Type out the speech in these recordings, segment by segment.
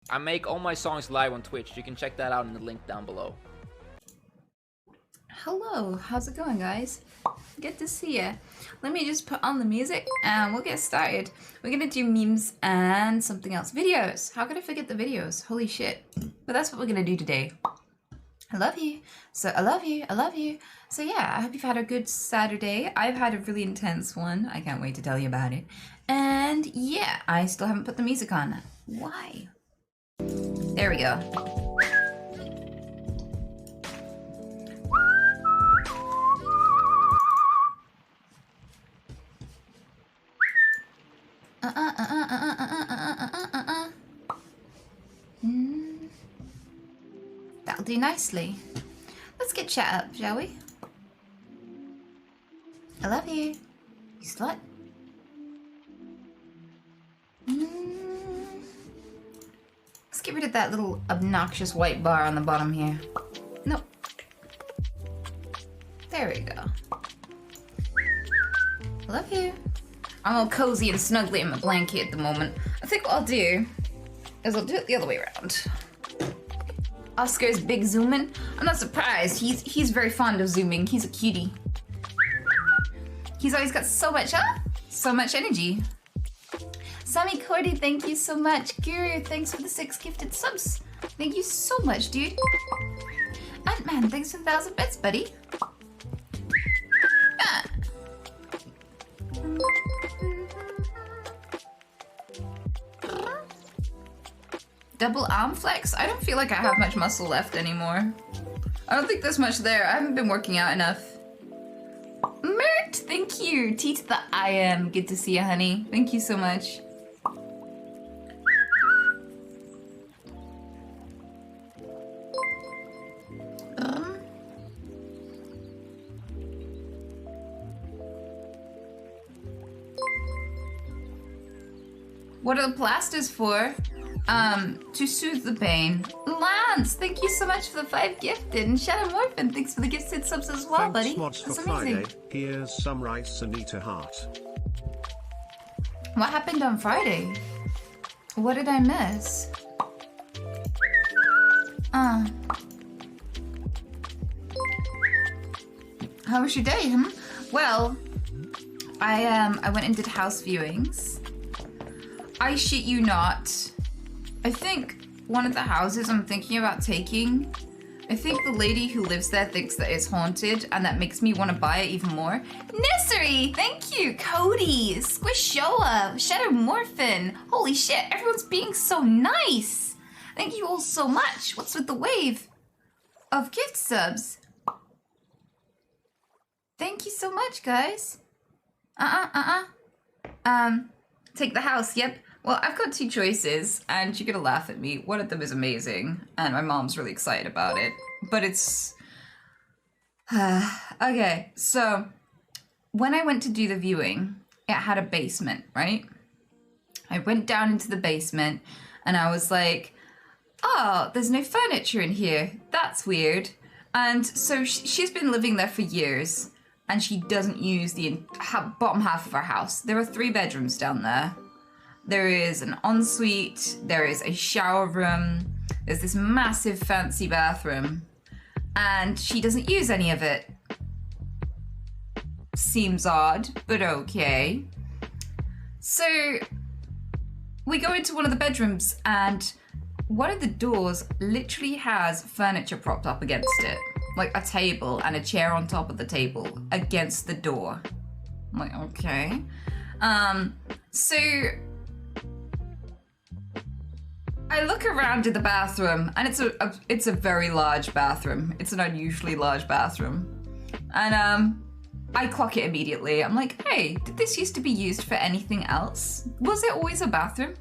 I make all my songs live on Twitch. You can check that out in the link down below. Hello, how's it going, guys? Good to see ya. Let me just put on the music and we'll get started. We're gonna do memes and something else. Videos. How could I forget the videos? Holy shit. But that's what we're gonna do today. I love you. So I love you. I love you. So yeah, I hope you've had a good Saturday. I've had a really intense one. I can't wait to tell you about it. And yeah, I still haven't put the music on. Why? There we go. That'll do nicely. Let's get chat up, shall we? I love you, you slut. Let's get rid of that little obnoxious white bar on the bottom here. Nope. There we go. I love you. I'm all cozy and snuggly in my blanket at the moment. I think what I'll do is I'll do it the other way around. Oscar's big zooming. I'm not surprised. He's very fond of zooming. He's a cutie. He's always got so much, so much energy. Sammy Cordy, thank you so much. Guru, thanks for the 6 gifted subs. Thank you so much, dude. Ant-Man, thanks for 1,000 bits, buddy. Ah. Double arm flex? I don't feel like I have much muscle left anymore. I don't think there's much there. I haven't been working out enough. Mert, thank you. T to the I am. Good to see you, honey. Thank you so much. What are the plasters for? To soothe the pain. Lance, thank you so much for the 5 gifted. And Shadow Morphin, thanks for the gifted subs as well, buddy. Mods That's for amazing. Friday. Here's some rice and eat a heart. What happened on Friday? What did I miss? How was your day, huh? Well, I went and did house viewings. I shit you not. I think one of the houses I'm thinking about taking, I think the lady who lives there thinks that it's haunted, and that makes me want to buy it even more. Nursery, thank you. Cody, Squishoa, Shadow Morphin. Holy shit, everyone's being so nice. Thank you all so much. What's with the wave of gift subs? Thank you so much, guys. Take the house, yep. Well, I've got 2 choices, and you're gonna laugh at me. One of them is amazing, and my mom's really excited about it. But it's... okay, so when I went to do the viewing, it had a basement, right? I went down into the basement, and I was like, oh, there's no furniture in here. That's weird. And so she's been living there for years, and she doesn't use the bottom half of our house. There are 3 bedrooms down there. There is an ensuite, there is a shower room, there's this massive fancy bathroom, and she doesn't use any of it. Seems odd, but okay. So we go into one of the bedrooms, and one of the doors literally has furniture propped up against it. Like a table and a chair on top of the table against the door. I'm like, okay. So I look around in the bathroom, and it's a very large bathroom. It's an unusually large bathroom. And I clock it immediately. I'm like, hey, did this used to be used for anything else? Was it always a bathroom?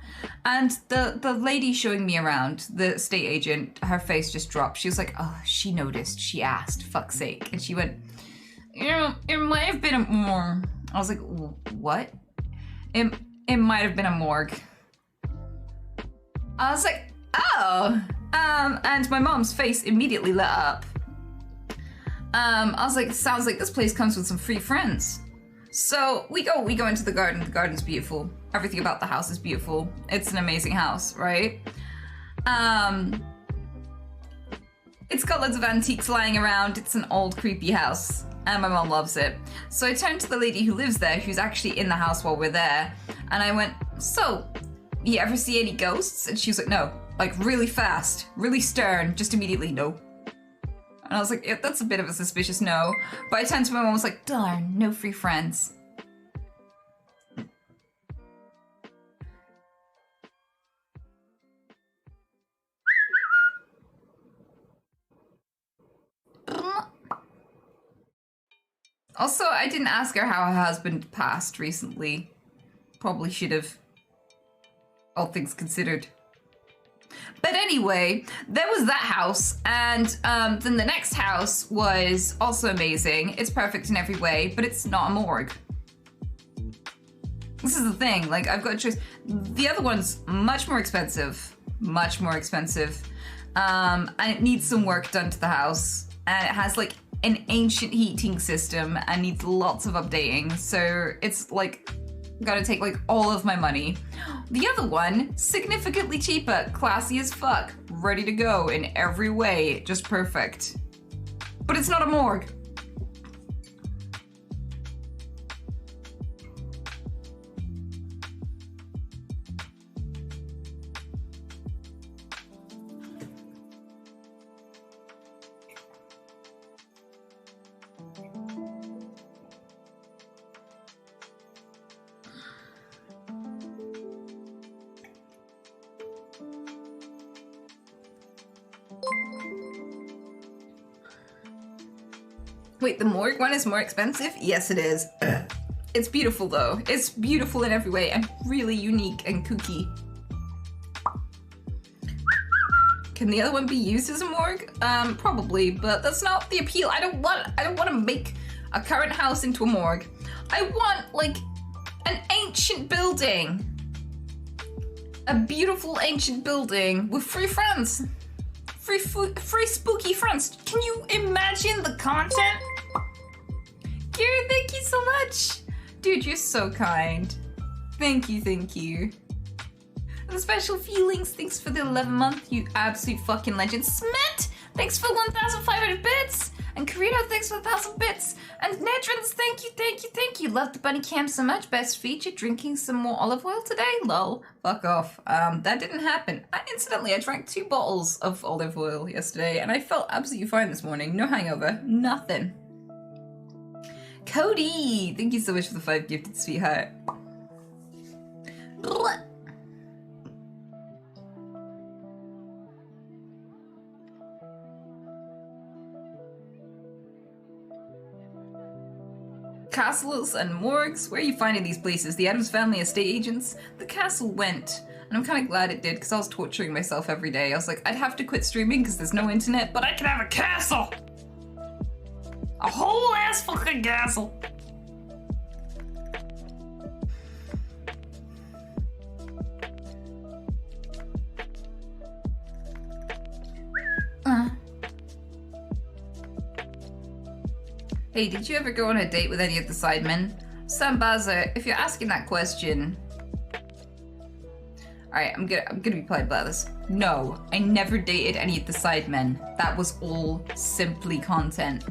And the lady showing me around, the estate agent, her face just dropped. She was like, oh, she noticed, she asked, fuck's sake. And she went, you know, it might have been a morgue. I was like, what? It might have been a morgue. I was like, oh. And my mom's face immediately lit up. I was like, sounds like this place comes with some free friends. So we go into the garden. The garden's beautiful. Everything about the house is beautiful. It's an amazing house, right? It's got loads of antiques lying around. It's an old, creepy house, and my mom loves it. So I turned to the lady who lives there, who's actually in the house while we're there, and I went, so, you ever see any ghosts? And she was like, no. Like, really fast, really stern, just immediately, no. And I was like, yeah, that's a bit of a suspicious no. But I turned to my mom and was like, darn, no free friends. Also, I didn't ask her how her husband passed recently. Probably should have. All things considered. But anyway, there was that house, and then the next house was also amazing. It's perfect in every way, but it's not a morgue. This is the thing, like, I've got a choice. The other one's much more expensive. Much more expensive. And it needs some work done to the house. And it has, like, an ancient heating system and needs lots of updating. So it's, like, gotta take, like, all of my money. The other one, significantly cheaper, classy as fuck, ready to go in every way, just perfect. But it's not a morgue. Wait, the morgue one is more expensive? Yes, it is. It's beautiful, though. It's beautiful in every way and really unique and kooky. Can the other one be used as a morgue? Probably, but that's not the appeal. I don't want to make a current house into a morgue. I want, like, an ancient building. A beautiful ancient building with free friends. Free spooky friends. Can you imagine the content? Garrett, thank you so much. Dude, you're so kind. Thank you, thank you. The special feelings, thanks for the 11th month, you absolute fucking legend. Smet, thanks for 1,500 bits. And Karito, thanks for 1,000 bits. And Nedrins, thank you, thank you, thank you. Love the bunny cam so much. Best feature, drinking some more olive oil today? Lol. Fuck off. That didn't happen. Incidentally, I drank 2 bottles of olive oil yesterday, and I felt absolutely fine this morning. No hangover. Nothing. Cody, thank you so much for the 5 gifted, sweetheart. Blah. Castles and morgues, where are you finding these places? The Addams Family estate agents? The castle went, and I'm kind of glad it did, because I was torturing myself every day. I was like, I'd have to quit streaming because there's no internet, but I can have a castle! A whole ass fucking castle! Hey, did you ever go on a date with any of the sidemen? Sam Baza, if you're asking that question... Alright, I'm gonna be polite about this. No, I never dated any of the sidemen. That was all simply content.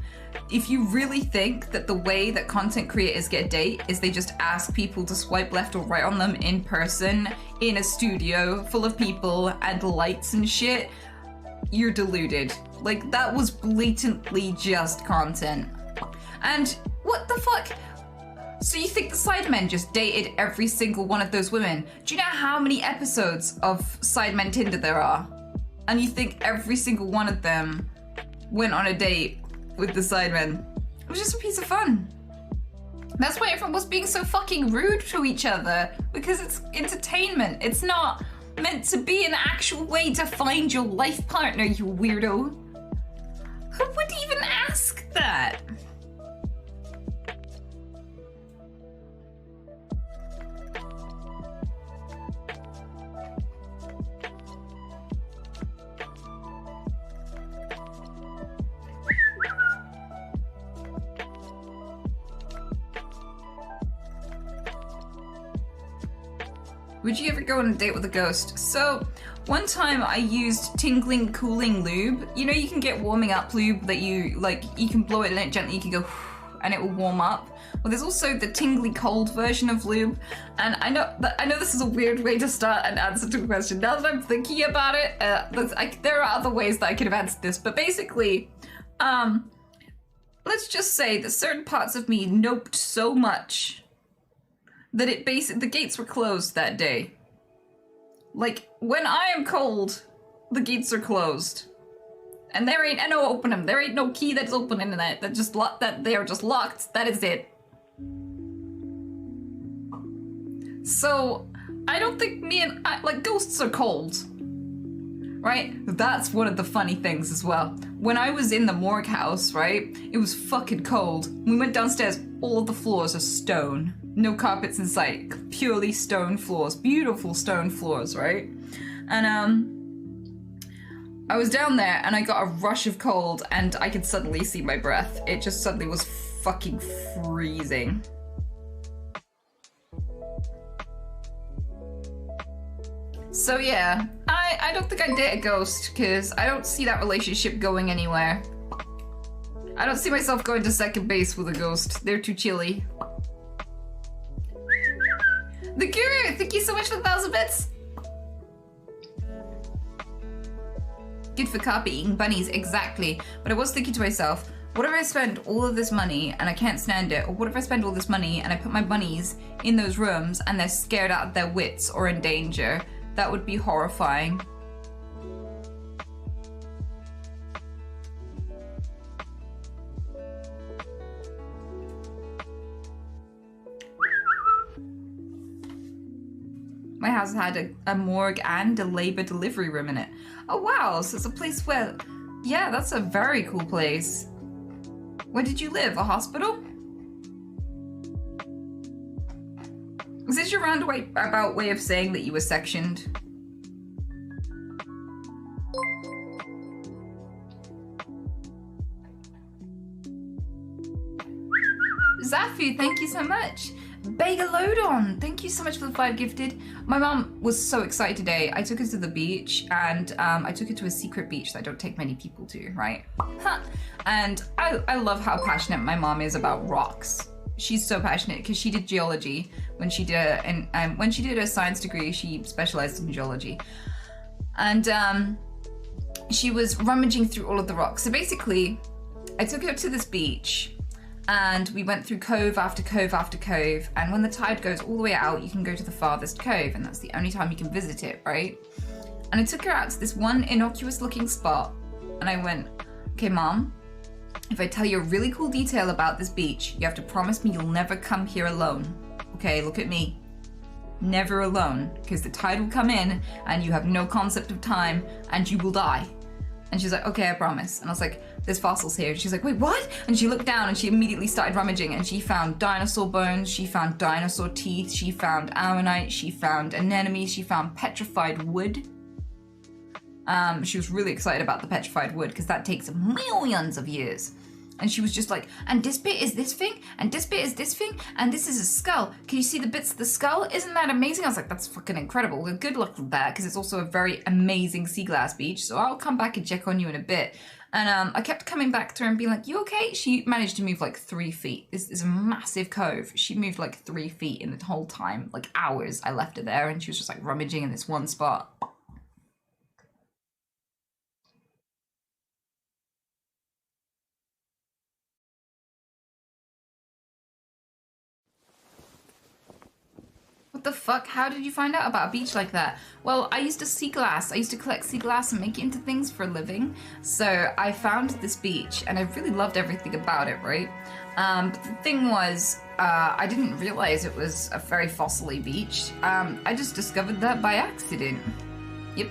If you really think that the way that content creators get a date is they just ask people to swipe left or right on them in person, in a studio full of people and lights and shit, you're deluded. Like, that was blatantly just content. And what the fuck? So you think the Sidemen just dated every single one of those women? Do you know how many episodes of Sidemen Tinder there are? And you think every single one of them went on a date with the Sidemen? It was just a piece of fun. That's why everyone was being so fucking rude to each other, because it's entertainment. It's not meant to be an actual way to find your life partner, you weirdo. Who would even ask that? Would you ever go on a date with a ghost? So, One time I used tingling cooling lube. You know, you can get warming up lube that you can blow it in it gently, you can go and it will warm up. Well, there's also the tingly cold version of lube, and I know this is a weird way to start an answer to a question. Now that I'm thinking about it, there are other ways that I could have answered this, but basically, let's just say that certain parts of me noped so much that the gates were closed that day. Like, when I am cold, the gates are closed. And there ain't no open them. There ain't no key that's opening that they are just locked. That is it. So I don't think ghosts are cold. Right? That's one of the funny things as well. When I was in the morgue house, right? It was fucking cold. We went downstairs, all of the floors are stone. No carpets in sight. Purely stone floors. Beautiful stone floors, right? And I was down there and I got a rush of cold and I could suddenly see my breath. It just suddenly was fucking freezing. So yeah, I don't think I'd date a ghost because I don't see that relationship going anywhere. I don't see myself going to second base with a ghost. They're too chilly. The Guru, thank you so much for the 1,000 bits. Good for carpet eating bunnies, exactly. But I was thinking to myself, what if I spend all of this money and I can't stand it? Or what if I spend all this money and I put my bunnies in those rooms and they're scared out of their wits or in danger? That would be horrifying. My house had a morgue and a labor delivery room in it. Oh wow, so it's a place where... Yeah, that's a very cool place. Where did you live? A hospital? Is this your roundabout way of saying that you were sectioned? Zafu, thank you so much. Bagalodon, thank you so much for the 5 gifted. My mom was so excited today. I took her to the beach and I took her to a secret beach that I don't take many people to, right? Huh. And I love how passionate my mom is about rocks. She's so passionate because she did geology when she did her science degree. She specialized in geology, and she was rummaging through all of the rocks. So basically, I took her to this beach. And we went through cove after cove after cove, and when the tide goes all the way out, you can go to the farthest cove, and that's the only time you can visit it, right? And I took her out to this one innocuous looking spot, and I went, okay, Mom, if I tell you a really cool detail about this beach, you have to promise me you'll never come here alone. Okay, look at me. Never alone, because the tide will come in, and you have no concept of time, and you will die. And she's like, okay, I promise. And I was like, there's fossils here. And she's like, wait, what? And she looked down and she immediately started rummaging and she found dinosaur bones, she found dinosaur teeth, she found ammonite, she found anemones, she found petrified wood. She was really excited about the petrified wood because that takes millions of years. And she was just like, and this bit is this thing, and this bit is this thing, and this is a skull. Can you see the bits of the skull? Isn't that amazing? I was like, that's fucking incredible. Well, good luck with that, because it's also a very amazing sea glass beach, so I'll come back and check on you in a bit. And I kept coming back to her and being like, you okay? She managed to move like 3 feet. This is a massive cove. She moved like 3 feet in the whole time, like hours I left her there, and she was just like rummaging in this one spot. What the fuck? How did you find out about a beach like that? Well, I used to sea glass. I used to collect sea glass and make it into things for a living. So I found this beach and I really loved everything about it, right? But the thing was, I didn't realize it was a very fossil-y beach. I just discovered that by accident. Yep.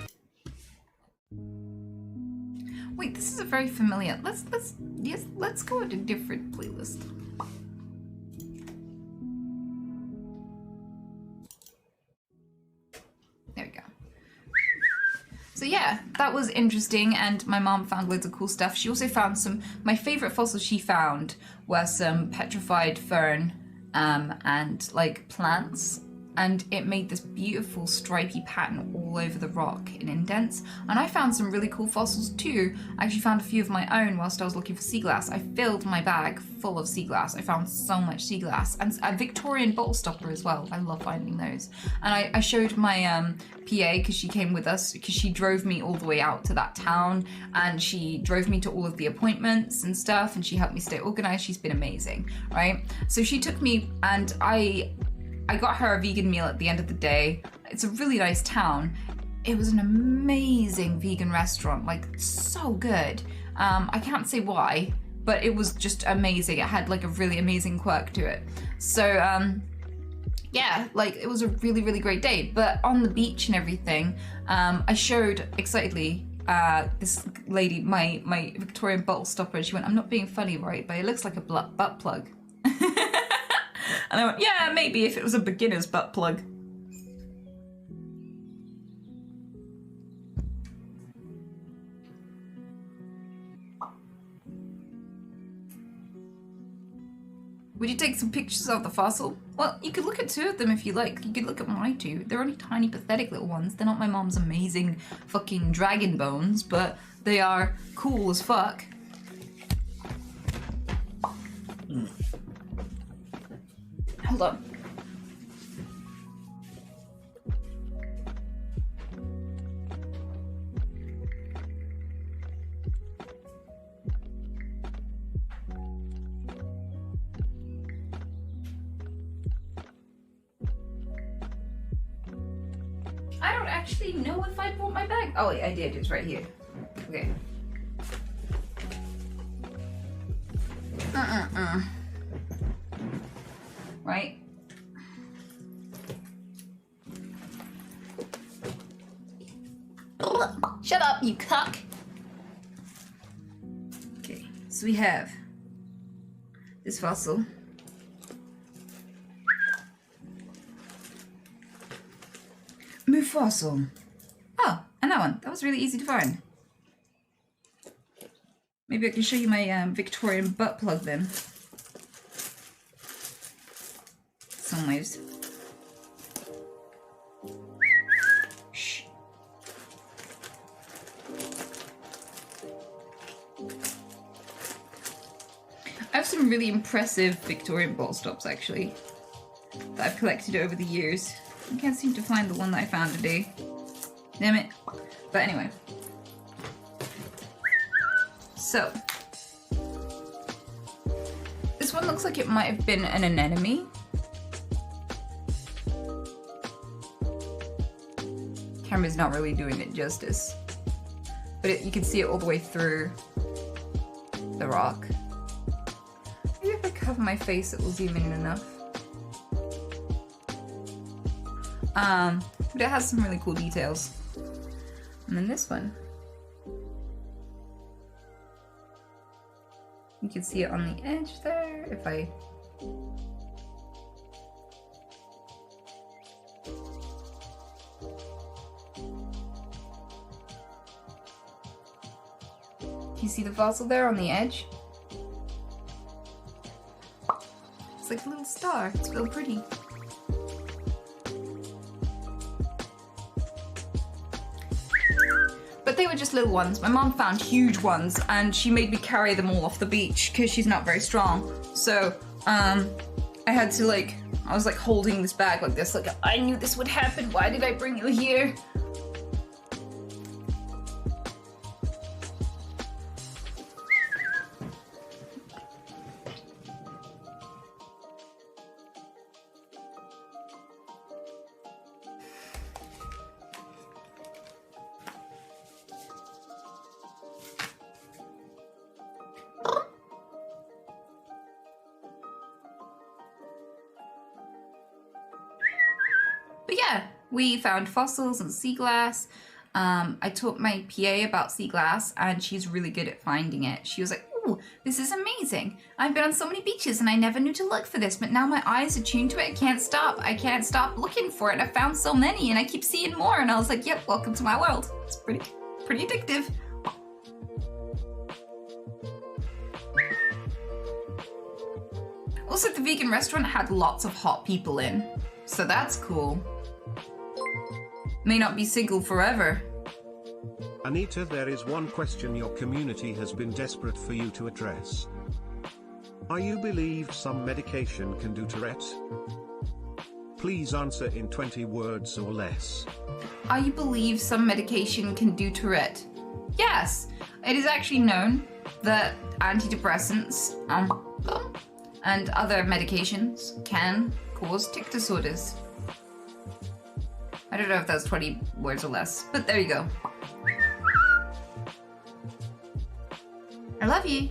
Wait, this is a very familiar. Let's go with a different playlist. There we go. So yeah, that was interesting, and my mom found loads of cool stuff. She also found my favorite fossils she found were some petrified fern and like plants. and it made this beautiful stripy pattern all over the rock in indents. And I found some really cool fossils too. I actually found a few of my own whilst I was looking for sea glass. I filled my bag full of sea glass. I found so much sea glass, and a Victorian bottle stopper as well. I love finding those. And I showed my PA, because she came with us, because she drove me all the way out to that town, and she drove me to all of the appointments and stuff, and she helped me stay organized. She's been amazing, right? So she took me, and I got her a vegan meal at the end of the day. It's a really nice town. It was an amazing vegan restaurant, like so good. I can't say why, but it was just amazing. It had like a really amazing quirk to it. So yeah, like it was a really, really great day. But on the beach and everything, I showed excitedly this lady my Victorian bottle stopper, and she went, "I'm not being funny, right? But it looks like a butt plug." And I went, "Yeah, maybe if it was a beginner's butt plug." Would you take some pictures of the fossil? Well, you could look at two of them if you like. You could look at my two. They're only tiny, pathetic little ones. They're not my mom's amazing fucking dragon bones, but they are cool as fuck. Hold on. I don't actually know if I brought my bag. Oh, wait, I did. It's right here. Okay. Right? Shut up, you cuck! Okay, so we have this fossil. Move fossil. Oh, and that one. That was really easy to find. Maybe I can show you my Victorian butt plug then. Some ways. Shh. I have some really impressive Victorian bottle stops actually that I've collected over the years. I can't seem to find the one that I found today. Damn it. But anyway. So. This one looks like it might have been an anemone. Camera's not really doing it justice. But you can see it all the way through the rock. Maybe if I cover my face it will zoom in enough. But it has some really cool details. And then this one. You can see it on the edge there, if I... Do you see the fossil there on the edge? It's like a little star. It's real pretty. But they were just little ones. My mom found huge ones and she made me carry them all off the beach because she's not very strong. So, I had to I was like holding this bag like this, like I knew this would happen. Why did I bring you here? But yeah, we found fossils and sea glass. I taught my PA about sea glass and she's really good at finding it. She was like, "Ooh, this is amazing. I've been on so many beaches and I never knew to look for this, but now my eyes are tuned to it. I can't stop. I can't stop looking for it. I found so many and I keep seeing more." And I was like, "Yep, welcome to my world." It's pretty addictive. Also, the vegan restaurant had lots of hot people in. So that's cool. May not be single forever. Anita, there is one question your community has been desperate for you to address. Are you believe some medication can do Tourette's? Please answer in 20 words or less. Are you believe some medication can do Tourette? Yes, it is actually known that antidepressants and other medications can cause tic disorders. I don't know if that's 20 words or less, but there you go. I love you.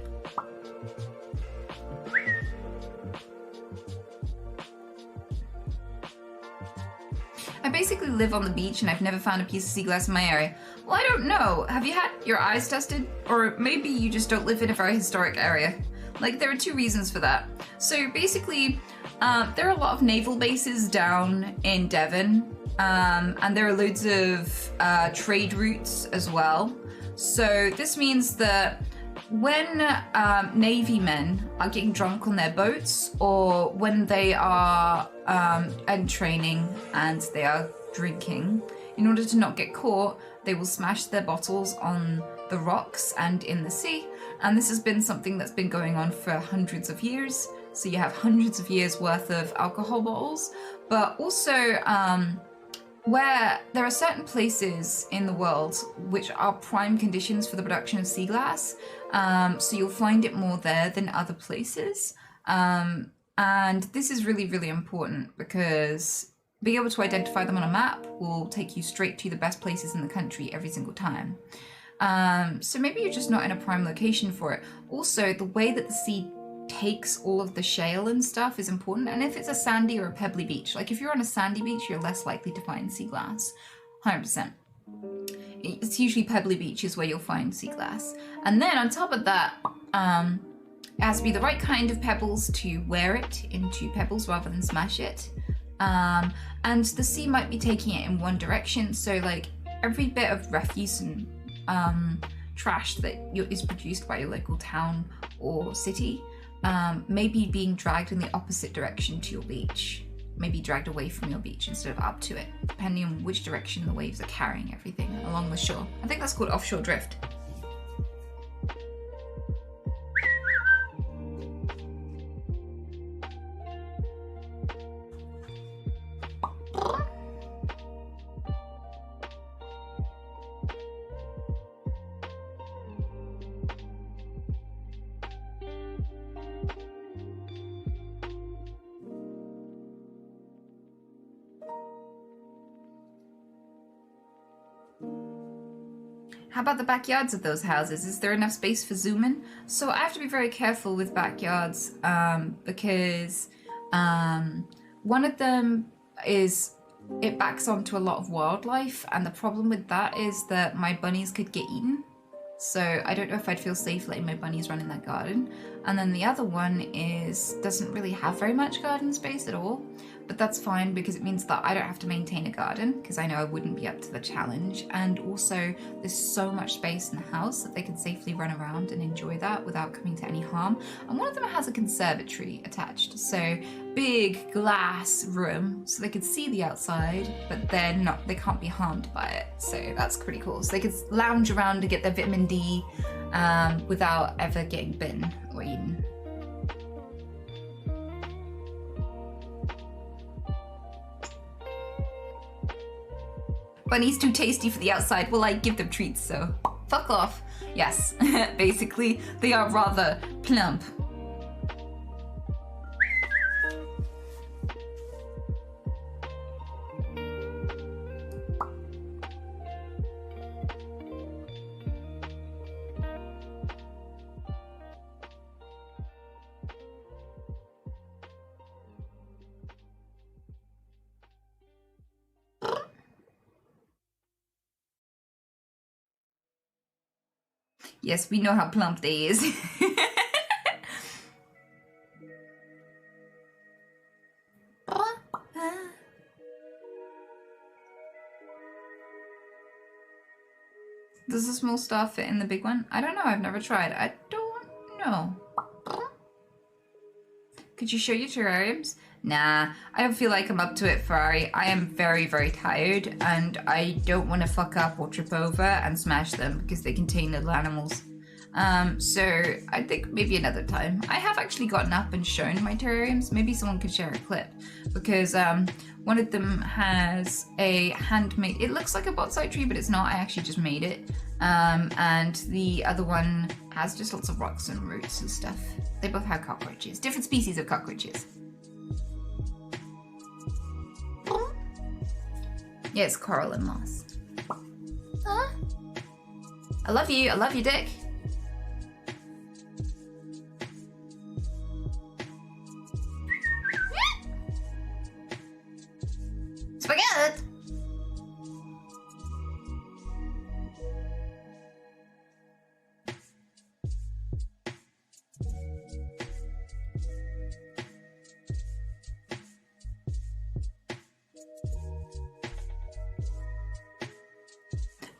I basically live on the beach and I've never found a piece of sea glass in my area. Well, I don't know. Have you had your eyes tested? Or maybe you just don't live in a very historic area. Like, there are two reasons for that. So basically, there are a lot of naval bases down in Devon, and there are loads of trade routes as well. So this means that when Navy men are getting drunk on their boats, or when they are in training and they are drinking, in order to not get caught, they will smash their bottles on the rocks and in the sea. And this has been something that's been going on for hundreds of years. So you have hundreds of years worth of alcohol bottles, but also where there are certain places in the world which are prime conditions for the production of sea glass. So you'll find it more there than other places. And this is really, really important because being able to identify them on a map will take you straight to the best places in the country every single time. So maybe you're just not in a prime location for it. Also, the way that the sea takes all of the shale and stuff is important. And if it's a sandy or a pebbly beach, like if you're on a sandy beach, you're less likely to find sea glass, 100%. It's usually pebbly beaches where you'll find sea glass. And then on top of that, it has to be the right kind of pebbles to wear it into pebbles rather than smash it. And the sea might be taking it in one direction. So like every bit of refuse and trash that is produced by your local town or city may be being dragged in the opposite direction to your beach. Maybe dragged away from your beach instead of up to it, depending on which direction the waves are carrying everything along the shore. I think that's called offshore drift. How about the backyards of those houses? Is there enough space for zooming? So I have to be very careful with backyards because one of them is, it backs onto a lot of wildlife, and the problem with that is that my bunnies could get eaten. So I don't know if I'd feel safe letting my bunnies run in that garden. And then the other one doesn't really have very much garden space at all. But that's fine because it means that I don't have to maintain a garden because I know I wouldn't be up to the challenge. And also there's so much space in the house that they can safely run around and enjoy that without coming to any harm. And one of them has a conservatory attached. So big glass room so they could see the outside, but they can't be harmed by it. So that's pretty cool. So they could lounge around to get their vitamin D without ever getting bitten or eaten. Bunnies too tasty for the outside. Well, I give them treats, so fuck off. Yes, basically, they are rather plump. Yes, we know how plump they is. Does the small star fit in the big one? I don't know, I've never tried. I don't know. Could you show your terrariums? Nah, I don't feel like I'm up to it, Ferrari. I am very, very tired, and I don't want to fuck up or trip over and smash them because they contain little animals. So I think maybe another time. I have actually gotten up and shown my terrariums. Maybe someone could share a clip, because one of them has a handmade, it looks like a bonsai tree, but it's not. I actually just made it. And the other one has just lots of rocks and roots and stuff. They both have cockroaches, different species of cockroaches. Yeah, it's coral and moss. Huh? I love you, Dick. Spaghetti!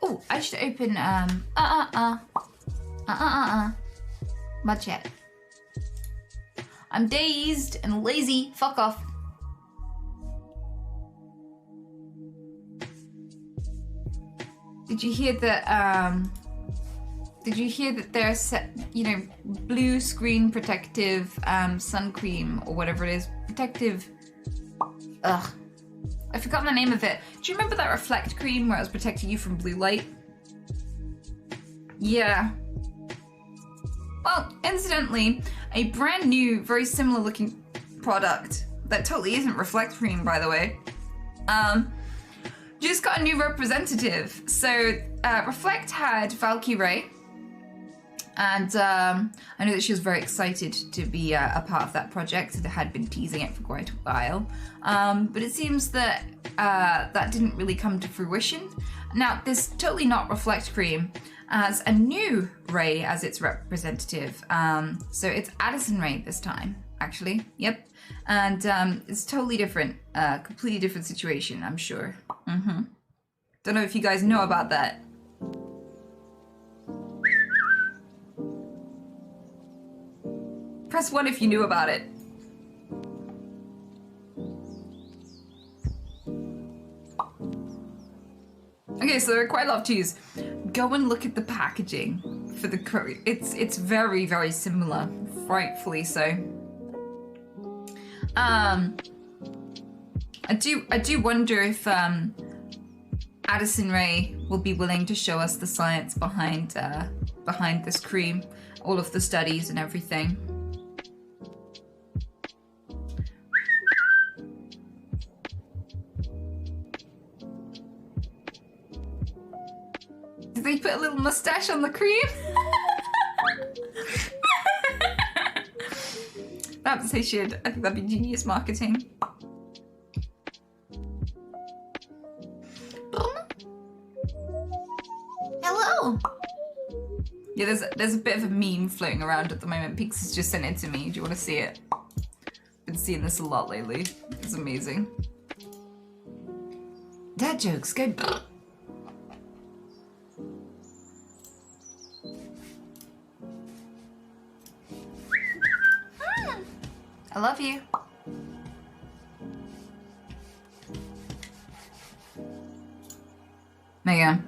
Oh, I should open, Mud chat. I'm dazed and lazy. Fuck off. Did you hear that, there's, blue screen protective, sun cream, or whatever it is? Protective, ugh. I forgot the name of it. Do you remember that Reflect cream where it was protecting you from blue light? Yeah. Well, incidentally, a brand new, very similar looking product that totally isn't Reflect cream, by the way, just got a new representative. So Reflect had Valkyrie, and I know that she was very excited to be a part of that project. They had been teasing it for quite a while, but it seems that that didn't really come to fruition. Now, this totally not Reflect cream has a new ray as its representative. So it's Addison Ray this time, actually. Yep. And it's totally different, completely different situation, I'm sure. Don't know if you guys know about that. Press 1 if you knew about it. Okay, so there are quite a lot of twos. Go and look at the packaging for the curry. It's very, very similar, frightfully so. I do wonder if Addison Ray will be willing to show us the science behind this cream, all of the studies and everything. Did they put a little mustache on the cream? Perhaps they should. I think that'd be genius marketing. Hello. Yeah, there's a bit of a meme floating around at the moment. Peaks has just sent it to me. Do you want to see it? Been seeing this a lot lately. It's amazing. Dad jokes, go. I love you. Megan.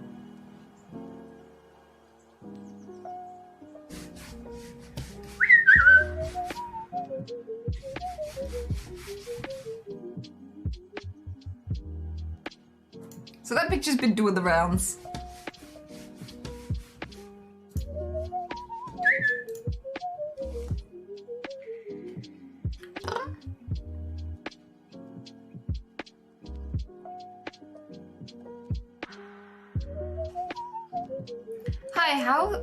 So that picture's been doing the rounds. Hi,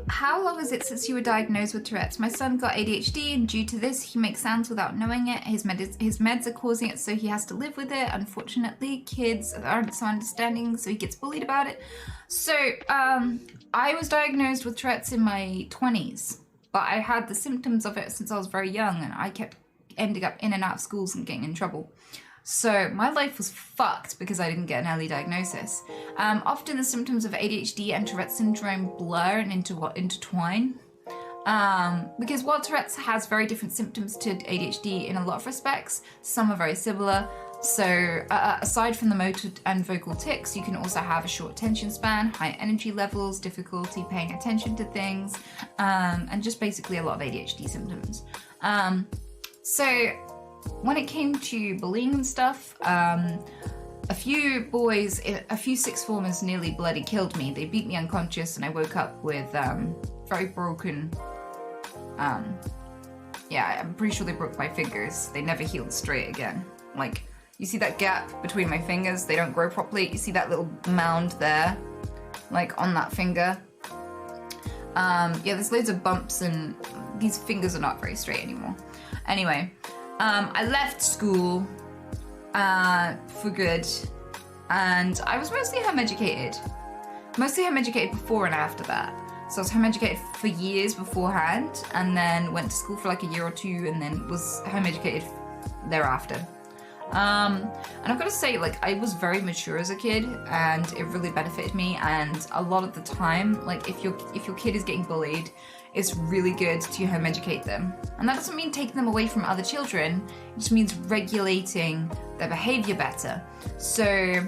how long is it since you were diagnosed with Tourette's? My son got ADHD, and due to this, he makes sounds without knowing it. His meds are causing it, so he has to live with it. Unfortunately, kids aren't so understanding, so he gets bullied about it. So, I was diagnosed with Tourette's in my 20s, but I had the symptoms of it since I was very young, and I kept ending up in and out of schools and getting in trouble. So my life was fucked because I didn't get an early diagnosis. Often the symptoms of ADHD and Tourette's syndrome blur and intertwine. Because while Tourette's has very different symptoms to ADHD in a lot of respects, some are very similar. So aside from the motor and vocal tics, you can also have a short attention span, high energy levels, difficulty paying attention to things, and just basically a lot of ADHD symptoms. So when it came to bullying and stuff, a few sixth formers nearly bloody killed me. They beat me unconscious and I woke up with very broken, yeah, I'm pretty sure they broke my fingers. They never healed straight again. Like, you see that gap between my fingers? They don't grow properly. You see that little mound there? Like, on that finger? Yeah, there's loads of bumps and these fingers are not very straight anymore. Anyway, I left school for good, and I was mostly home educated. Mostly home educated before and after that. So I was home educated for years beforehand, and then went to school for like a year or two, and then was home educated thereafter. And I've got to say, like, I was very mature as a kid, and it really benefited me. And a lot of the time, like, if your kid is getting bullied, it's really good to home educate them. And that doesn't mean taking them away from other children. It just means regulating their behavior better. So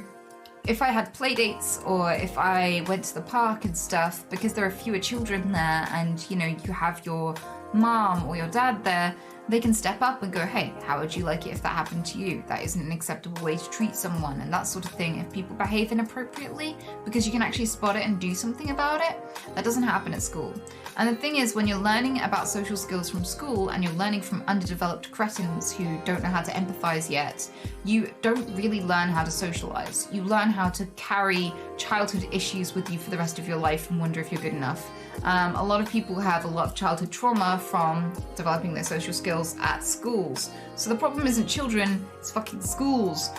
if I had play dates, or if I went to the park and stuff, because there are fewer children there, and you know, you have your mom or your dad there, they can step up and go, hey, how would you like it if that happened to you? That isn't an acceptable way to treat someone, and that sort of thing. If people behave inappropriately, because you can actually spot it and do something about it, that doesn't happen at school. And the thing is, when you're learning about social skills from school, and you're learning from underdeveloped cretins who don't know how to empathize yet, you don't really learn how to socialize. You learn how to carry childhood issues with you for the rest of your life and wonder if you're good enough. A lot of people have a lot of childhood trauma from developing their social skills at schools. So the problem isn't children, it's fucking schools.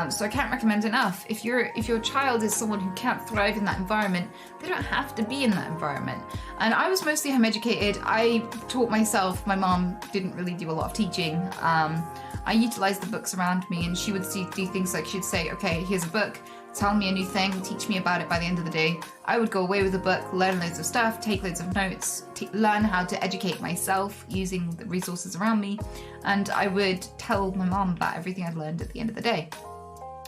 So I can't recommend enough. If your child is someone who can't thrive in that environment, they don't have to be in that environment. And I was mostly home educated. I taught myself. My mom didn't really do a lot of teaching. I utilized the books around me, and she would do things like, she'd say, okay, here's a book, tell me a new thing, teach me about it by the end of the day. I would go away with the book, learn loads of stuff, take loads of notes, learn how to educate myself using the resources around me, and I would tell my mom about everything I'd learned at the end of the day.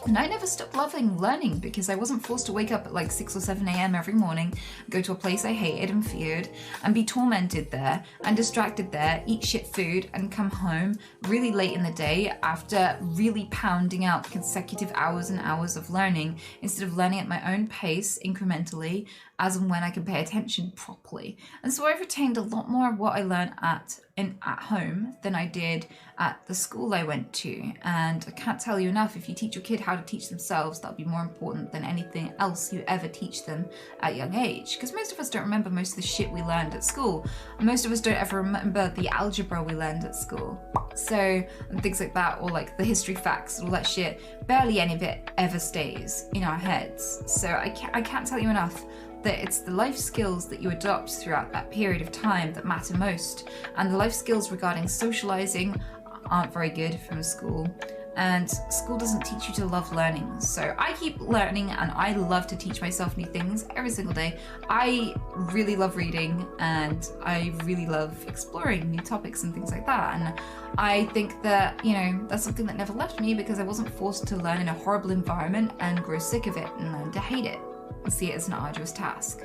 And I never stopped loving learning, because I wasn't forced to wake up at like 6 or 7 a.m. every morning, go to a place I hated and feared, and be tormented there and distracted there, eat shit food, and come home really late in the day after really pounding out consecutive hours and hours of learning, instead of learning at my own pace incrementally as and when I can pay attention properly. And so I've retained a lot more of what I learned at home than I did at the school I went to. And I can't tell you enough, if you teach your kid how to teach themselves, that'll be more important than anything else you ever teach them at a young age. Because most of us don't remember most of the shit we learned at school. And most of us don't ever remember the algebra we learned at school. So, and things like that, or like the history facts, all that shit, barely any of it ever stays in our heads. So I can't tell you enough that it's the life skills that you adopt throughout that period of time that matter most. And the life skills regarding socializing aren't very good from school. And school doesn't teach you to love learning. So I keep learning, and I love to teach myself new things every single day. I really love reading, and I really love exploring new topics and things like that. And I think that, you know, that's something that never left me, because I wasn't forced to learn in a horrible environment and grow sick of it and learn to hate it and see it as an arduous task.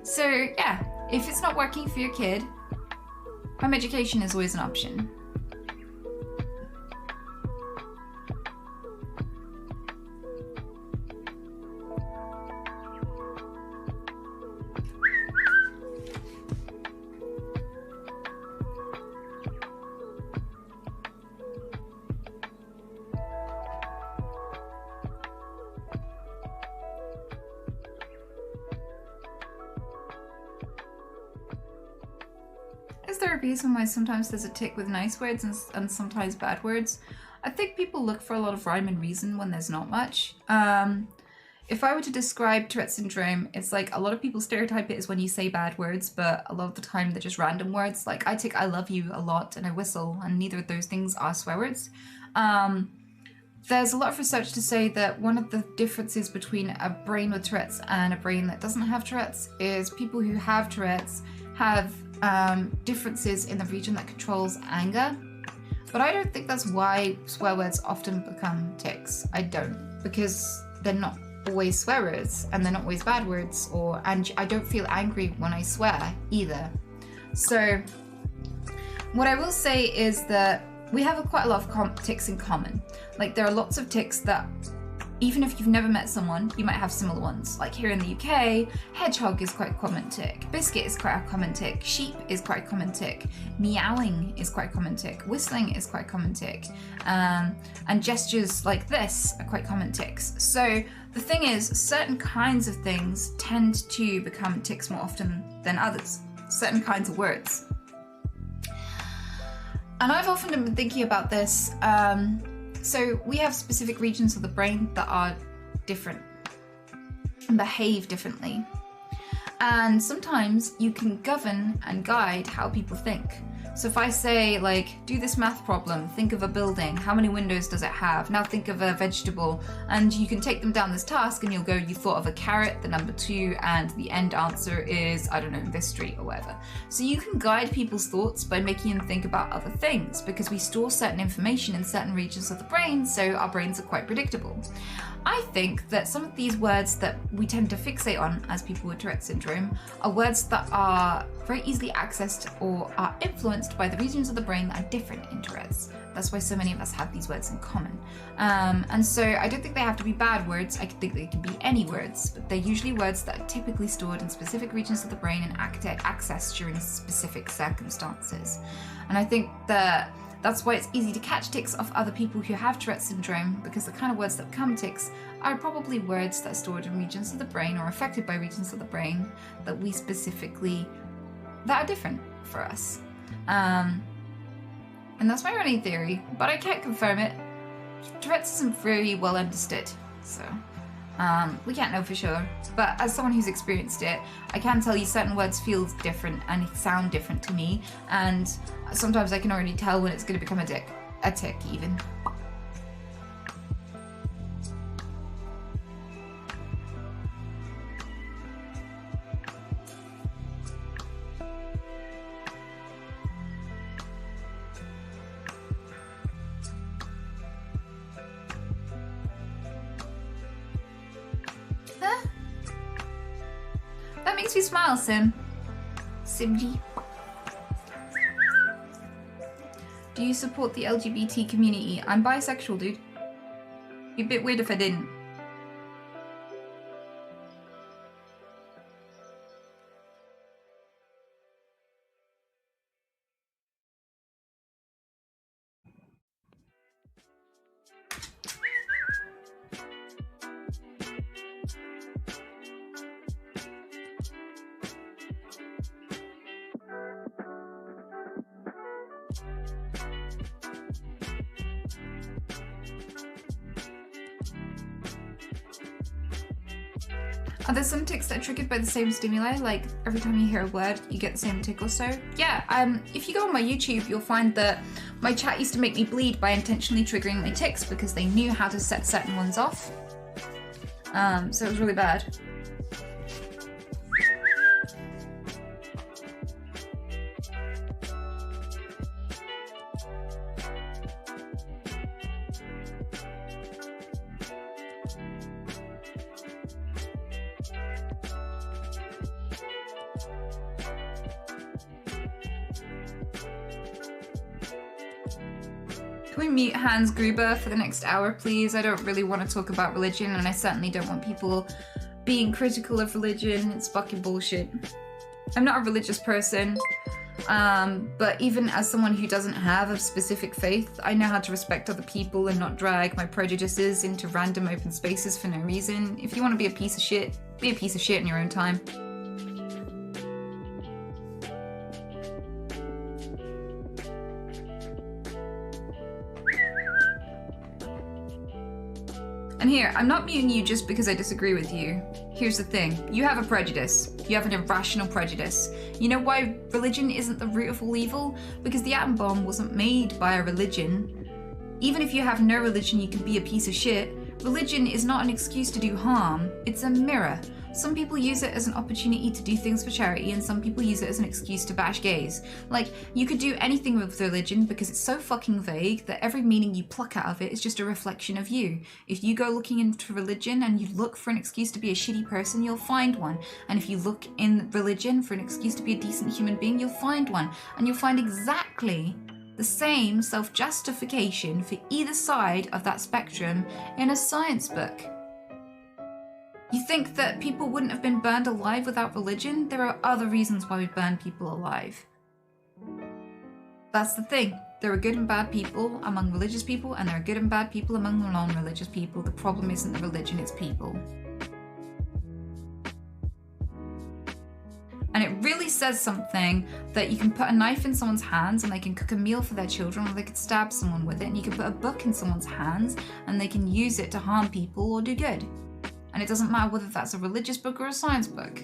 So yeah, if it's not working for your kid, home education is always an option. Is there a reason why sometimes there's a tick with nice words and sometimes bad words? I think people look for a lot of rhyme and reason when there's not much. If I were to describe Tourette syndrome, it's like a lot of people stereotype it as when you say bad words, but a lot of the time they're just random words. Like I tick I love you a lot and I whistle, and neither of those things are swear words. There's a lot of research to say that one of the differences between a brain with Tourette's and a brain that doesn't have Tourette's is people who have Tourette's have differences in the region that controls anger. But I don't think that's why swear words often become tics. I don't, because they're not always swear words and they're not always bad words, and I don't feel angry when I swear either. So what I will say is that we have quite a lot of tics in common. Like, there are lots of tics that even if you've never met someone, you might have similar ones. Like here in the UK, hedgehog is quite a common tic, biscuit is quite a common tic, sheep is quite a common tic, meowing is quite a common tic, whistling is quite a common tic, and gestures like this are quite common tics. So the thing is, certain kinds of things tend to become tics more often than others, certain kinds of words. And I've often been thinking about this. So we have specific regions of the brain that are different and behave differently. And sometimes you can govern and guide how people think. So if I say, like, do this math problem, think of a building, how many windows does it have? Now think of a vegetable, and you can take them down this task and you'll go, you thought of a carrot, the number 2, and the end answer is, I don't know, this street or whatever. So you can guide people's thoughts by making them think about other things, because we store certain information in certain regions of the brain, so our brains are quite predictable. I think that some of these words that we tend to fixate on as people with Tourette syndrome are words that are very easily accessed or are influenced by the regions of the brain that are different in Tourette's. That's why so many of us have these words in common. And so I don't think they have to be bad words. I think they can be any words, but they're usually words that are typically stored in specific regions of the brain and accessed during specific circumstances. And I think that that's why it's easy to catch tics off other people who have Tourette syndrome, because the kind of words that become tics are probably words that are stored in regions of the brain or affected by regions of the brain that we specifically, that are different for us. And that's my running theory, but I can't confirm it. Tourette's isn't very well understood, so we can't know for sure. But as someone who's experienced it, I can tell you certain words feel different and sound different to me, and sometimes I can already tell when it's going to become a tic even. That makes me smile, Simji. Do you support the LGBT community? I'm bisexual, dude. It'd be a bit weird if I didn't. Are there some tics that are triggered by the same stimuli? Like every time you hear a word, you get the same tick or so? Yeah, if you go on my YouTube, you'll find that my chat used to make me bleed by intentionally triggering my tics because they knew how to set certain ones off. So it was really bad. Can we mute Hans Gruber for the next hour, please? I don't really want to talk about religion, and I certainly don't want people being critical of religion. It's fucking bullshit. I'm not a religious person, but even as someone who doesn't have a specific faith, I know how to respect other people and not drag my prejudices into random open spaces for no reason. If you want to be a piece of shit in your own time. And here, I'm not muting you just because I disagree with you. Here's the thing, you have a prejudice. You have an irrational prejudice. You know why religion isn't the root of all evil? Because the atom bomb wasn't made by a religion. Even if you have no religion, you can be a piece of shit. Religion is not an excuse to do harm, it's a mirror. Some people use it as an opportunity to do things for charity, and some people use it as an excuse to bash gays. Like, you could do anything with religion because it's so fucking vague that every meaning you pluck out of it is just a reflection of you. If you go looking into religion and you look for an excuse to be a shitty person, you'll find one. And if you look in religion for an excuse to be a decent human being, you'll find one. And you'll find exactly the same self-justification for either side of that spectrum in a science book. You think that people wouldn't have been burned alive without religion? There are other reasons why we burn people alive. That's the thing. There are good and bad people among religious people, and there are good and bad people among non-religious people. The problem isn't the religion, it's people. And it really says something that you can put a knife in someone's hands and they can cook a meal for their children, or they could stab someone with it, and you can put a book in someone's hands and they can use it to harm people or do good. And it doesn't matter whether that's a religious book or a science book.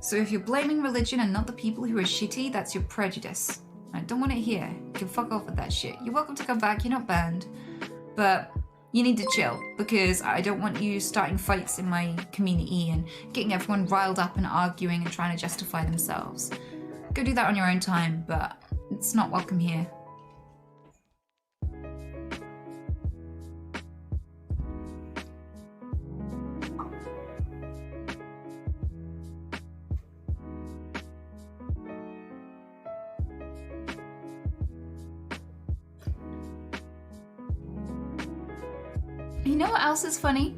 So if you're blaming religion and not the people who are shitty, that's your prejudice. I don't want it here. You can fuck off with that shit. You're welcome to come back, you're not banned. But you need to chill, because I don't want you starting fights in my community and getting everyone riled up and arguing and trying to justify themselves. Go do that on your own time, but it's not welcome here. You know what else is funny?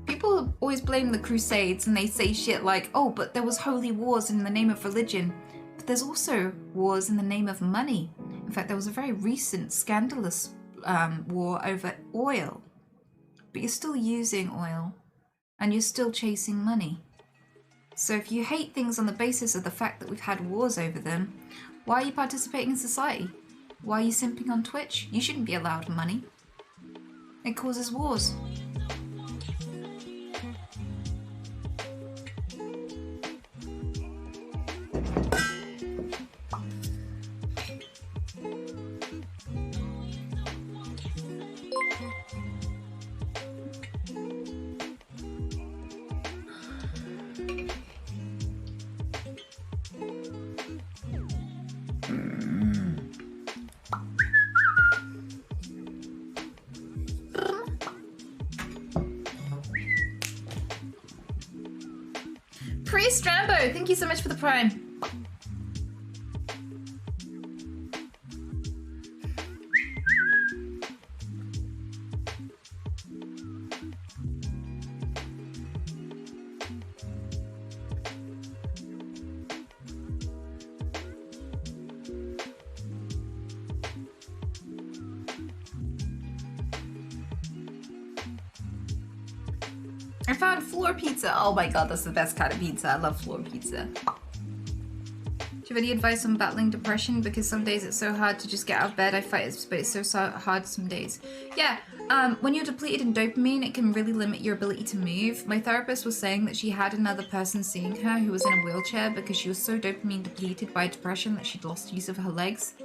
People always blame the Crusades and they say shit like, oh, but there was holy wars in the name of religion. But there's also wars in the name of money. In fact, there was a very recent scandalous war over oil. But you're still using oil and you're still chasing money. So if you hate things on the basis of the fact that we've had wars over them, why are you participating in society? Why are you simping on Twitch? You shouldn't be allowed money. It causes wars. Priest Rambo, thank you so much for the prime. I found floor pizza. Oh my god, that's the best kind of pizza. I love floor pizza. Do you have any advice on battling depression? Because some days it's so hard to just get out of bed. I fight it, but it's so hard some days. Yeah, when you're depleted in dopamine, it can really limit your ability to move. My therapist was saying that she had another person seeing her who was in a wheelchair because she was so dopamine depleted by depression that she'd lost use of her legs.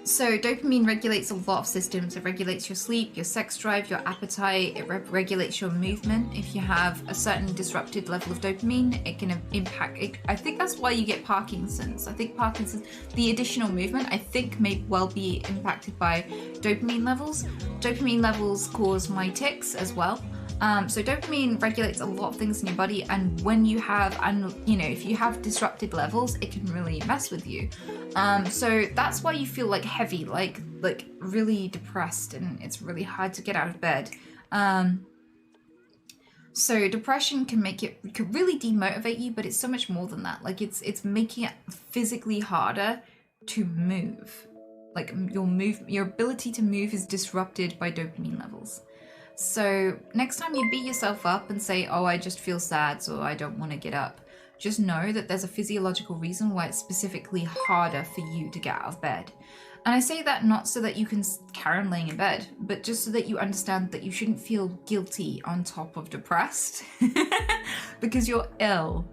So dopamine regulates a lot of systems. It regulates your sleep, your sex drive, your appetite. It regulates your movement. If you have a certain disrupted level of dopamine, it can impact it. I think that's why you get Parkinson's. I think Parkinson's, the additional movement, I think may well be impacted by dopamine levels. Dopamine levels cause my tics as well. So dopamine regulates a lot of things in your body, and when you have, if you have disrupted levels, it can really mess with you. So that's why you feel like heavy, like really depressed, and it's really hard to get out of bed. So depression can really demotivate you, but it's so much more than that. Like it's making it physically harder to move. Like your ability to move is disrupted by dopamine levels. So next time you beat yourself up and say, oh, I just feel sad, so I don't want to get up, just know that there's a physiological reason why it's specifically harder for you to get out of bed. And I say that not so that you can carry on laying in bed, but just so that you understand that you shouldn't feel guilty on top of depressed because you're ill.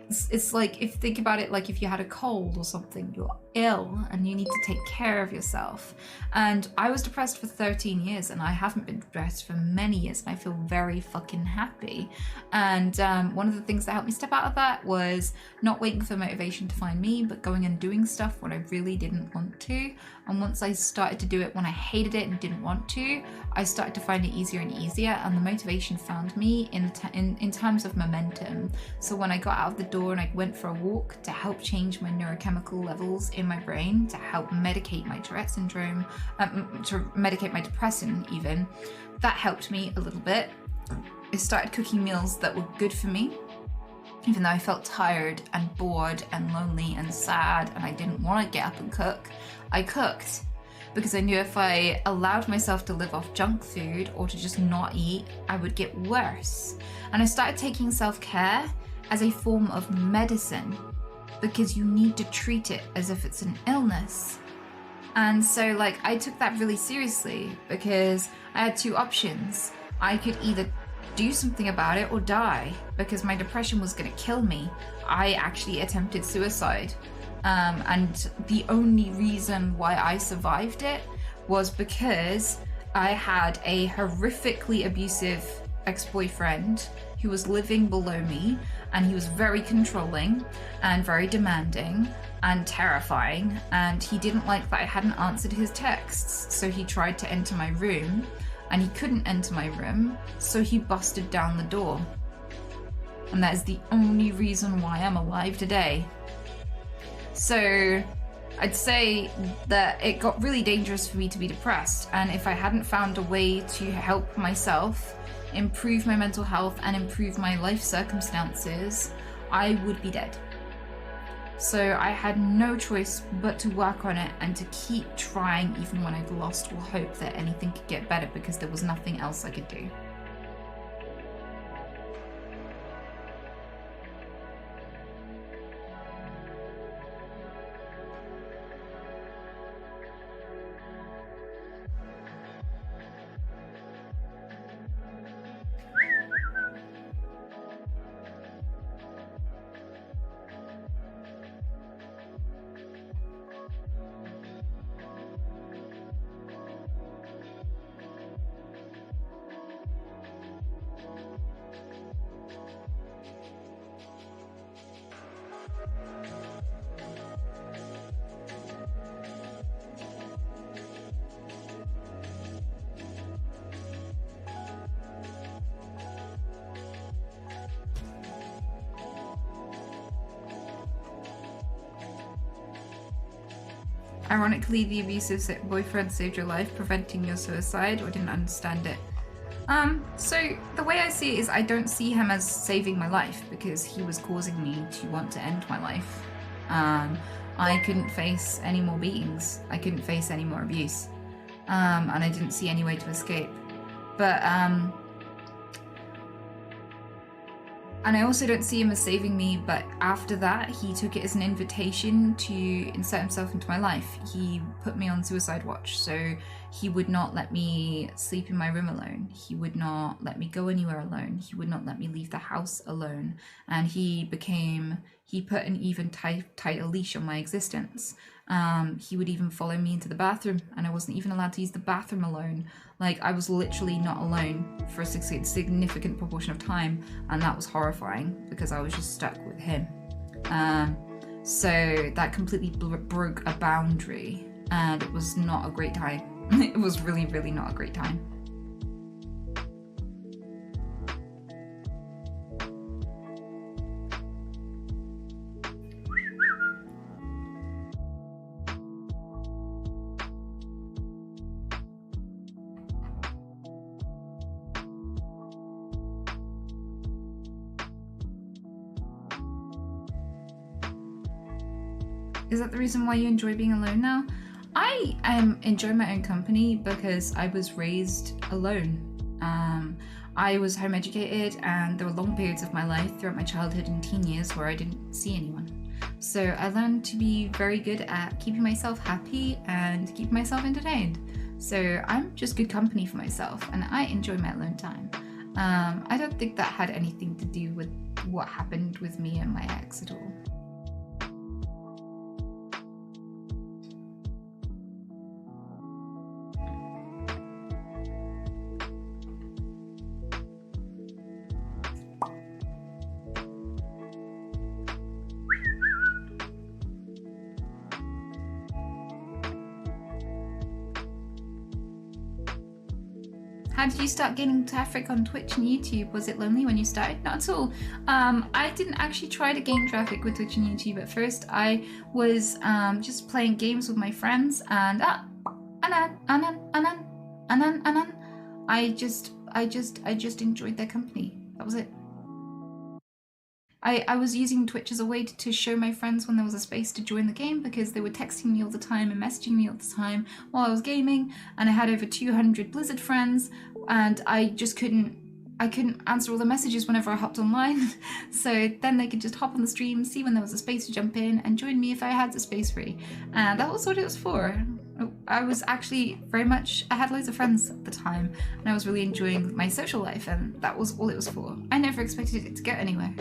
it's like, if you think about it, like if you had a cold or something, you're ill and you need to take care of yourself. And I was depressed for 13 years and I haven't been depressed for many years, and I feel very fucking happy. And one of the things that helped me step out of that was not waiting for motivation to find me, but going and doing stuff when I really didn't want to. And once I started to do it when I hated it and didn't want to, I started to find it easier and easier, and the motivation found me in terms of momentum. So when I got out of the door and I went for a walk to help change my neurochemical levels in my brain, to help medicate my Tourette syndrome, to medicate my depression even, that helped me a little bit. I started cooking meals that were good for me, even though I felt tired and bored and lonely and sad and I didn't want to get up and cook. I cooked because I knew if I allowed myself to live off junk food or to just not eat, I would get worse. And I started taking self-care as a form of medicine, because you need to treat it as if it's an illness. And so like I took that really seriously, because I had two options. I could either do something about it or die, because my depression was going to kill me. I actually attempted suicide. And the only reason why I survived it was because I had a horrifically abusive ex-boyfriend who was living below me, and he was very controlling and very demanding and terrifying, and he didn't like that I hadn't answered his texts, so he tried to enter my room and he couldn't enter my room, so he busted down the door. And that is the only reason why I'm alive today. So I'd say that it got really dangerous for me to be depressed, and if I hadn't found a way to help myself improve my mental health and improve my life circumstances, I would be dead. So I had no choice but to work on it and to keep trying even when I'd lost all hope that anything could get better, because there was nothing else I could do. Ironically, the abusive boyfriend saved your life, preventing your suicide, or didn't understand it. So the way I see it is I don't see him as saving my life, because he was causing me to want to end my life. I couldn't face any more beatings. I couldn't face any more abuse. And I didn't see any way to escape. But, and I also don't see him as saving me, but after that, he took it as an invitation to insert himself into my life. He put me on suicide watch, so he would not let me sleep in my room alone. He would not let me go anywhere alone. He would not let me leave the house alone. And he put an even tighter leash on my existence. He would even follow me into the bathroom, and I wasn't even allowed to use the bathroom alone. Like, I was literally not alone for a significant proportion of time, and that was horrifying because I was just stuck with him. So that completely broke a boundary, and it was not a great time. It was really, really not a great time. Is that the reason why you enjoy being alone now? I enjoy my own company because I was raised alone. I was home educated, and there were long periods of my life throughout my childhood and teen years where I didn't see anyone. So I learned to be very good at keeping myself happy and keeping myself entertained. So I'm just good company for myself, and I enjoy my alone time. I don't think that had anything to do with what happened with me and my ex at all. How did you start gaining traffic on Twitch and YouTube? Was it lonely when you started? Not at all. I didn't actually try to gain traffic with Twitch and YouTube at first. I was just playing games with my friends and I just enjoyed their company. That was it. I was using Twitch as a way to show my friends when there was a space to join the game, because they were texting me all the time and messaging me all the time while I was gaming, and I had over 200 Blizzard friends, and I couldn't answer all the messages whenever I hopped online. So then they could just hop on the stream, see when there was a space to jump in, and join me if I had the space free. And that was what it was for. I was actually I had loads of friends at the time, and I was really enjoying my social life, and that was all it was for. I never expected it to get anywhere.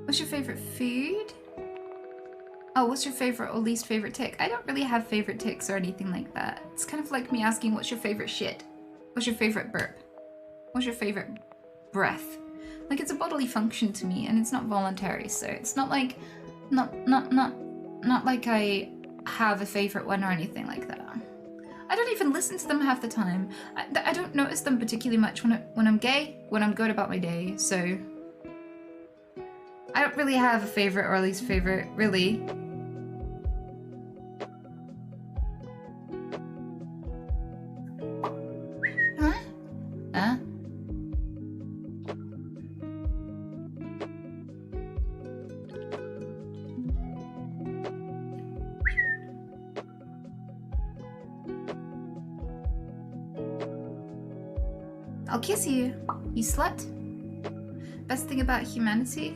What's your favorite food? Oh, what's your favorite or least favorite tick? I don't really have favorite ticks or anything like that. It's kind of like me asking, what's your favorite shit? What's your favorite burp? What's your favorite breath? Like, it's a bodily function to me, and it's not voluntary, so it's not like, not like I have a favorite one or anything like that. I don't even listen to them half the time. I don't notice them particularly much when I'm gay, when I'm good about my day, so I don't really have a favorite or least favorite, really. Huh? Huh? I'll kiss you, you slut. Best thing about humanity?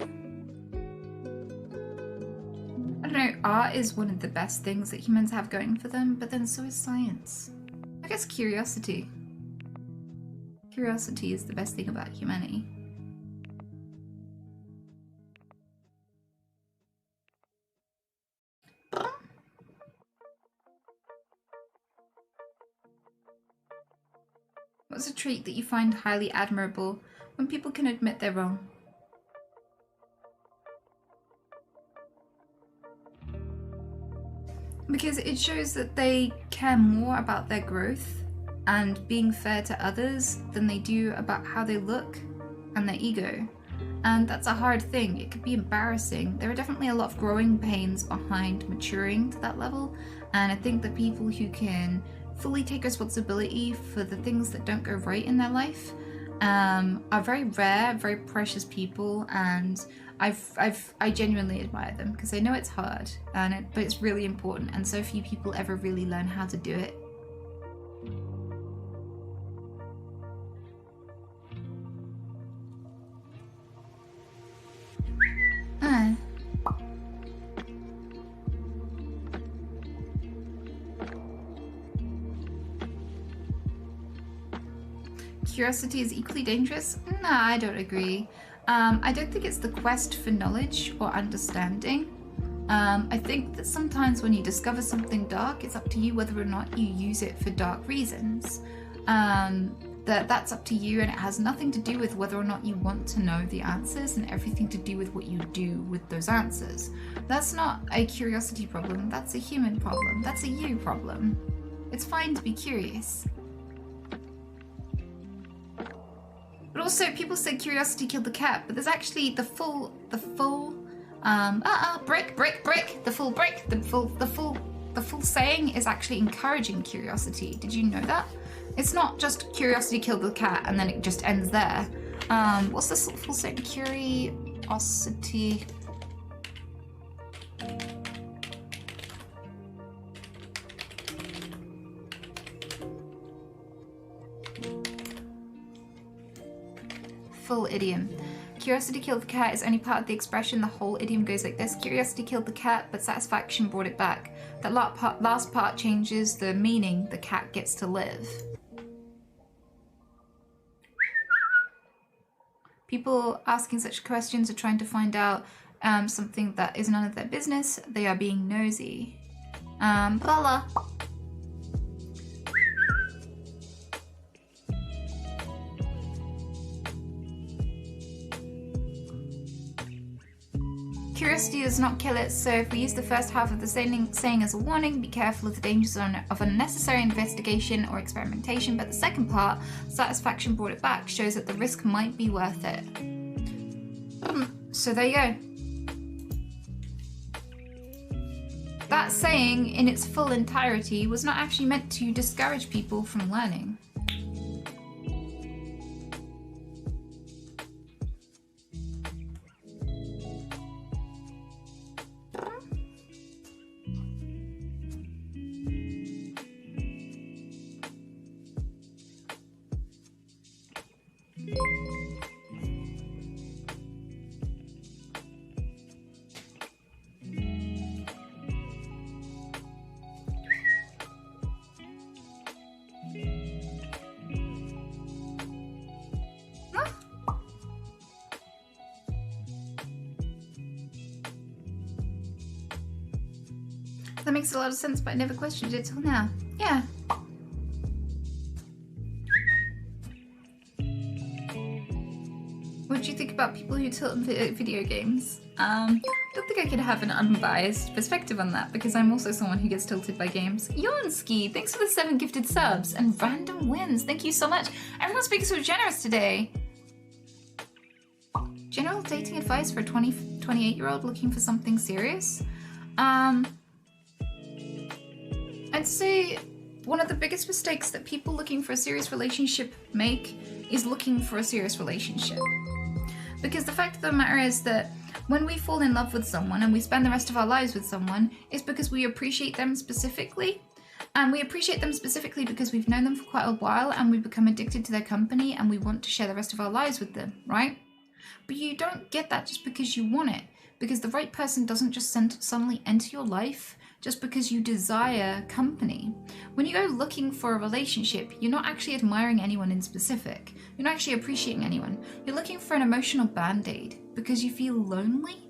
I don't know, art is one of the best things that humans have going for them, but then so is science. I guess curiosity. Curiosity is the best thing about humanity. What's a trait that you find highly admirable when people can admit they're wrong? Because it shows that they care more about their growth and being fair to others than they do about how they look and their ego. And that's a hard thing. It could be embarrassing. There are definitely a lot of growing pains behind maturing to that level. And I think that people who can fully take responsibility for the things that don't go right in their life are very rare, very precious people, and I genuinely admire them because I know it's hard, but it's really important, and so few people ever really learn how to do it. Curiosity is equally dangerous? Nah, I don't agree. I don't think it's the quest for knowledge or understanding. I think that sometimes when you discover something dark, it's up to you whether or not you use it for dark reasons. That's up to you, and it has nothing to do with whether or not you want to know the answers, and everything to do with what you do with those answers. That's not a curiosity problem, that's a human problem. That's a you problem. It's fine to be curious. But also, people say curiosity killed the cat, but there's actually the full the full saying is actually encouraging curiosity. Did you know that? It's not just curiosity killed the cat and then it just ends there. What's the full saying? Curiosity. Full idiom. Curiosity killed the cat is only part of the expression. The whole idiom goes like this. Curiosity killed the cat, but satisfaction brought it back. That last part changes the meaning. The cat gets to live. People asking such questions are trying to find out something that is none of their business. They are being nosy. Blah. Curiosity does not kill it, so if we use the first half of the saying as a warning, be careful of the dangers of unnecessary investigation or experimentation, but the second part, satisfaction brought it back, shows that the risk might be worth it. So there you go. That saying in its full entirety was not actually meant to discourage people from learning. That makes a lot of sense, but I never questioned it till now. Yeah. What do you think about people who tilt video games? I don't think I can have an unbiased perspective on that because I'm also someone who gets tilted by games. Yonski, thanks for the 7 gifted subs and random wins. Thank you so much. Everyone's being so generous today. General dating advice for a 28-year-old looking for something serious? I'd say one of the biggest mistakes that people looking for a serious relationship make is looking for a serious relationship. Because the fact of the matter is that when we fall in love with someone and we spend the rest of our lives with someone, it's because we appreciate them specifically. And we appreciate them specifically because we've known them for quite a while and we become addicted to their company and we want to share the rest of our lives with them, right? But you don't get that just because you want it. Because the right person doesn't just suddenly enter your life just because you desire company. When you go looking for a relationship, you're not actually admiring anyone in specific. You're not actually appreciating anyone. You're looking for an emotional band-aid because you feel lonely.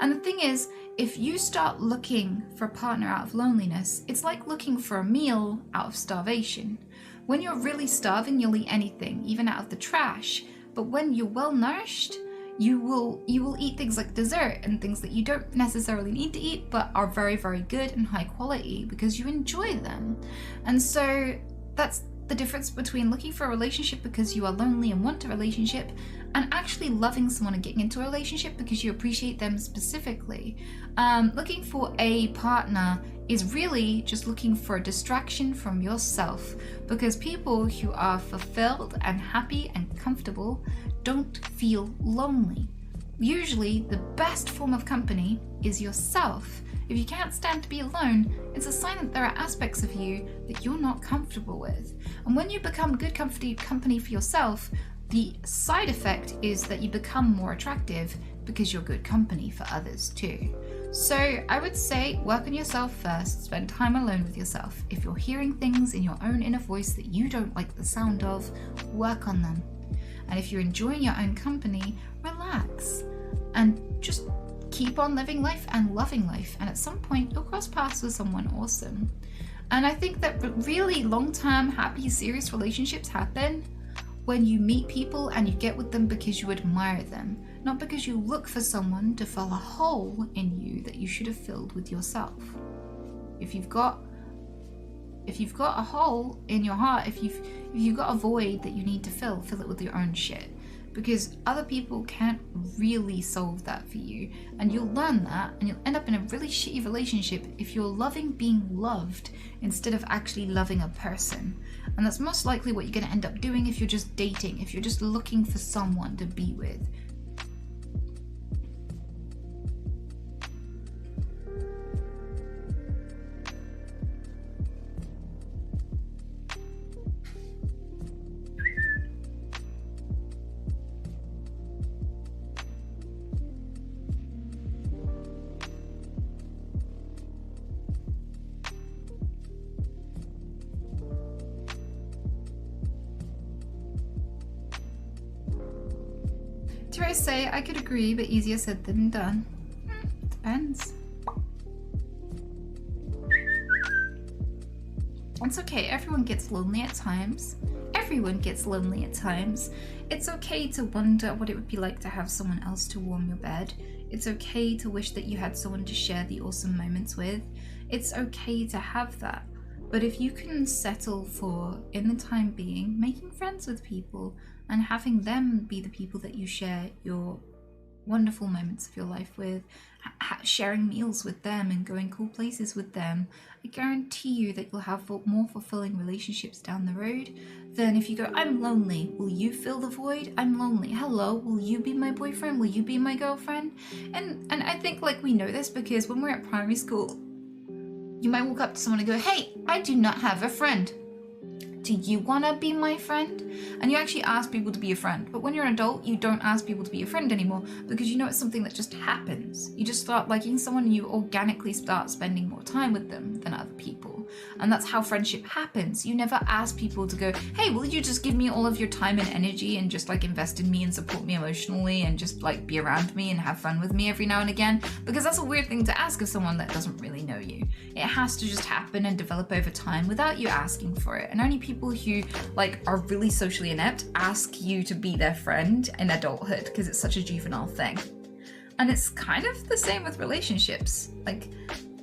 And the thing is, if you start looking for a partner out of loneliness, it's like looking for a meal out of starvation. When you're really starving, you'll eat anything, even out of the trash. But when you're well nourished, you will eat things like dessert and things that you don't necessarily need to eat but are very, very good and high quality because you enjoy them. And so that's the difference between looking for a relationship because you are lonely and want a relationship and actually loving someone and getting into a relationship because you appreciate them specifically. Looking for a partner is really just looking for a distraction from yourself, because people who are fulfilled and happy and comfortable don't feel lonely. Usually the best form of company is yourself. If you can't stand to be alone, it's a sign that there are aspects of you that you're not comfortable with. And when you become good company for yourself, the side effect is that you become more attractive because you're good company for others too. So I would say work on yourself first, spend time alone with yourself. If you're hearing things in your own inner voice that you don't like the sound of, work on them. And if you're enjoying your own company, relax and just keep on living life and loving life. And at some point you'll cross paths with someone awesome. And I think that really long-term, happy, serious relationships happen when you meet people and you get with them because you admire them, not because you look for someone to fill a hole in you that you should have filled with yourself. If you've got a hole in your heart, if you've got a void that you need to fill it with your own shit. because other people can't really solve that for you. And you'll learn that, and you'll end up in a really shitty relationship if you're loving being loved instead of actually loving a person. And that's most likely what you're going to end up doing if you're just dating, if you're just looking for someone to be with. Dare I say, I could agree, but easier said than done. Depends. It's okay, everyone gets lonely at times. Everyone gets lonely at times. It's okay to wonder what it would be like to have someone else to warm your bed. It's okay to wish that you had someone to share the awesome moments with. It's okay to have that. But if you can settle for, in the time being, making friends with people and having them be the people that you share your wonderful moments of your life with, sharing meals with them and going cool places with them, I guarantee you that you'll have more fulfilling relationships down the road than if you go, I'm lonely, will you fill the void? I'm lonely, hello, will you be my boyfriend? Will you be my girlfriend? And I think like we know this because when we're at primary school, you might walk up to someone and go, hey, I do not have a friend. Do you want to be my friend? And you actually ask people to be your friend. But when you're an adult, you don't ask people to be your friend anymore because you know it's something that just happens. You just start liking someone and you organically start spending more time with them than other people. And that's how friendship happens. You never ask people to go, hey, will you just give me all of your time and energy and just like invest in me and support me emotionally and just like be around me and have fun with me every now and again? Because that's a weird thing to ask of someone that doesn't really know you. It has to just happen and develop over time without you asking for it. And only people who like are really socially inept ask you to be their friend in adulthood because it's such a juvenile thing. And it's kind of the same with relationships. Like,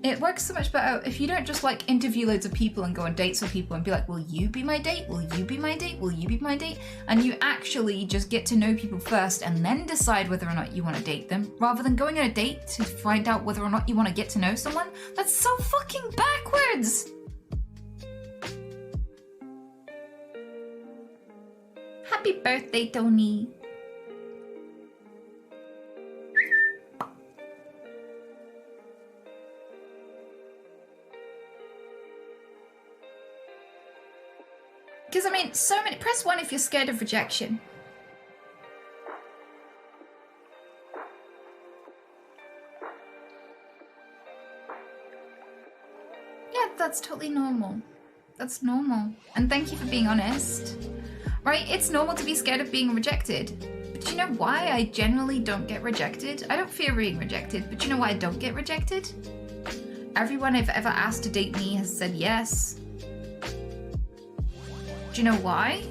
it works so much better if you don't just like interview loads of people and go on dates with people and be like, will you be my date? Will you be my date? Will you be my date? And you actually just get to know people first and then decide whether or not you want to date them, rather than going on a date to find out whether or not you want to get to know someone. That's so fucking backwards. Happy birthday, Tony. Because I mean, so many, press 1 if you're scared of rejection. Yeah, that's totally normal. That's normal. And thank you for being honest. Right? It's normal to be scared of being rejected. But do you know why I generally don't get rejected? I don't fear being rejected, but do you know why I don't get rejected? Everyone I've ever asked to date me has said yes. Do you know why?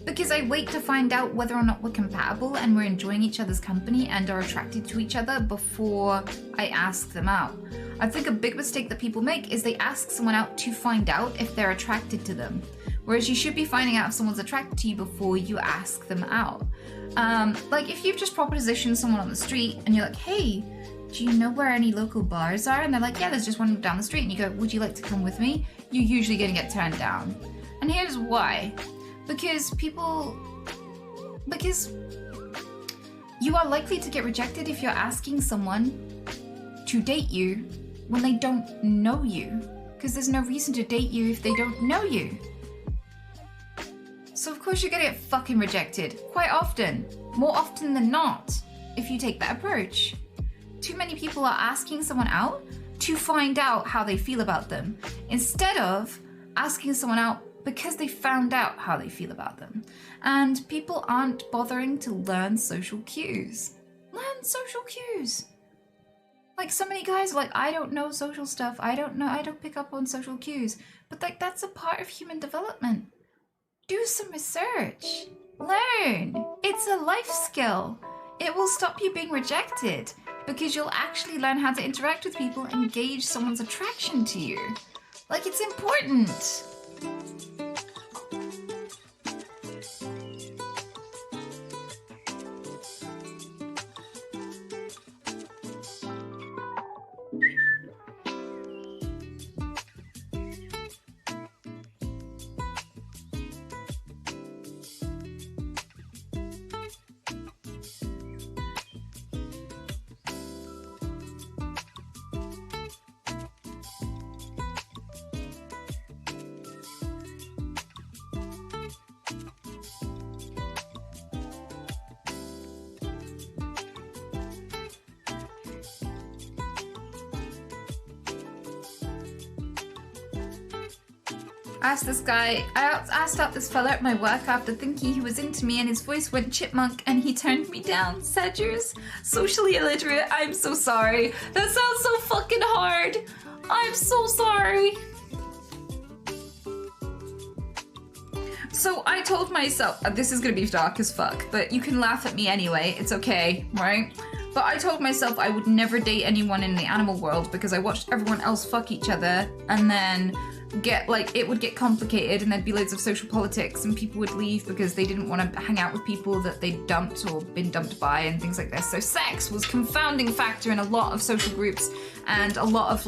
Because I wait to find out whether or not we're compatible and we're enjoying each other's company and are attracted to each other before I ask them out. I think a big mistake that people make is they ask someone out to find out if they're attracted to them. Whereas you should be finding out if someone's attracted to you before you ask them out. Like if you've just propositioned someone on the street and you're like, hey, do you know where any local bars are? And they're like, yeah, there's just one down the street. And you go, would you like to come with me? You're usually going to get turned down. And here's why. Because you are likely to get rejected if you're asking someone to date you when they don't know you. Because there's no reason to date you if they don't know you. So of course you're going to get fucking rejected. Quite often. More often than not. If you take that approach. Too many people are asking someone out to find out how they feel about them, instead of asking someone out because they found out how they feel about them. And people aren't bothering to learn social cues. Learn social cues. Like so many guys are like, I don't know social stuff. I don't pick up on social cues. But like that's a part of human development. Do some research. Learn. It's a life skill. It will stop you being rejected. Because you'll actually learn how to interact with people and gauge someone's attraction to you. Like, it's important. I asked out this fella at my work after thinking he was into me, and his voice went chipmunk and he turned me down. Sedgers, socially illiterate, I'm so sorry. That sounds so fucking hard. I'm so sorry. So I told myself, this is gonna be dark as fuck, but you can laugh at me anyway, it's okay, right? But I told myself I would never date anyone in the animal world because I watched everyone else fuck each other, and then it would get complicated and there'd be loads of social politics and people would leave because they didn't want to hang out with people that they'd dumped or been dumped by and things like this. So sex was a confounding factor in a lot of social groups, and a lot of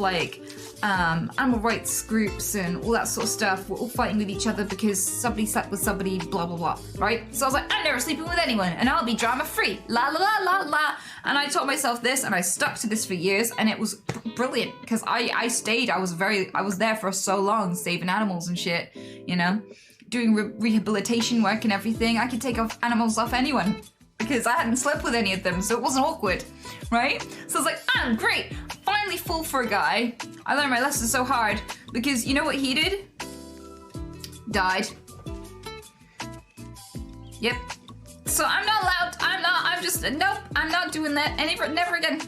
animal rights groups and all that sort of stuff were all fighting with each other because somebody slept with somebody, blah blah blah, right? So I was like, I'm never sleeping with anyone and I'll be drama free, la la la la la. And I told myself this and I stuck to this for years, and it was brilliant because I stayed. I was there for so long, saving animals and shit, you know, doing rehabilitation work and everything. I could take animals off anyone because I hadn't slept with any of them, so it wasn't awkward, right? So I was like, I'm great. Finally fall for a guy. I learned my lesson so hard because you know what he did? Died. Yep. So I'm not allowed. Nope, I'm not doing that never again.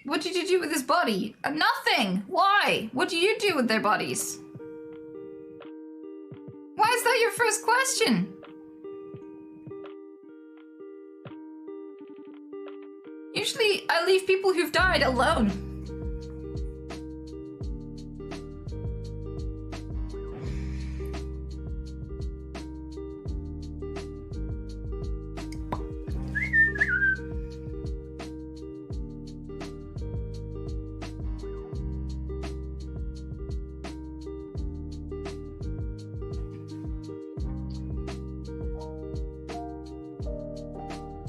What did you do with his body? Nothing! Why? What do you do with their bodies? Why is that your first question? Usually, I leave people who've died alone.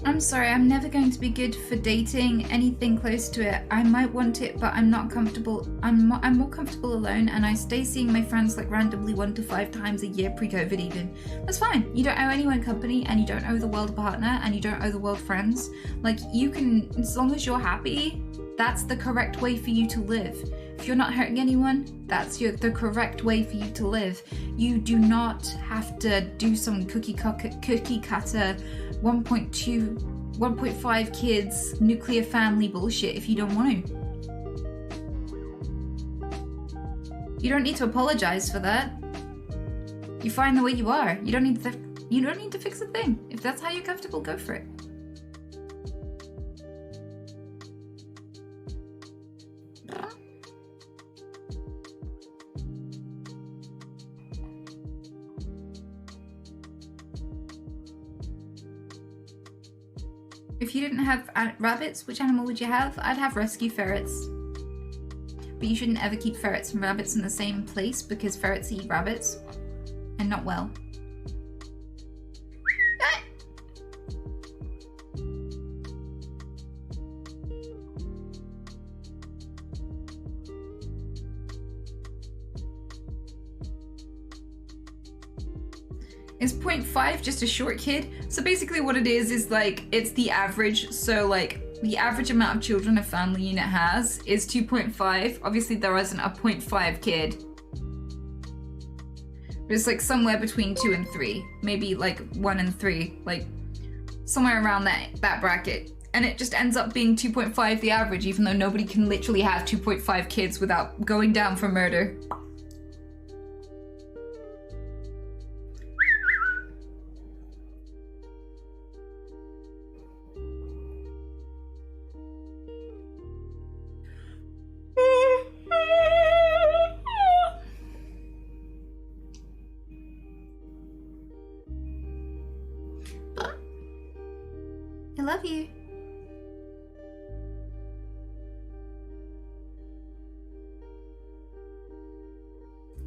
I'm sorry, I'm never going to be good for dating anything close to it. I might want it, but I'm not comfortable. I'm more comfortable alone, and I stay seeing my friends like randomly 1 to 5 times a year, pre-COVID even. That's fine. You don't owe anyone company, and you don't owe the world a partner, and you don't owe the world friends. Like, you can, as long as you're happy, that's the correct way for you to live. If you're not hurting anyone, that's the correct way for you to live. You do not have to do some cookie cutter 1.5 kids nuclear family bullshit if you don't want to. You don't need to apologize for that. You're fine the way you are. You don't need to fix a thing. If that's how you're comfortable, go for it. If you didn't have rabbits, which animal would you have? I'd have rescue ferrets. But you shouldn't ever keep ferrets and rabbits in the same place because ferrets eat rabbits. And not well. Is 0.5 just a short kid? So basically what it is like, it's the average. So like, the average amount of children a family unit has is 2.5. Obviously there isn't a 0.5 kid. But it's like somewhere between 2 and 3. Maybe like 1 and 3. Like, somewhere around that bracket. And it just ends up being 2.5 the average, even though nobody can literally have 2.5 kids without going down for murder. I love you.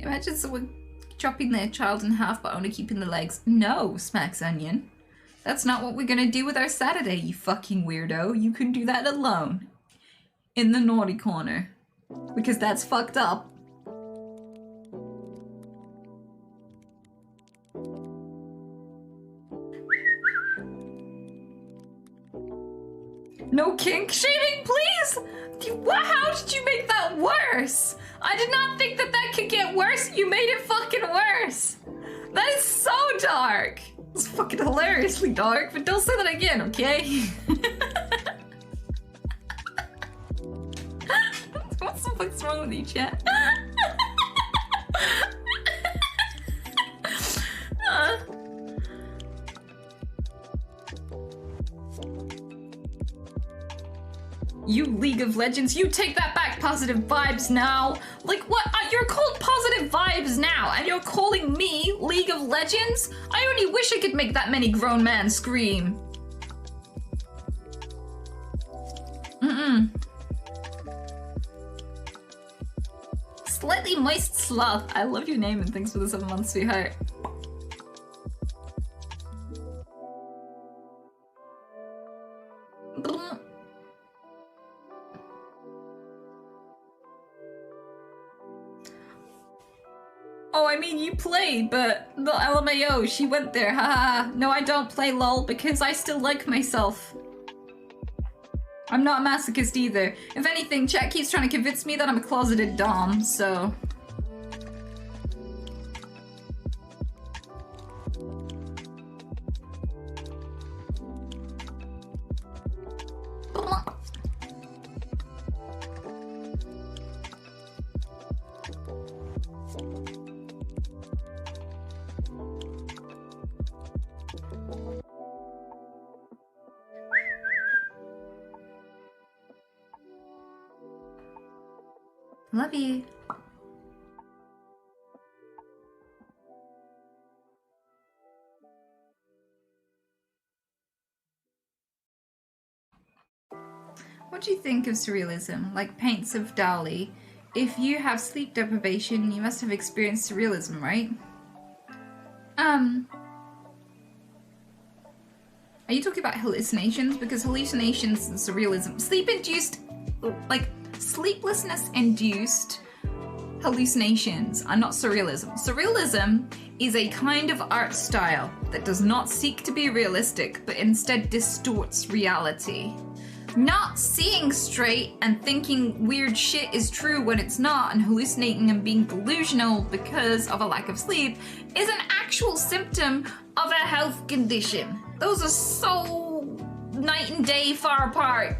Imagine someone chopping their child in half but only keeping the legs. No, Smacks Onion. That's not what we're gonna do with our Saturday, you fucking weirdo. You can do that alone. In the naughty corner. Because that's fucked up. No kink shaming, please? How did you make that worse? I did not think that that could get worse. You made it fucking worse. That is so dark. It's fucking hilariously dark, but don't say that again, okay? What the fuck's wrong with you, chat? You League of Legends, you take that back, positive vibes now. Like what? You're called positive vibes now, and you're calling me League of Legends? I only wish I could make that many grown men scream. Slightly moist sloth. I love your name and thanks for the 7 months, sweetheart. Oh, I mean, you play, but the LMAO, she went there, haha. No, I don't play LOL because I still like myself. I'm not a masochist either. If anything, chat keeps trying to convince me that I'm a closeted dom, so... Love you. What do you think of surrealism? Like paints of Dali. If you have sleep deprivation, you must have experienced surrealism, right? Are you talking about hallucinations? Because hallucinations and surrealism, sleep-induced, like sleeplessness-induced hallucinations are not surrealism. Surrealism is a kind of art style that does not seek to be realistic, but instead distorts reality. Not seeing straight and thinking weird shit is true when it's not, and hallucinating and being delusional because of a lack of sleep is an actual symptom of a health condition. Those are so night and day far apart.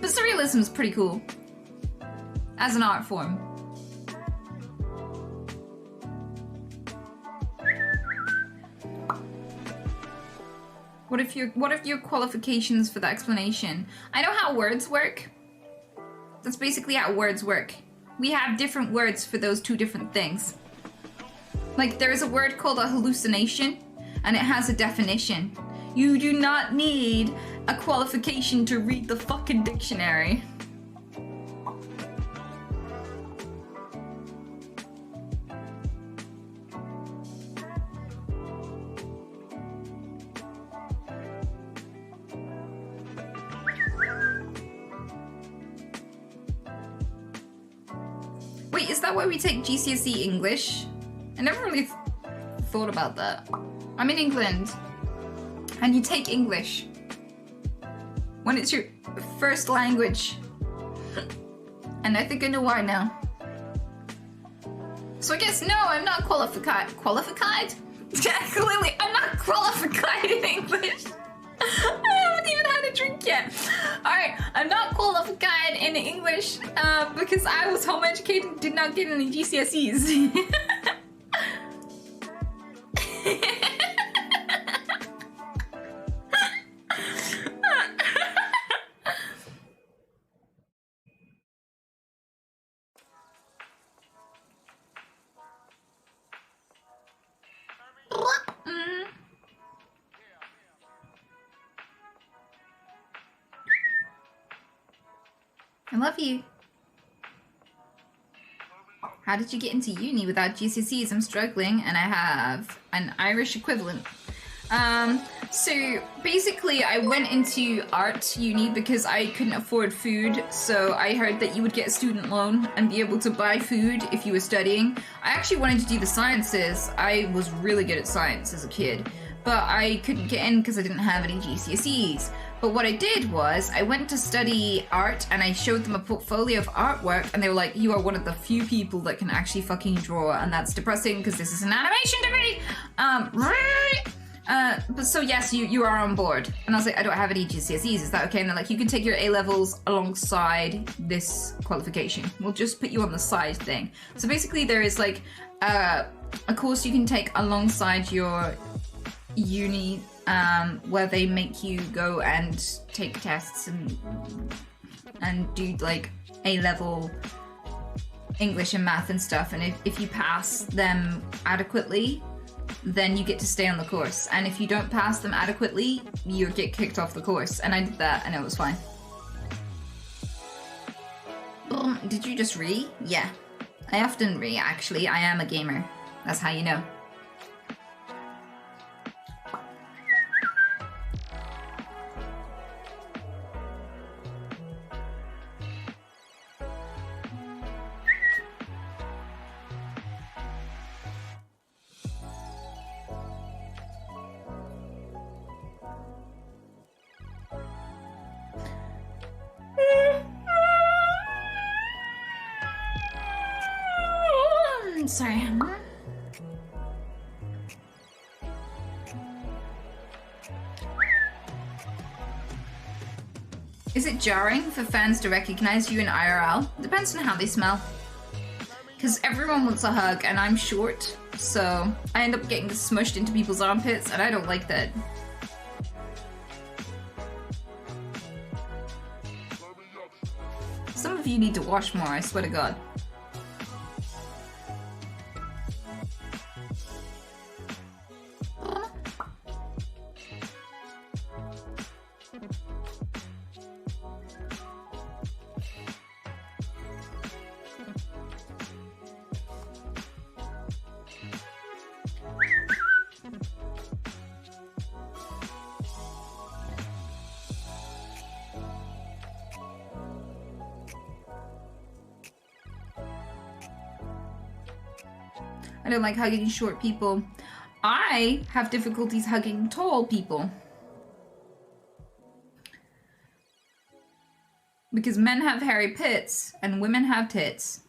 But surrealism is pretty cool as an art form. What if your qualifications for the explanation? I know how words work. That's basically how words work. We have different words for those two different things. Like there is a word called a hallucination, and it has a definition. You do not need a qualification to read the fucking dictionary. Wait, is that why we take GCSE English? I never really thought about that. I'm in England, and you take English when it's your first language. And I think I know why now. So I guess no, I'm not qualified. Qualified? Clearly, I'm not qualified in English. I haven't even had a drink yet. Alright, I'm not qualified in English because I was home educated, did not get any GCSEs. I love you. How did you get into uni without GCSEs? I'm struggling and I have an Irish equivalent. So basically I went into art uni because I couldn't afford food, so I heard that you would get a student loan and be able to buy food if you were studying. I actually wanted to do the sciences. I was really good at science as a kid, but I couldn't get in because I didn't have any GCSEs. But what I did was I went to study art and I showed them a portfolio of artwork and they were like, you are one of the few people that can actually fucking draw, and that's depressing because this is an animation degree. But so yes, you are on board. And I was like, I don't have any GCSEs, is that okay? And they're like, you can take your A-levels alongside this qualification. We'll just put you on the side thing. So basically there is like a course you can take alongside your uni, where they make you go and take tests and do like A-level English and math and stuff, and if you pass them adequately, then you get to stay on the course, and if you don't pass them adequately, you get kicked off the course. And I did that and it was fine. Did you just re? Yeah, I often re, actually. I am a gamer. That's how you know. Sorry. Is it jarring for fans to recognize you in IRL? Depends on how they smell. Because everyone wants a hug and I'm short, so I end up getting smushed into people's armpits and I don't like that. Some of you need to wash more, I swear to God. I don't like hugging short people. I have difficulties hugging tall people. Because men have hairy pits and women have tits.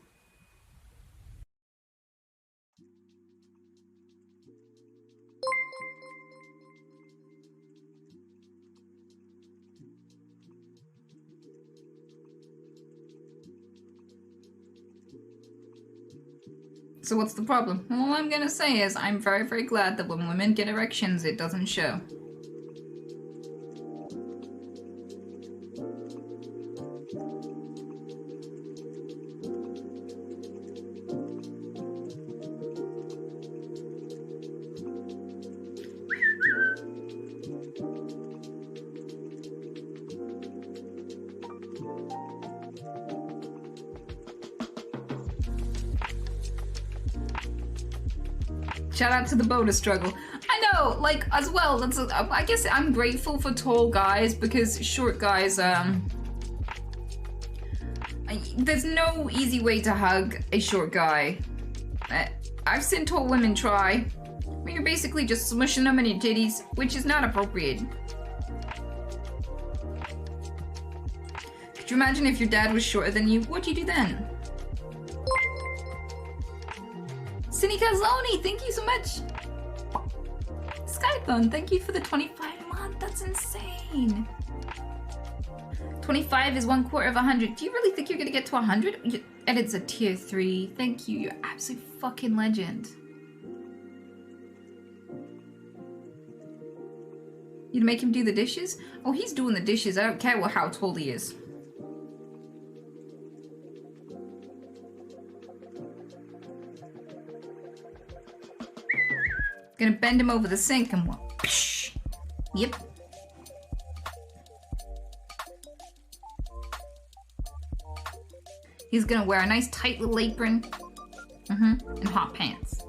So what's the problem? Well, all I'm gonna say is I'm very, very glad that when women get erections, it doesn't show. Shout out to the bonus struggle. I know, like, as well, that's I guess I'm grateful for tall guys because short guys, there's no easy way to hug a short guy. I've seen tall women try. I mean, you're basically just smushing them in your titties, which is not appropriate. Could you imagine if your dad was shorter than you? What'd you do then? Sinikazoni, thank you so much. Skyphone, thank you for the 25 month. That's insane. 25 is 1/4 of 100. Do you really think you're gonna get to 100? And it's a tier 3. Thank you. You're absolute fucking legend. You'd make him do the dishes? Oh, he's doing the dishes. I don't care how tall he is. Gonna bend him over the sink and whoosh. Yep. He's gonna wear a nice tight little apron. And hot pants.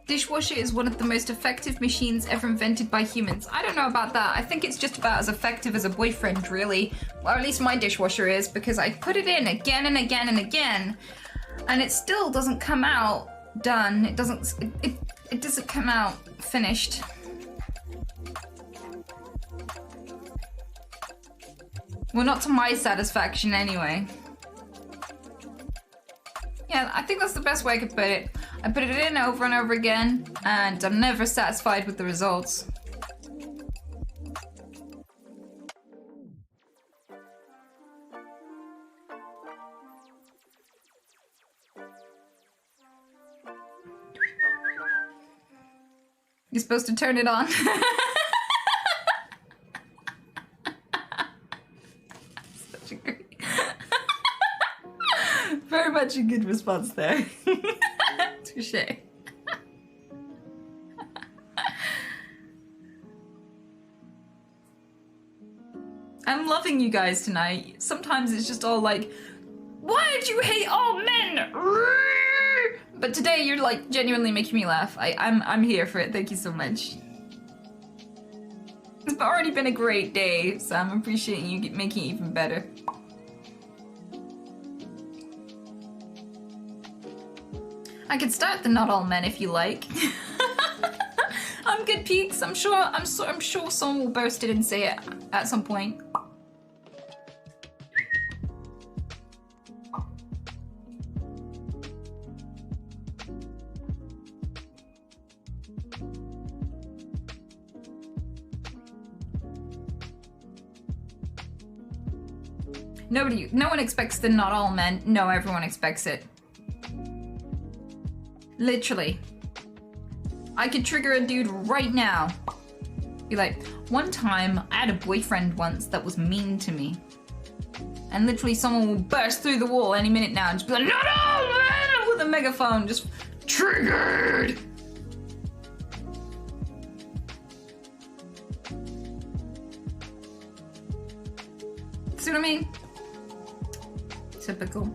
Dishwasher is one of the most effective machines ever invented by humans. I don't know about that. I think it's just about as effective as a boyfriend, really. Or at least my dishwasher is, because I put it in again and again and again, and it still doesn't come out done. It doesn't come out finished. Well, not to my satisfaction anyway. Yeah, I think that's the best way I could put it. I put it in over and over again, and I'm never satisfied with the results. You're supposed to turn it on. Such a great... Very much a good response there. Touche. I'm loving you guys tonight. Sometimes it's just all like, why do you hate all men? But today you're like genuinely making me laugh. I'm here for it. Thank you so much. It's already been a great day, so I'm appreciating you making it even better. I could start the not all men if you like. I'm good, Peaks. I'm sure someone will burst it and say it at some point. No one expects the not all men. No, everyone expects it. Literally. I could trigger a dude right now. Be like, one time I had a boyfriend once that was mean to me. And literally someone will burst through the wall any minute now and just be like, not all men! With a megaphone, just triggered! See what I mean? Typical.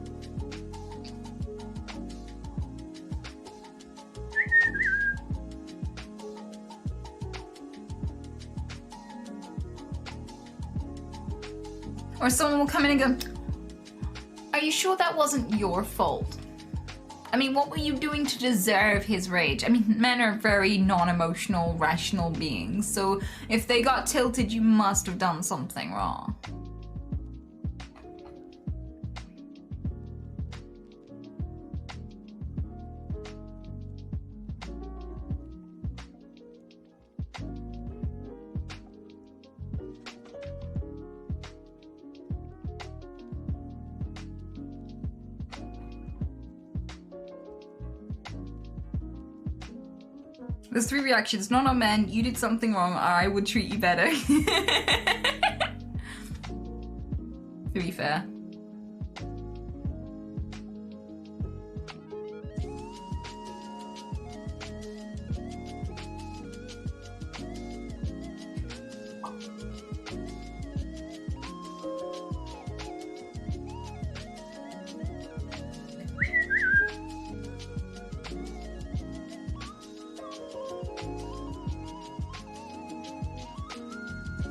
Or someone will come in and go, are you sure that wasn't your fault? I mean, what were you doing to deserve his rage? I mean, men are very non-emotional, rational beings, so if they got tilted, you must have done something wrong. There's 3 reactions. Not all men, you did something wrong, I would treat you better. To be fair.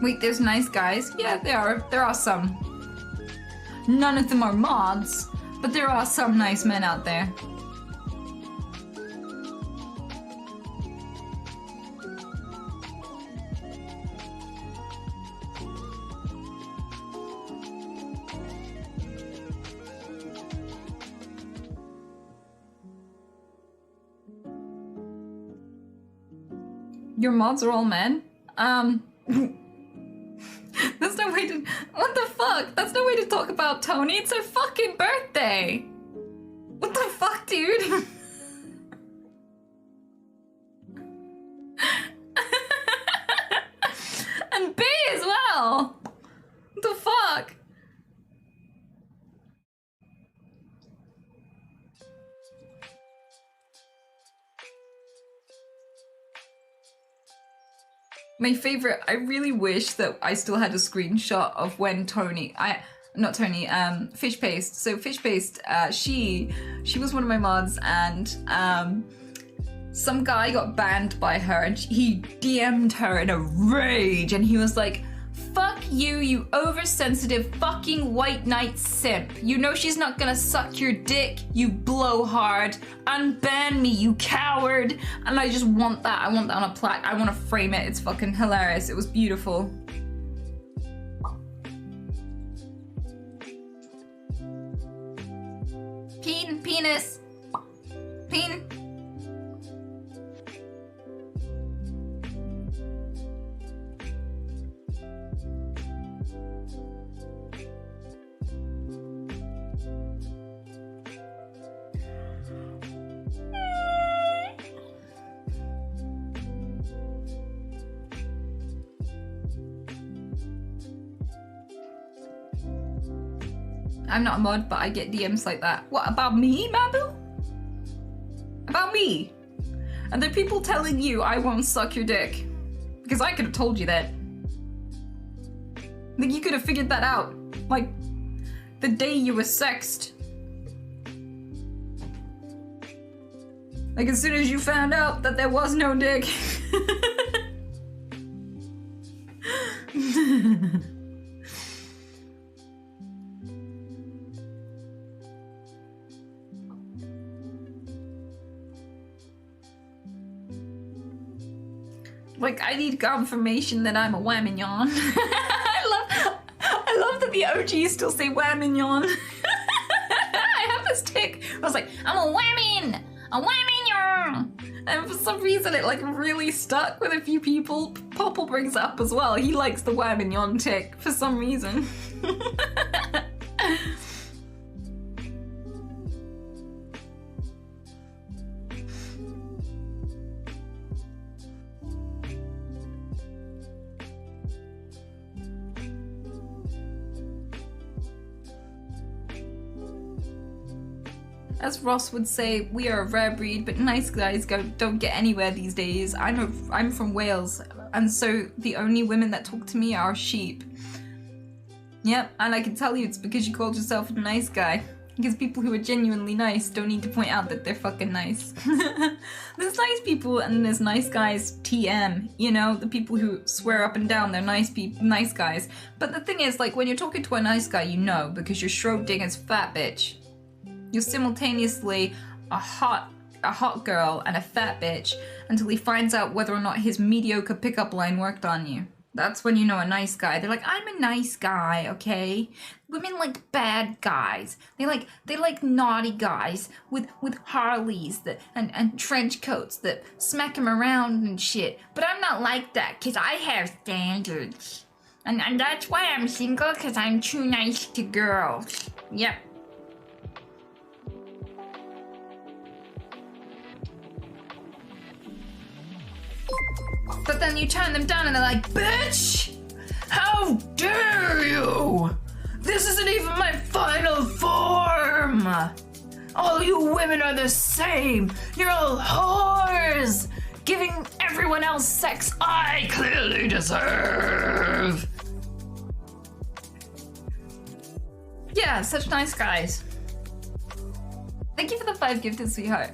Wait, there's nice guys? Yeah, there are some. None of them are mods, but there are some nice men out there. Your mods are all men? That's no way to... What the fuck? That's no way to talk about Tony. It's her fucking birthday. What the fuck, dude? And B as well. What the fuck? My favorite, I really wish that I still had a screenshot of when Fish Paste. So Fish Paste, she was one of my mods, and some guy got banned by her and he DM'd her in a rage and he was like, fuck you, you oversensitive fucking white knight simp. You know she's not gonna suck your dick, you blowhard. Unban me, you coward. And I just want that. I want that on a plaque. I want to frame it. It's fucking hilarious. It was beautiful. Penis. Peen. I'm not a mod, but I get DMs like that. What about me, Mabu? About me? Are there people telling you I won't suck your dick? Because I could have told you that. I think you could have figured that out. Like, the day you were sexed. Like, as soon as you found out that there was no dick. Like, I need confirmation that I'm a whamignon. I love that the OGs still say whamignon. I have this tick. I was like, I'm a whammin! A whamignon! And for some reason it like really stuck with a few people. Popple brings it up as well. He likes the whamignon tick for some reason. As Ross would say, we are a rare breed, but nice guys don't get anywhere these days. I'm from Wales, and so the only women that talk to me are sheep. Yep, and I can tell you it's because you called yourself a nice guy. Because people who are genuinely nice don't need to point out that they're fucking nice. There's nice people and there's nice guys TM, you know, the people who swear up and down they're nice guys. But the thing is, like, when you're talking to a nice guy, you know, because you're Schrodinger's fat bitch. You're simultaneously a hot girl and a fat bitch until he finds out whether or not his mediocre pickup line worked on you. That's when you know a nice guy. They're like, I'm a nice guy, okay? Women like bad guys. They like naughty guys with Harleys and trench coats that smack him around and shit. But I'm not like that, because I have standards. And that's why I'm single, because I'm too nice to girls. Yep. But then you turn them down and they're like, bitch! How dare you! This isn't even my final form! All you women are the same! You're all whores! Giving everyone else sex I clearly deserve! Yeah, such nice guys. Thank you for the 5 gifted, sweetheart.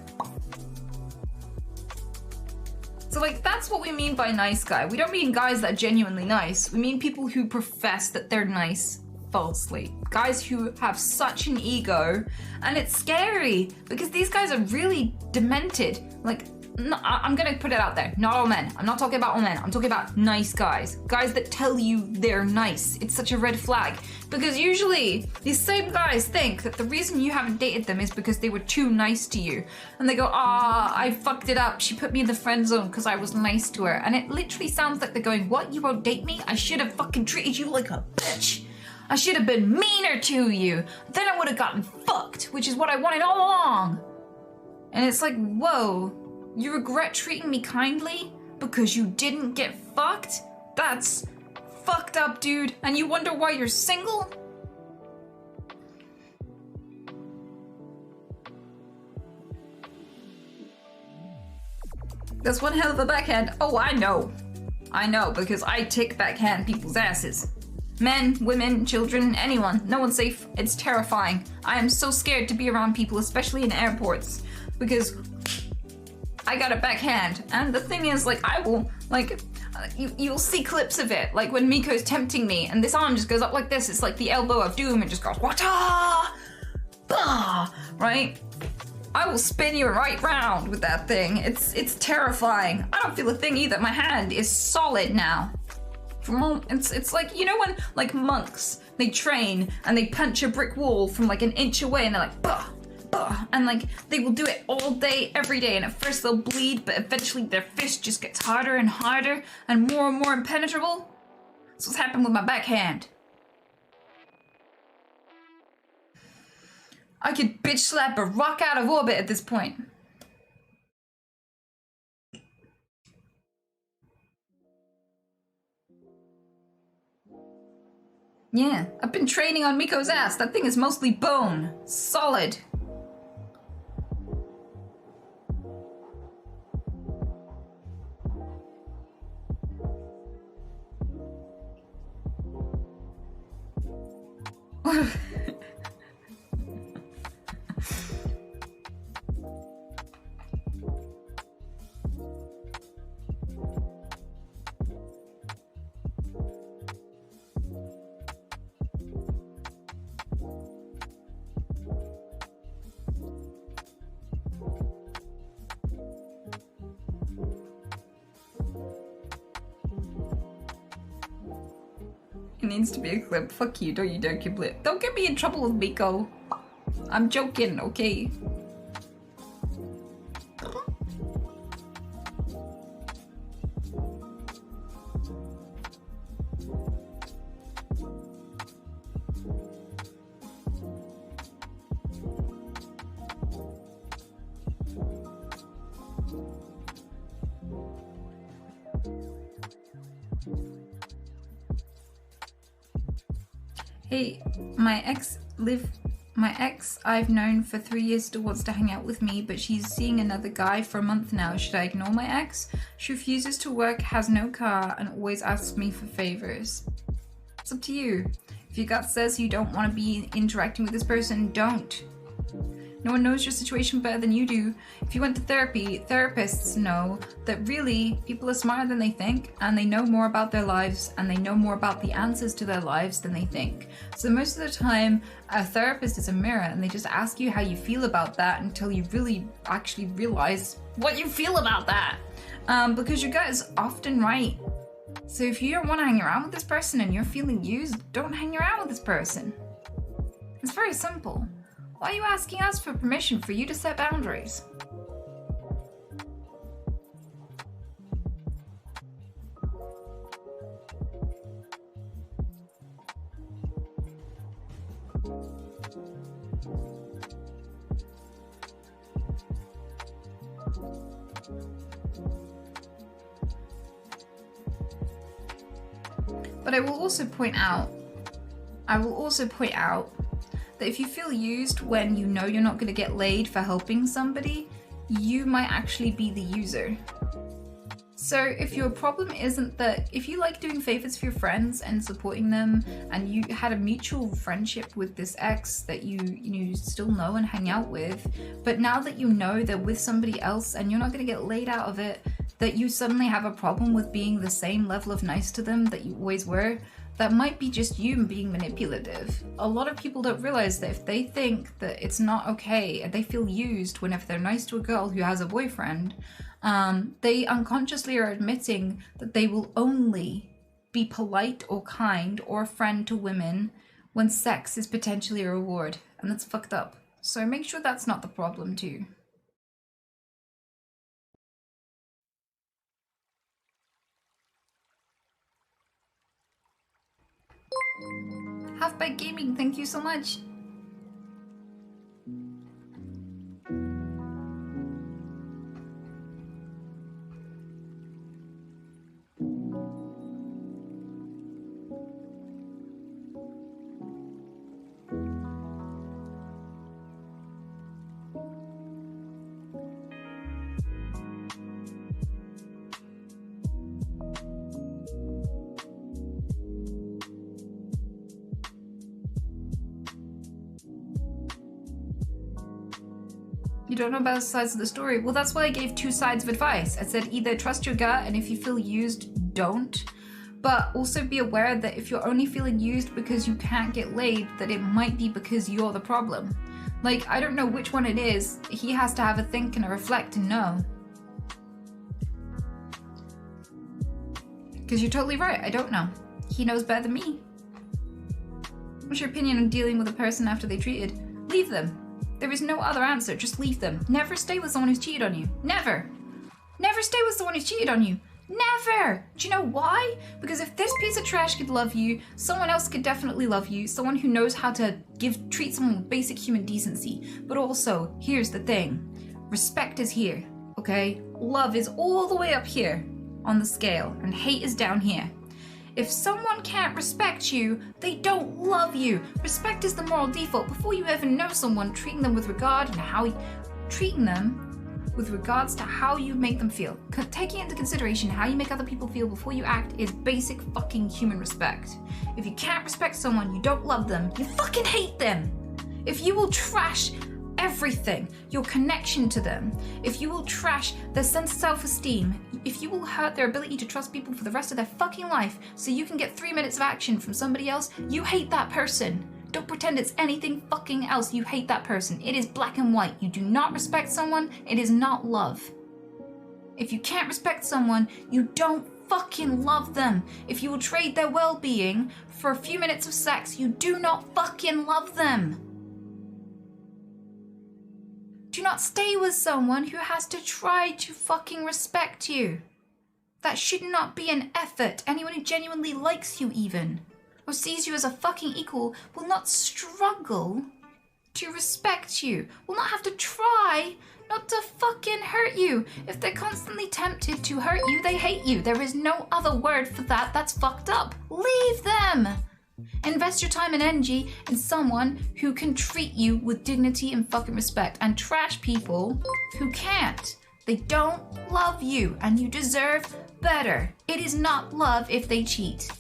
So, like, that's what we mean by nice guy. We don't mean guys that are genuinely nice. We mean people who profess that they're nice falsely. Guys who have such an ego, and it's scary because these guys are really demented. Like, no, I'm gonna put it out there. Not all men. I'm not talking about all men. I'm talking about nice guys. Guys that tell you they're nice. It's such a red flag. Because usually, these same guys think that the reason you haven't dated them is because they were too nice to you. And they go, I fucked it up. She put me in the friend zone because I was nice to her. And it literally sounds like they're going, what, you won't date me? I should have fucking treated you like a bitch. I should have been meaner to you. Then I would have gotten fucked, which is what I wanted all along. And it's like, whoa. You regret treating me kindly because you didn't get fucked? That's fucked up, dude. And you wonder why you're single? That's one hell of a backhand. Oh, I know. I know, because I tick backhand people's asses. Men, women, children, anyone. No one's safe. It's terrifying. I am so scared to be around people, especially in airports, because I got a backhand. And the thing is, like, I will, like, you'll see clips of it, like when Miko's tempting me and this arm just goes up like this. It's like the elbow of doom. It just goes, wata! Bah! Right? I will spin you right round with that thing. It's terrifying. I don't feel a thing either. My hand is solid now. It's like, you know when, like, monks, they train and they punch a brick wall from like an inch away and they're like, bah! And like they will do it all day, every day, and at first they'll bleed, but eventually their fist just gets harder and harder and more impenetrable. That's what's happened with my backhand. I could bitch slap a rock out of orbit at this point. Yeah, I've been training on Miko's ass. That thing is mostly bone. Solid. It needs to be a clip. Fuck you, don't you dare keep it. Don't get me in trouble with Miko. I'm joking, okay? Hey, my ex I've known for 3 years still wants to hang out with me, but she's seeing another guy for a month now. Should I ignore my ex? She refuses to work, has no car, and always asks me for favors. It's up to you. If your gut says you don't want to be interacting with this person, don't. No one knows your situation better than you do. If you went to therapy, therapists know that really people are smarter than they think, and they know more about their lives, and they know more about the answers to their lives than they think. So most of the time, a therapist is a mirror, and they just ask you how you feel about that until you really actually realize what you feel about that. Because your gut is often right. So if you don't want to hang around with this person and you're feeling used, don't hang around with this person. It's very simple. Why are you asking us for permission for you to set boundaries? But I will also point out that if you feel used when you know you're not going to get laid for helping somebody, you might actually be the user. So if your problem isn't that, if you like doing favors for your friends and supporting them, and you had a mutual friendship with this ex that you still know and hang out with, but now that you know they're with somebody else and you're not going to get laid out of it, that you suddenly have a problem with being the same level of nice to them that you always were, that might be just you being manipulative. A lot of people don't realize that if they think that it's not okay and they feel used whenever they're nice to a girl who has a boyfriend, they unconsciously are admitting that they will only be polite or kind or a friend to women when sex is potentially a reward, and that's fucked up. So make sure that's not the problem too. Halfbite Gaming, thank you so much. don't know about sides of the story. Well, that's why I gave 2 sides of advice. I said either trust your gut, and if you feel used, don't. But also be aware that if you're only feeling used because you can't get laid, that it might be because you're the problem. Like, I don't know which one it is. He has to have a think and a reflect and know. Because you're totally right, I don't know. He knows better than me. What's your opinion on dealing with a person after they cheated? Leave them. There is no other answer, just leave them. Never stay with someone who's cheated on you. Never. Never stay with someone who's cheated on you. Never! Do you know why? Because if this piece of trash could love you, someone else could definitely love you. Someone who knows how to treat someone with basic human decency. But also, here's the thing. Respect is here, okay? Love is all the way up here on the scale, and hate is down here. If someone can't respect you, they don't love you. Respect is the moral default. Before you ever know someone, treating them with regard and treating them with regards to how you make them feel. Taking into consideration how you make other people feel before you act is basic fucking human respect. If you can't respect someone, you don't love them, you fucking hate them. If you will trash everything, your connection to them, if you will trash their sense of self-esteem, if you will hurt their ability to trust people for the rest of their fucking life so you can get 3 minutes of action from somebody else, you hate that person. Don't pretend it's anything fucking else. You hate that person. It is black and white. You do not respect someone, it is not love. If you can't respect someone, you don't fucking love them. If you will trade their well-being for a few minutes of sex, you do not fucking love them. Do not stay with someone who has to try to fucking respect you. That should not be an effort. Anyone who genuinely likes you even, or sees you as a fucking equal, will not struggle to respect you, will not have to try not to fucking hurt you. If they're constantly tempted to hurt you, they hate you. There is no other word for that. That's fucked up. Leave them. Invest your time and energy in someone who can treat you with dignity and fucking respect, and trash people who can't. They don't love you, and you deserve better. It is not love if they cheat.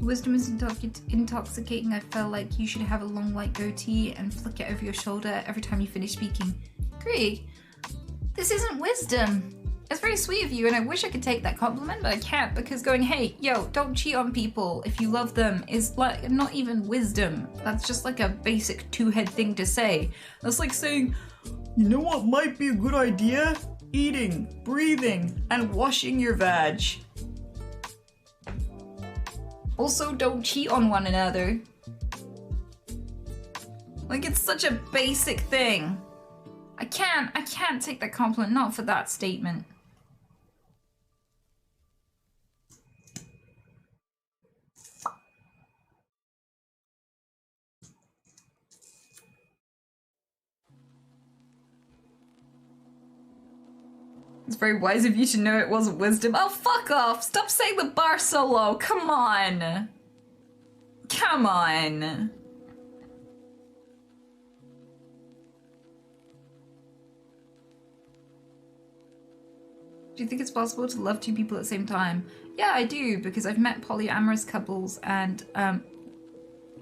Wisdom is intoxicating. I felt like you should have a long white goatee and flick it over your shoulder every time you finish speaking. Greg, this isn't wisdom. It's very sweet of you, and I wish I could take that compliment, but I can't, because going, hey, yo, don't cheat on people if you love them is like not even wisdom. That's just like a basic two-head thing to say. That's like saying, you know what might be a good idea? Eating, breathing, and washing your vag. Also, don't cheat on one another. Like, it's such a basic thing. I can't take that compliment, not for that statement. It's very wise of you to know it wasn't wisdom. Oh, fuck off! Stop saying the bar so low! Come on! Come on! Do you think it's possible to love two people at the same time? Yeah, I do, because I've met polyamorous couples and,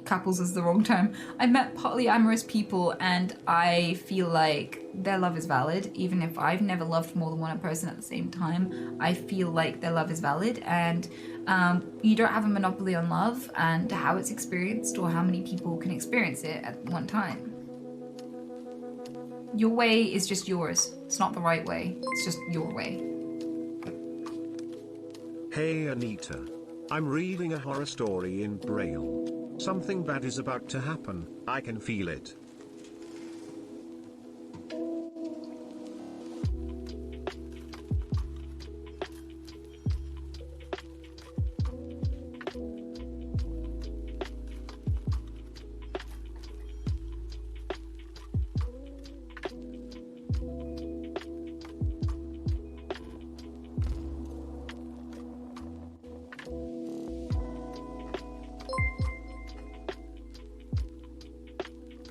couples is the wrong term. I met polyamorous people and I feel like their love is valid. Even if I've never loved more than one person at the same time, I feel like their love is valid, and you don't have a monopoly on love and how it's experienced or how many people can experience it at one time. Your way is just yours. It's not the right way. It's just your way. Hey Anita. I'm reading a horror story in Braille. Something bad is about to happen. I can feel it.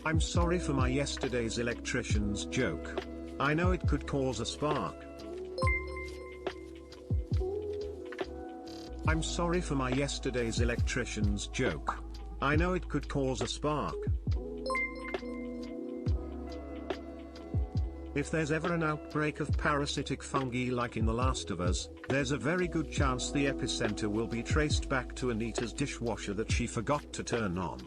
I'm sorry for my yesterday's electrician's joke. I know it could cause a spark. I'm sorry for my yesterday's electrician's joke. I know it could cause a spark. If there's ever an outbreak of parasitic fungi like in The Last of Us, there's a very good chance the epicenter will be traced back to Anita's dishwasher that she forgot to turn on.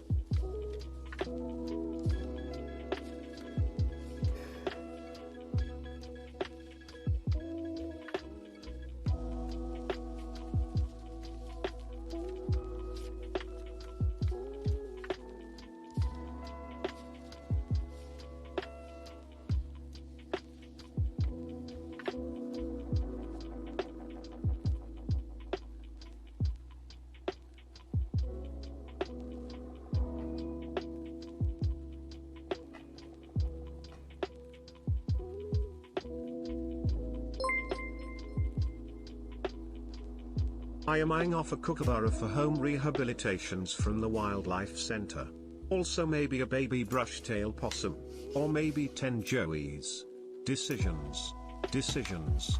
I am eyeing off a kookaburra for home rehabilitations from the Wildlife Center. Also maybe a baby brush-tail possum. Or maybe 10 joeys. Decisions. Decisions.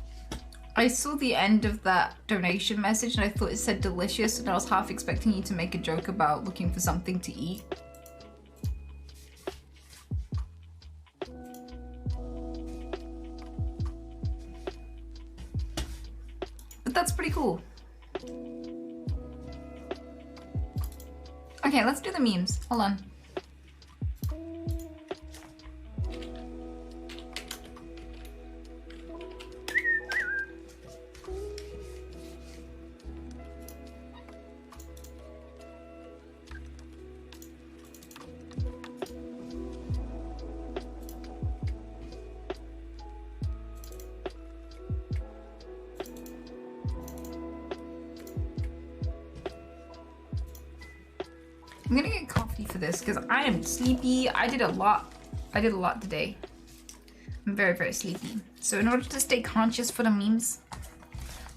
I saw the end of that donation message and I thought it said delicious, and I was half expecting you to make a joke about looking for something to eat. But that's pretty cool. Okay, let's do the memes. Hold on. I'm gonna get coffee for this because I am sleepy. I did a lot today. I'm very, very sleepy. So in order to stay conscious for the memes,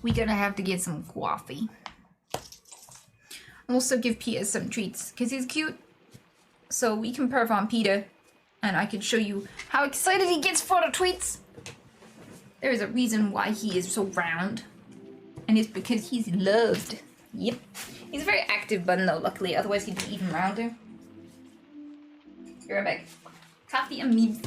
we're gonna have to get some coffee. Also give Peter some treats because he's cute. So we can perv on Peter and I can show you how excited he gets for the treats. There is a reason why he is so round. And it's because he's loved. Yep. He's a very active button though, luckily, otherwise he'd be even rounder. Be right back. Coffee and memes.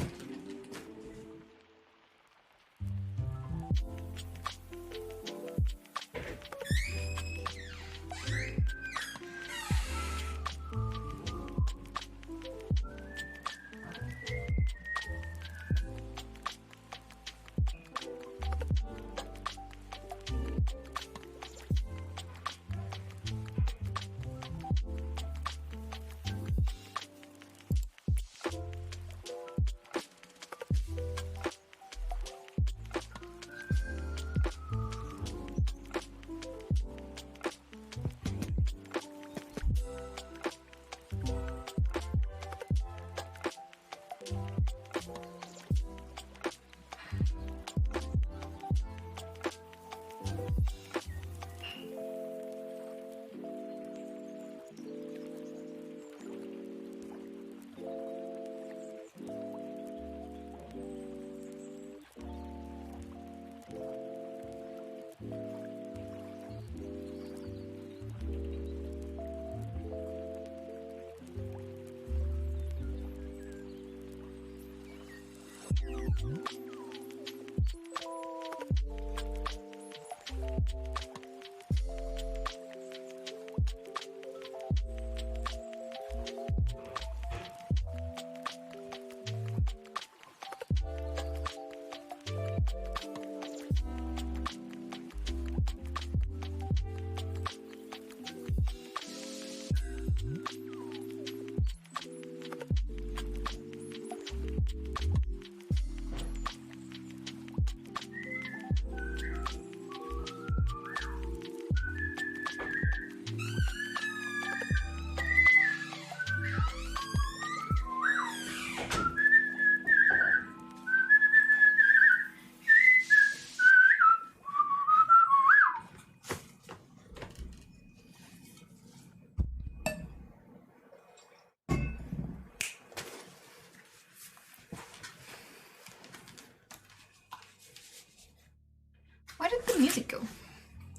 Where did the music go?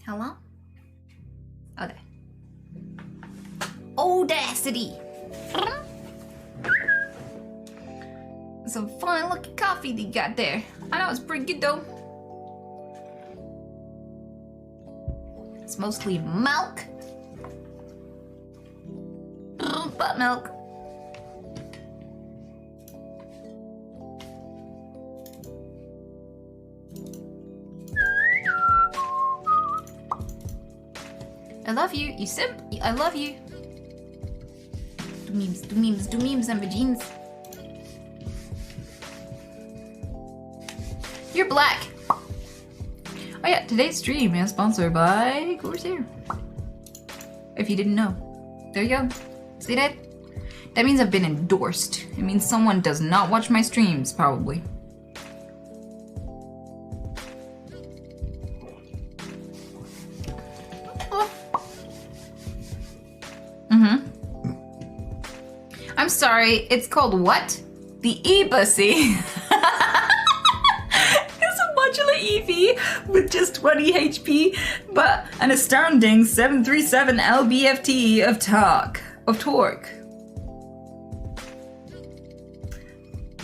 Hello? Oh, there. Audacity! Some fine looking coffee that you got there. I know it's pretty good though. It's mostly milk. Butt milk. I love you, you simp. I love you. Do memes, do memes, do memes, and jeans. You're black. Oh yeah, today's stream is sponsored by Corsair. If you didn't know. There you go. See that? That means I've been endorsed. It means someone does not watch my streams, probably. I'm sorry, it's called what? The E-Bussy. It's a modular EV with just 20 HP, but an astounding 737 lb-ft of torque.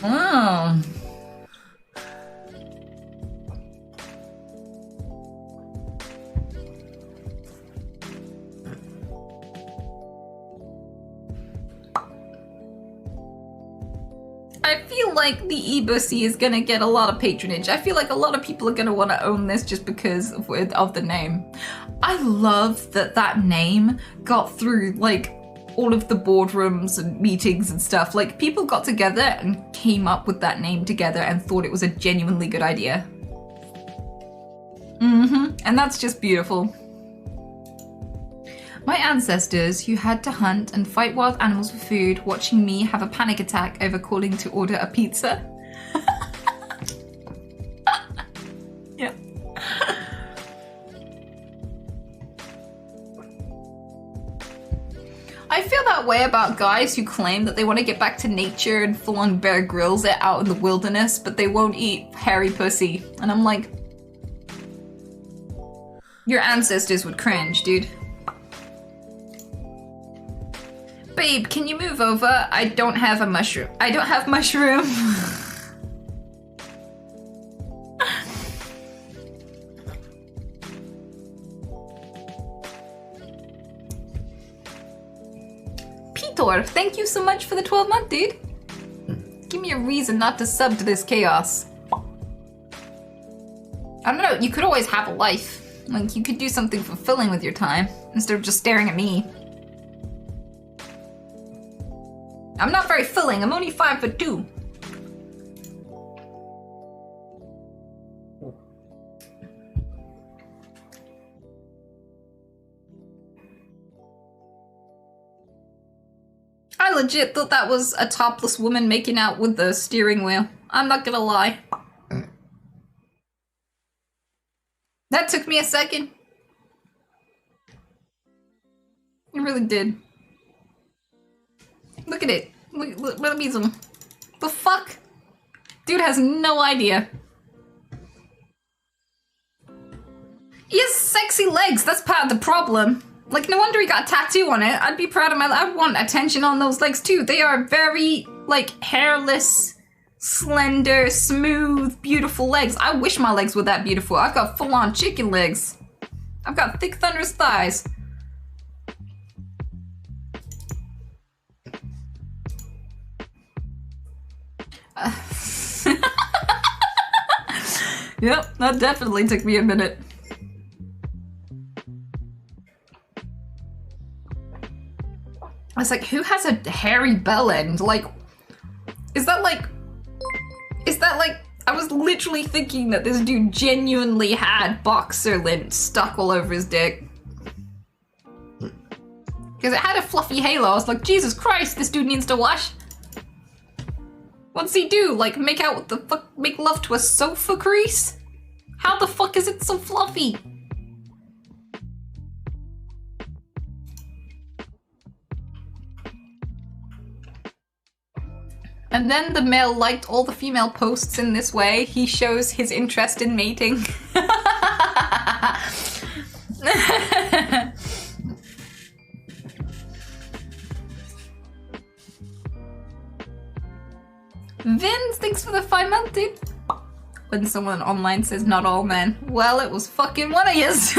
Oh. I feel like the E-Bussy is gonna get a lot of patronage. I feel like a lot of people are gonna want to own this just because of the name. I love that that name got through like all of the boardrooms and meetings and stuff. Like people got together and came up with that name together and thought it was a genuinely good idea. And that's just beautiful. My ancestors, who had to hunt and fight wild animals for food, watching me have a panic attack over calling to order a pizza. Yeah. I feel that way about guys who claim that they want to get back to nature and full-on Bear Grylls it out in the wilderness, but they won't eat hairy pussy. And I'm like, your ancestors would cringe, dude. Babe, can you move over? I don't have a mushroom. I don't have mushroom. Peter, thank you so much for the 12-month, dude. Give me a reason not to sub to this chaos. I don't know, you could always have a life. Like, you could do something fulfilling with your time instead of just staring at me. I'm not very filling, I'm only 5'2". I legit thought that was a topless woman making out with the steering wheel. I'm not gonna lie. That took me a second. It really did. Look at it. Look, let me zoom. The fuck? Dude has no idea. He has sexy legs. That's part of the problem. Like, no wonder he got a tattoo on it. I'd be proud of my... I want attention on those legs, too. They are very, like, hairless, slender, smooth, beautiful legs. I wish my legs were that beautiful. I've got full-on chicken legs. I've got thick, thunderous thighs. Yep, that definitely took me a minute. I was like, who has a hairy bell end? Like, is that like, I was literally thinking that this dude genuinely had boxer lint stuck all over his dick. Because it had a fluffy halo. I was like, Jesus Christ, this dude needs to wash. What's he do? Like, make out with the fuck, make love to a sofa crease? How the fuck is it so fluffy? And then the male liked all the female posts in this way. He shows his interest in mating. Vince, thanks for the 5-month, dude. When someone online says not all men, well, it was fucking one of yous.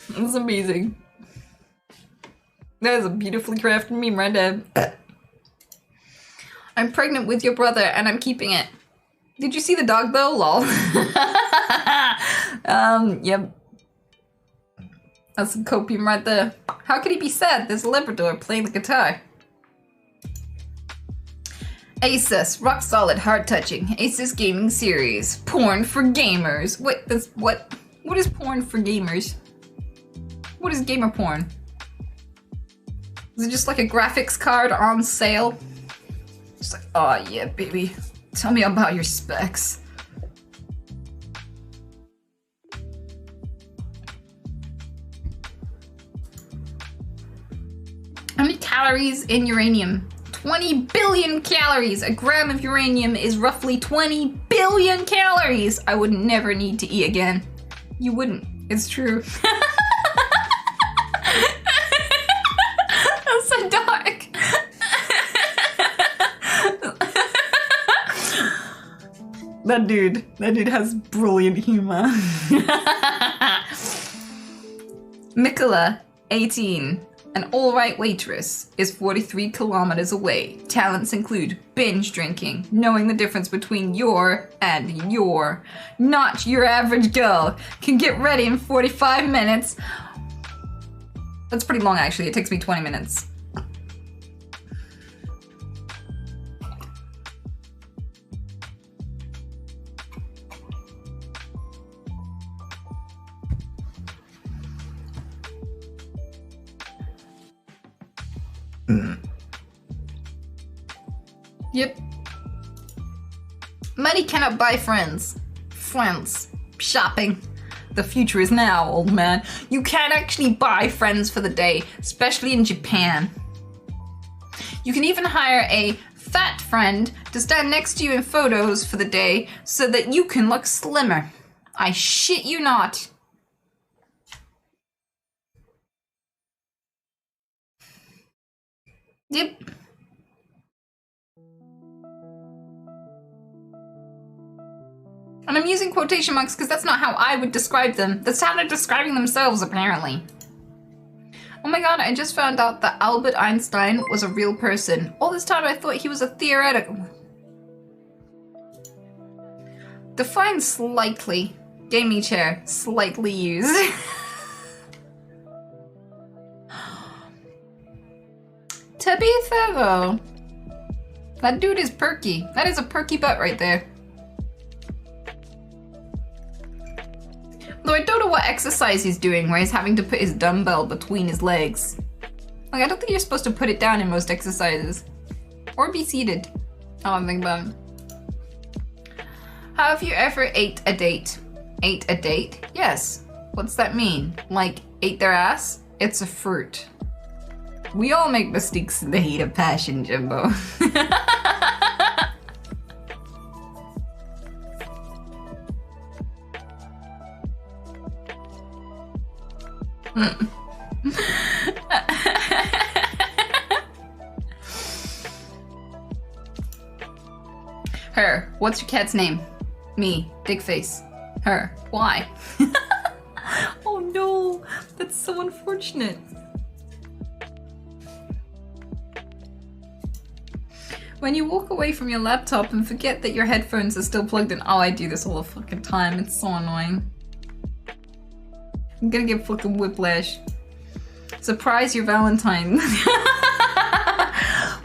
That's amazing. That is a beautifully crafted meme right there. I'm pregnant with your brother and I'm keeping it. Did you see the dog though? Lol. Yep. That's some copium right there. How could he be sad? There's a Labrador playing the guitar. Asus, rock solid, heart touching. Asus gaming series. Porn for gamers. What is porn for gamers? What is gamer porn? Is it just like a graphics card on sale? Just like, oh yeah, baby. Tell me about your specs. How many calories in uranium? 20 billion calories! A gram of uranium is roughly 20 billion calories! I would never need to eat again. You wouldn't. It's true. That's so dark. That dude has brilliant humor. Mikola, 18. An alright waitress, is 43 kilometers away. Talents include binge drinking, knowing the difference between your and your. Not your average girl. Can get ready in 45 minutes. That's pretty long actually, it takes me 20 minutes. Yep. Money cannot buy friends. Friends. Shopping. The future is now, old man. You can't actually buy friends for the day, especially in Japan. You can even hire a fat friend to stand next to you in photos for the day so that you can look slimmer. I shit you not. Yep. And I'm using quotation marks because that's not how I would describe them. That's how they're describing themselves, apparently. Oh my god, I just found out that Albert Einstein was a real person. All this time I thought he was a theoretical. Define slightly. Gaming chair. Slightly used. To be fair though, that dude is perky. That is a perky butt right there. Though I don't know what exercise he's doing where he's having to put his dumbbell between his legs. Like, I don't think you're supposed to put it down in most exercises. Or be seated. I don't think about it. Have you ever ate a date? Ate a date? Yes. What's that mean? Like, ate their ass? It's a fruit. We all make mistakes in the heat of passion, Jimbo. Her. What's your cat's name? Me. Dick face. Her. Why? Oh no, that's so unfortunate. When you walk away from your laptop and forget that your headphones are still plugged in. Oh, I do this all the fucking time. It's so annoying. I'm gonna get fucking whiplash. Surprise your Valentine.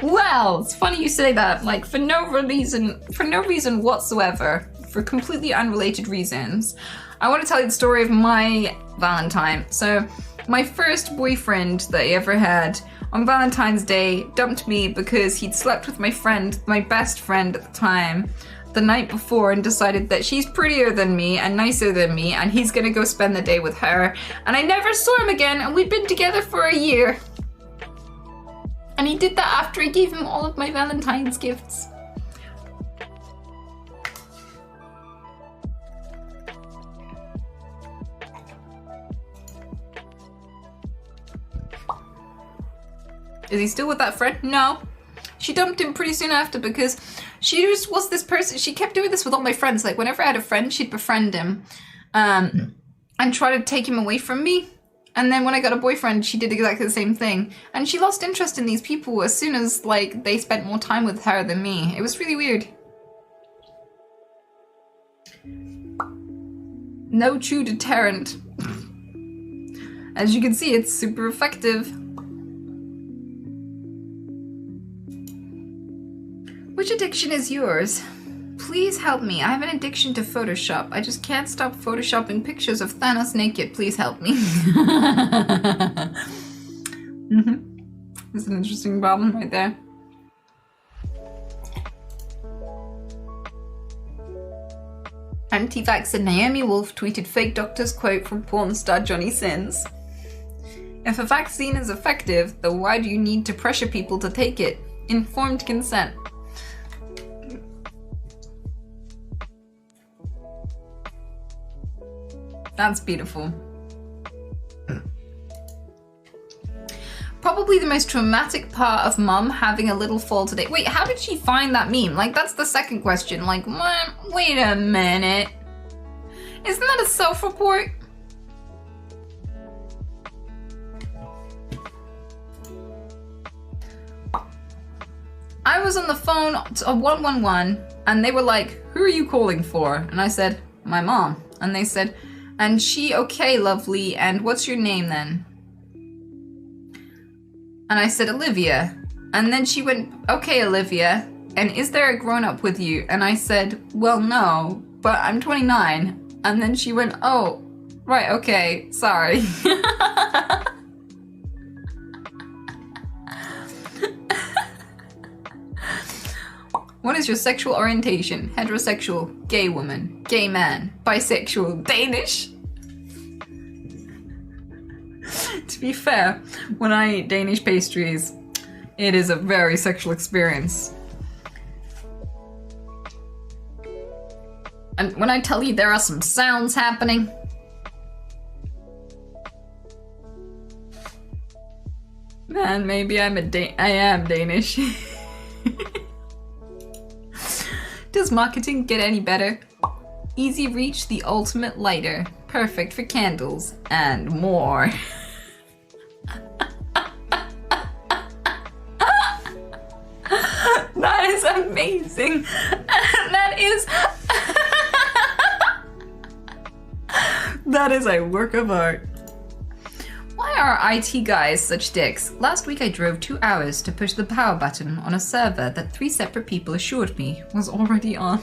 Well, it's funny you say that. Like, for no reason whatsoever, for completely unrelated reasons, I want to tell you the story of my Valentine. So, my first boyfriend that I ever had on Valentine's Day dumped me because he'd slept with my friend, my best friend at the time, the night before, and decided that she's prettier than me and nicer than me, and he's gonna go spend the day with her. And I never saw him again, and we'd been together for a year. And he did that after I gave him all of my Valentine's gifts. Is he still with that friend? No. She dumped him pretty soon after because she just was this person. She kept doing this with all my friends. Like, whenever I had a friend, she'd befriend him and try to take him away from me. And then when I got a boyfriend, she did exactly the same thing. And she lost interest in these people as soon as, like, they spent more time with her than me. It was really weird. No true deterrent. As you can see, it's super effective. Which addiction is yours? Please help me. I have an addiction to Photoshop. I just can't stop photoshopping pictures of Thanos naked. Please help me. That's an interesting problem right there. Anti-vaxxer Naomi Wolf tweeted fake doctor's quote from porn star Johnny Sins. If a vaccine is effective, then why do you need to pressure people to take it? Informed consent. That's beautiful. Probably the most traumatic part of Mum having a little fall today. Wait, how did she find that meme? Like, that's the second question. Like, wait a minute. Isn't that a self-report? I was on the phone to 111 and they were like, who are you calling for? And I said, my mom. And they said, and she, okay, lovely, and what's your name then? And I said, Olivia. And then she went, okay, Olivia, and is there a grown-up with you? And I said, well, no, but I'm 29. And then she went, oh, right, okay, sorry. What is your sexual orientation? Heterosexual, gay woman, gay man, bisexual, Danish? To be fair, when I eat Danish pastries, it is a very sexual experience. And when I tell you there are some sounds happening, man, maybe I am Danish. Does marketing get any better? Easy reach, the ultimate lighter. Perfect for candles and more. That is amazing. That is... That is a work of art. Why are IT guys such dicks? Last week I drove 2 hours to push the power button on a server that 3 separate people assured me was already on.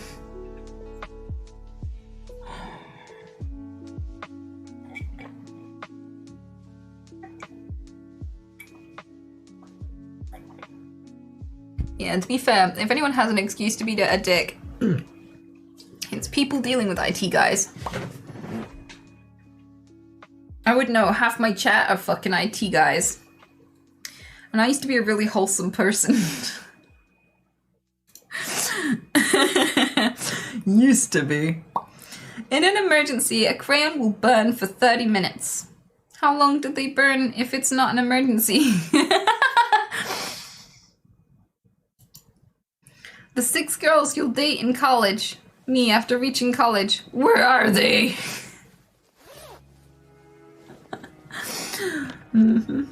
Yeah, to be fair, if anyone has an excuse to be a dick, it's people dealing with IT guys. I would know half my chat are fucking IT guys. And And I used to be a really wholesome person. Used to be. In an emergency, a crayon will burn for 30 minutes. How long did they burn if it's not an emergency? The 6 girls you'll date in college. Me after reaching college. Where are they? Mm-hmm.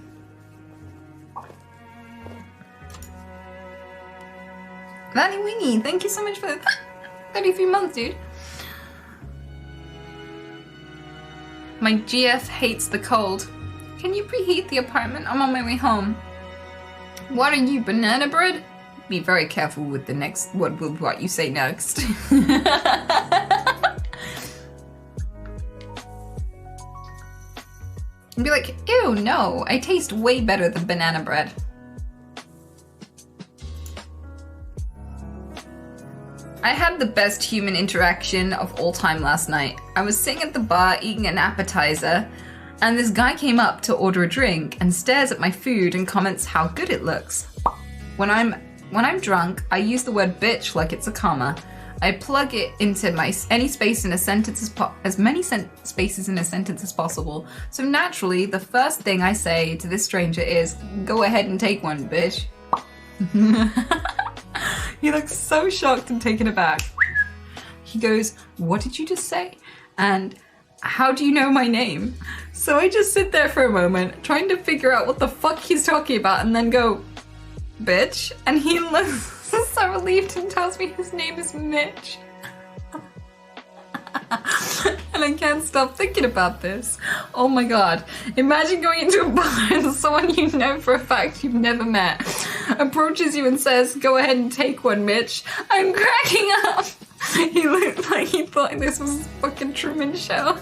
Vanny Wingy, thank you so much for 33 months, dude. My GF hates the cold. Can you preheat the apartment? I'm on my way home. What are you, banana bread? Be very careful with the next what you say next. And be like, ew, no, I taste way better than banana bread. I had the best human interaction of all time last night. I was sitting at the bar eating an appetizer, and this guy came up to order a drink and stares at my food and comments how good it looks. When I'm drunk, I use the word bitch like it's a comma. I plug it into any space in a sentence as many spaces in a sentence as possible. So naturally, the first thing I say to this stranger is, "Go ahead and take one, bitch." He looks so shocked and taken aback. He goes, "What did you just say? And how do you know my name?" So I just sit there for a moment, trying to figure out what the fuck he's talking about, and then go, "Bitch?" And he looks so relieved and tells me his name is Mitch. And I can't stop thinking about this. Oh my god. Imagine going into a bar and someone you know for a fact you've never met approaches you and says, "Go ahead and take one, Mitch." I'm cracking up. He looked like he thought this was a fucking Truman Show.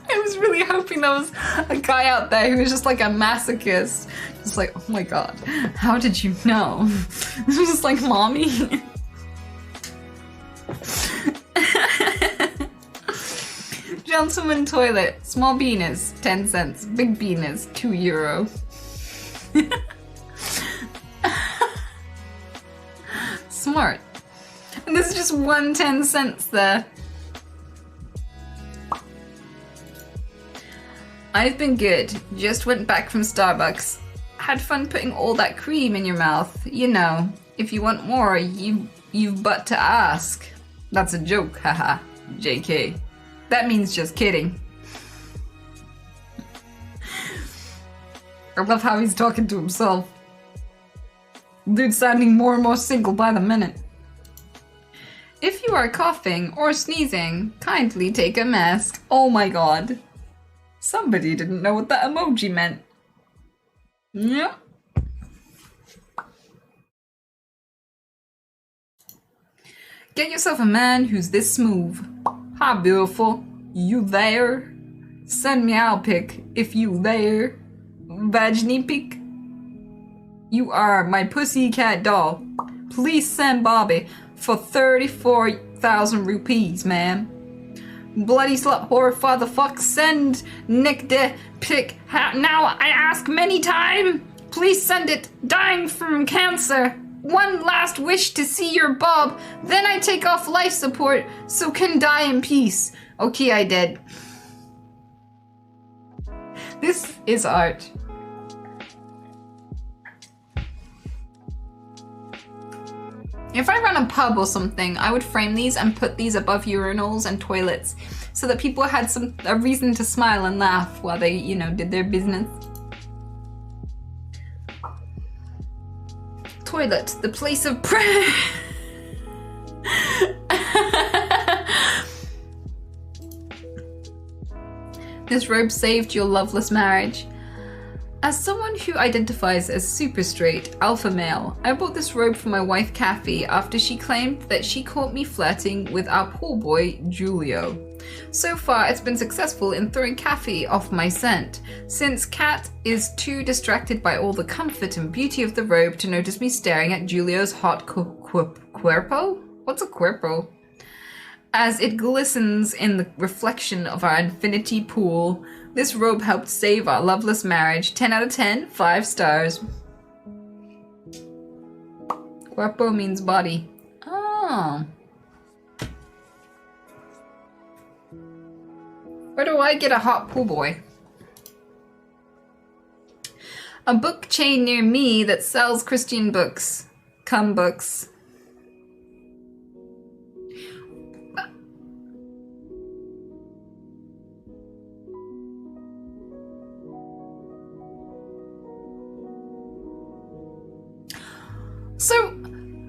I was really hoping there was a guy out there who was just like a masochist. Just like, oh my god, how did you know? This was just like, mommy. Gentleman toilet, small beaners, 10 cents. Big beaners, €2. Smart. And this is just 1 10 cents there. I've been good. Just went back from Starbucks. Had fun putting all that cream in your mouth. You know, if you want more, you've but to ask. That's a joke, haha. JK. That means just kidding. I love how he's talking to himself. Dude's sounding more and more single by the minute. If you are coughing or sneezing, kindly take a mask. Oh my god. Somebody didn't know what that emoji meant. Yep. Get yourself a man who's this smooth. Hi, beautiful. You there? Send me out pic if you there. Vagini pic. You are my pussycat doll. Please send Bobby for 34,000 rupees, ma'am. Bloody slut whore father fuck, send Nick the pic. Now I ask many time. Please send it. Dying from cancer. One last wish to see your Bob. Then I take off life support so can die in peace. Okay, I did. This is art. If I ran a pub or something, I would frame these and put these above urinals and toilets so that people had a reason to smile and laugh while they, you know, did their business. Toilet, the place of prayer. This robe saved your loveless marriage. As someone who identifies as super straight, alpha male, I bought this robe for my wife Kathy after she claimed that she caught me flirting with our pool boy, Julio. So far, it's been successful in throwing Kathy off my scent, since Kat is too distracted by all the comfort and beauty of the robe to notice me staring at Julio's hot cuerpo? What's a cuerpo? as it glistens in the reflection of our infinity pool. This robe helped save our loveless marriage. 10 out of 10, 5 stars. Cuerpo means body. Oh. Where do I get a hot pool boy? A book chain near me that sells Christian books. Come books. So,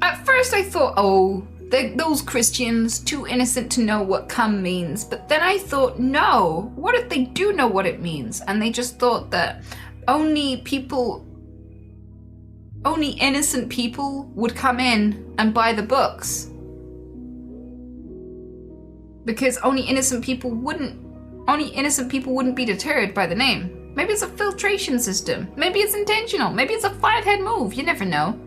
at first I thought, oh, those Christians, too innocent to know what come means. But then I thought, no, what if they do know what it means? And they just thought that only innocent people would come in and buy the books. Because only innocent people wouldn't be deterred by the name. Maybe it's a filtration system. Maybe it's intentional. Maybe it's a 5-head move. You never know.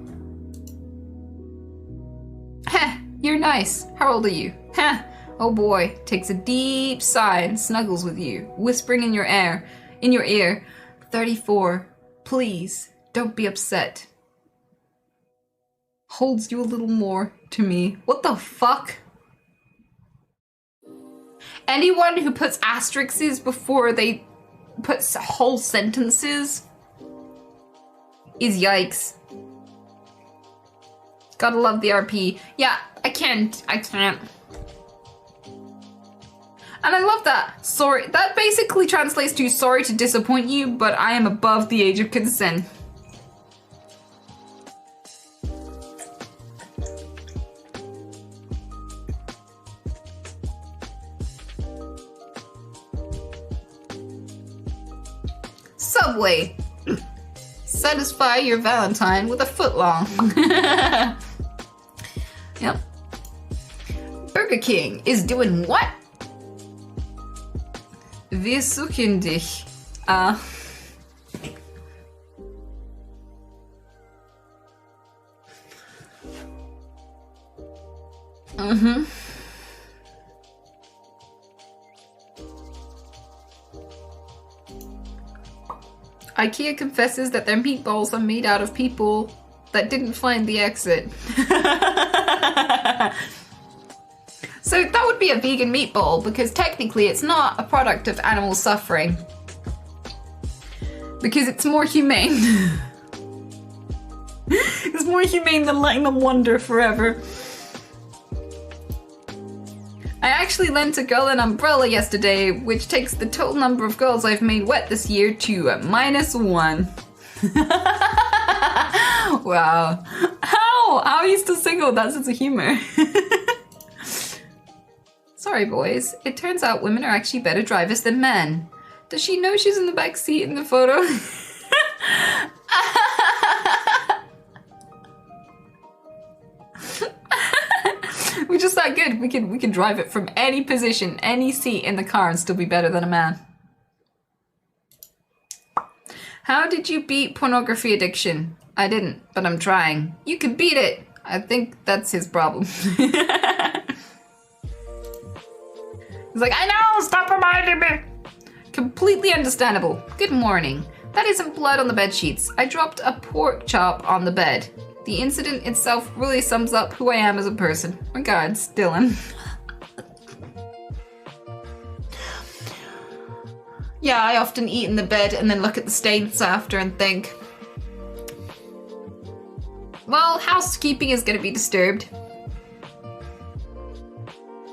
Heh, you're nice. How old are you? Heh. Oh boy, takes a deep sigh and snuggles with you, whispering in your ear, 34, please, don't be upset. Holds you a little more to me. What the fuck? Anyone who puts asterisks before they put whole sentences is yikes. Gotta love the RP. Yeah, I can't. And I love that. Sorry, that basically translates to sorry to disappoint you, but I am above the age of consent. Subway. Satisfy your Valentine with a footlong. Yep. Burger King is doing what? Wir suchen dich. IKEA confesses that their meatballs are made out of people that didn't find the exit. So that would be a vegan meatball because technically it's not a product of animal suffering. Because it's more humane. It's more humane than letting them wander forever. I actually lent a girl an umbrella yesterday, which takes the total number of girls I've made wet this year to -1. Wow. How are you still single? That sense of humor. Sorry, boys. It turns out women are actually better drivers than men. Does she know she's in the back seat in the photo? We're just that good. We can drive it from any position, any seat in the car and still be better than a man. How did you beat pornography addiction? I didn't, but I'm trying. You can beat it. I think that's his problem. He's like, I know, stop reminding me. Completely understandable. Good morning. That isn't blood on the bed sheets. I dropped a pork chop on the bed. The incident itself really sums up who I am as a person. Regards, Dylan. Yeah, I often eat in the bed and then look at the stains after and think, well, housekeeping is going to be disturbed.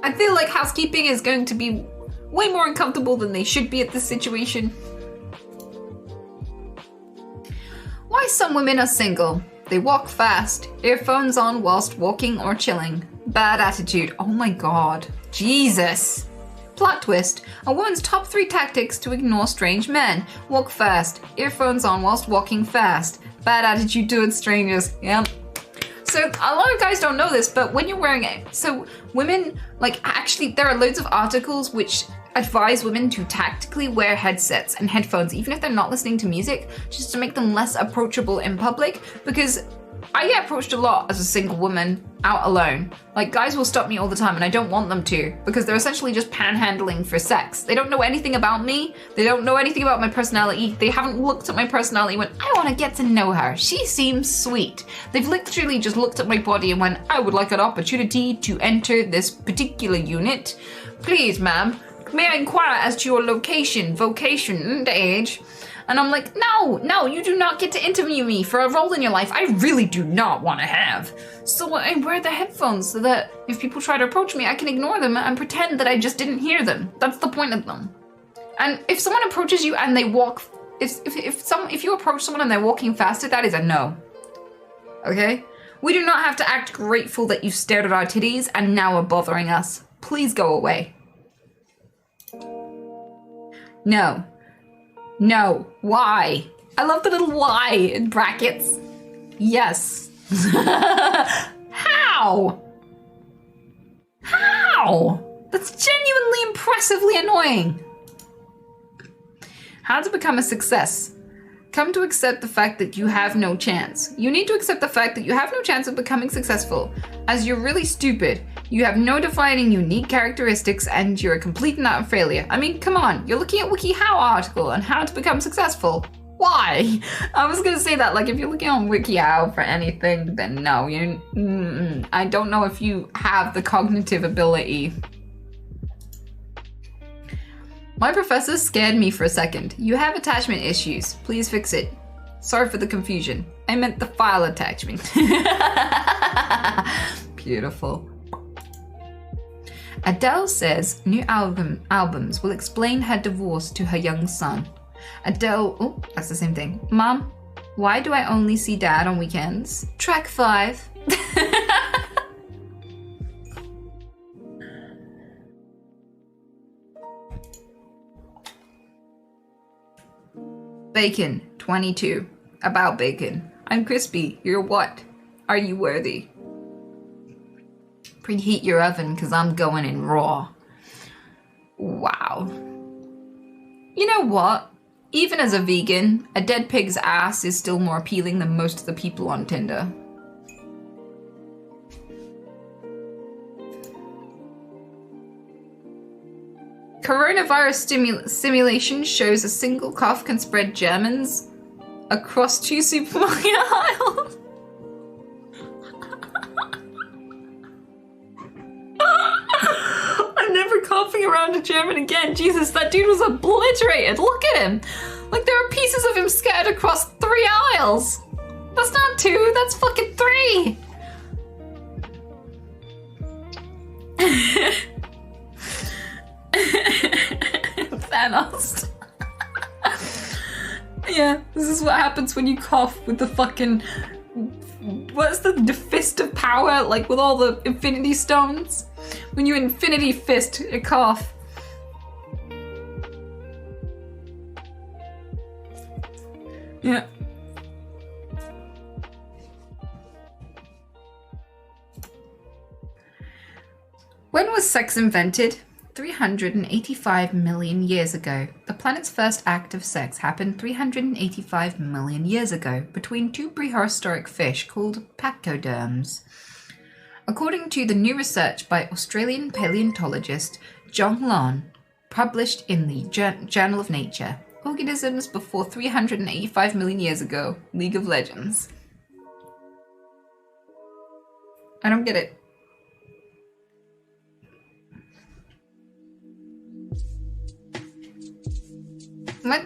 I feel like housekeeping is going to be way more uncomfortable than they should be at this situation. Why some women are single. They walk fast, earphones on whilst walking or chilling. Bad attitude. Oh my god. Jesus. Plot twist. A woman's top 3 tactics to ignore strange men. Walk fast, earphones on whilst walking fast. Bad attitude towards strangers. Yep. So a lot of guys don't know this, but when you're wearing it, so women, like actually there are loads of articles which advise women to tactically wear headsets and headphones, even if they're not listening to music, just to make them less approachable in public, because I get approached a lot as a single woman, out alone. Like, guys will stop me all the time, and I don't want them to, because they're essentially just panhandling for sex. They don't know anything about me. They don't know anything about my personality. They haven't looked at my personality and went, I want to get to know her. She seems sweet. They've literally just looked at my body and went, I would like an opportunity to enter this particular unit. Please, ma'am, may I inquire as to your location, vocation, and age? And I'm like, no, you do not get to interview me for a role in your life I really do not want to have. So I wear the headphones so that if people try to approach me, I can ignore them and pretend that I just didn't hear them. That's the point of them. And if someone approaches you and they walk, if you approach someone and they're walking faster, that is a no. Okay? We do not have to act grateful that you stared at our titties and now are bothering us. Please go away. No. Why? I love the little Y in brackets. Yes. How? That's genuinely impressively annoying. How to become a success. Come to accept the fact that you have no chance. You need to accept the fact that you have no chance of becoming successful, as you're really stupid. You have no defining unique characteristics and you're a complete and utter failure. I mean, come on, you're looking at WikiHow article on how to become successful. Why? I was gonna say that, like, if you're looking on WikiHow for anything, then no, I don't know if you have the cognitive ability. My professor scared me for a second. You have attachment issues. Please fix it. Sorry for the confusion. I meant the file attachment. Beautiful. Adele says new albums will explain her divorce to her young son. Adele, oh, that's the same thing. Mom, why do I only see Dad on weekends? Track 5. Bacon, 22. About bacon. I'm crispy. You're what? Are you worthy? Preheat your oven because I'm going in raw. Wow. You know what? Even as a vegan, a dead pig's ass is still more appealing than most of the people on Tinder. Coronavirus simulation shows a single cough can spread Germans across 2 supermarket aisles. I'm never coughing around a German again. Jesus, that dude was obliterated. Look at him. Like, there are pieces of him scattered across 3 aisles. That's not 2, that's fucking 3. Thanos. Yeah, this is what happens when you cough with the fucking... What's the fist of power? Like, with all the infinity stones? When you infinity fist a cough. Yeah. When was sex invented? 385 million years ago. The planet's first act of sex happened 385 million years ago between 2 prehistoric fish called pachyderms. According to the new research by Australian paleontologist John Lon, published in the Journal of Nature, organisms before 385 million years ago, League of Legends. I don't get it. What?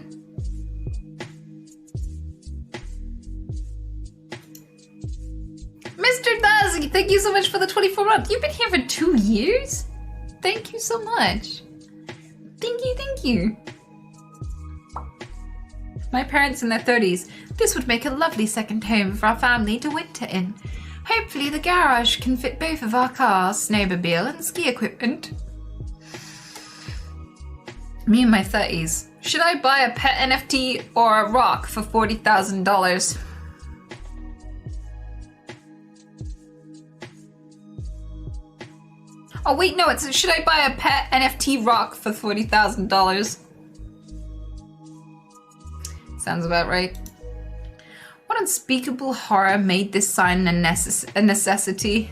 Mr. Dazzy, thank you so much for the 24 months. You've been here for 2 years? Thank you so much. Thank you. My parents in their 30s. This would make a lovely second home for our family to winter in. Hopefully the garage can fit both of our cars, snowmobile and ski equipment. Me in my 30s. Should I buy a pet NFT or a rock for $40,000? Oh wait, no, it's should I buy a pet NFT rock for $40,000? Sounds about right. What unspeakable horror made this sign a necessity?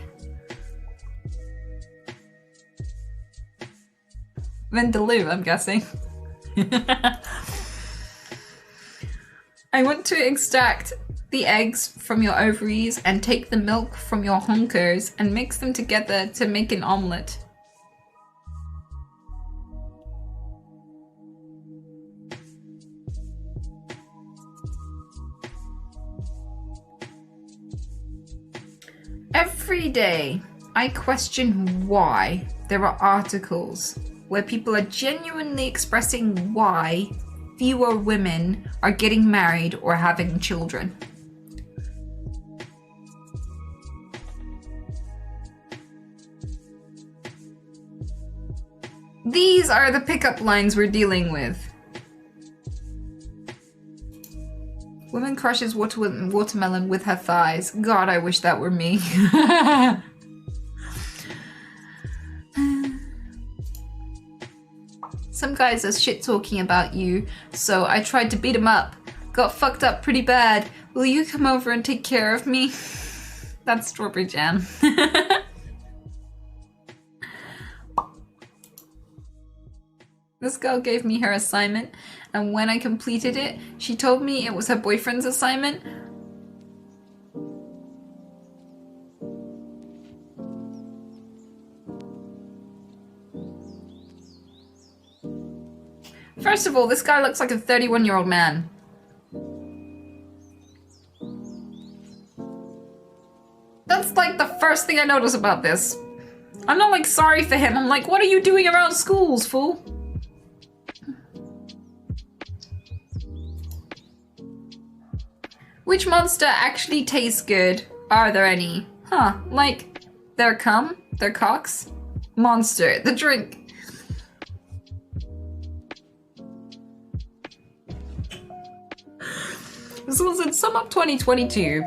Vindaloo, I'm guessing. I want to extract the eggs from your ovaries and take the milk from your honkers and mix them together to make an omelette. Every day, I question why there are articles where people are genuinely expressing why fewer women are getting married or having children. These are the pickup lines we're dealing with. Woman crushes watermelon with her thighs. God, I wish that were me. Some guys are shit talking about you, so I tried to beat him up. Got fucked up pretty bad. Will you come over and take care of me? That's strawberry jam. This girl gave me her assignment, and when I completed it, she told me it was her boyfriend's assignment. First of all, this guy looks like a 31-year-old man. That's like the first thing I notice about this. I'm not like sorry for him, I'm like, what are you doing around schools, fool? Which monster actually tastes good? Are there any? Huh, like their cum? Their cocks? Monster, the drink. This was in sum up 2022.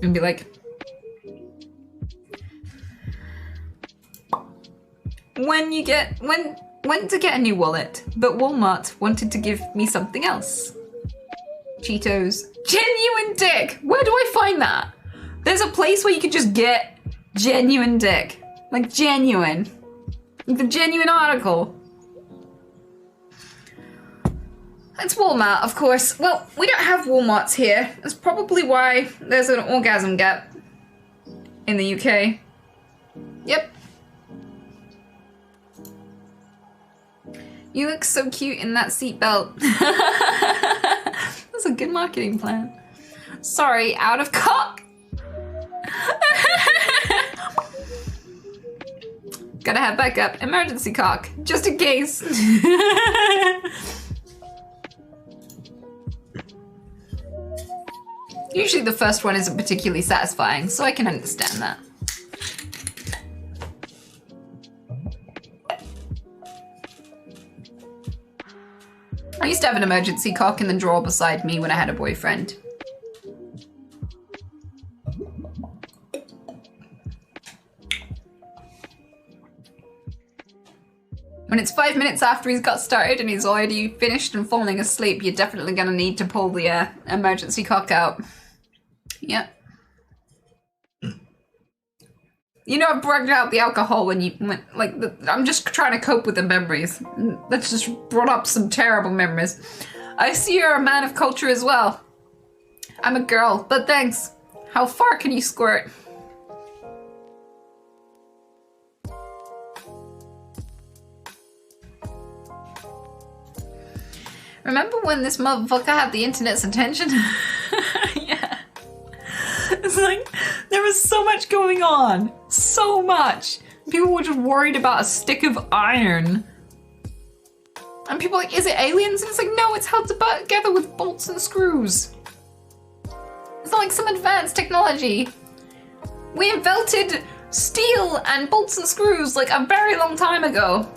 And be like, when to get a new wallet, but Walmart wanted to give me something else. Cheetos. Genuine dick! Where do I find that? There's a place where you can just get genuine dick. Like genuine. Like the genuine article. It's Walmart, of course. Well, we don't have Walmarts here. That's probably why there's an orgasm gap in the UK. Yep. You look so cute in that seatbelt. That's a good marketing plan. Sorry, out of cock. Gotta have backup. Emergency cock. Just in case. Usually the first one isn't particularly satisfying, so I can understand that. I used to have an emergency cock in the drawer beside me when I had a boyfriend. When it's 5 minutes after he's got started and he's already finished and falling asleep, you're definitely gonna need to pull the emergency cock out. Yep. You know, I brought out the alcohol when you went, like, I'm just trying to cope with the memories. That's just brought up some terrible memories. I see you're a man of culture as well. I'm a girl, but thanks. How far can you squirt? Remember when this motherfucker had the internet's attention? Yeah. It's like, there was so much going on. So much. People were just worried about a stick of iron. And people are like, is it aliens? And it's like, no, it's held together with bolts and screws. It's not like some advanced technology. We invented steel and bolts and screws like a very long time ago.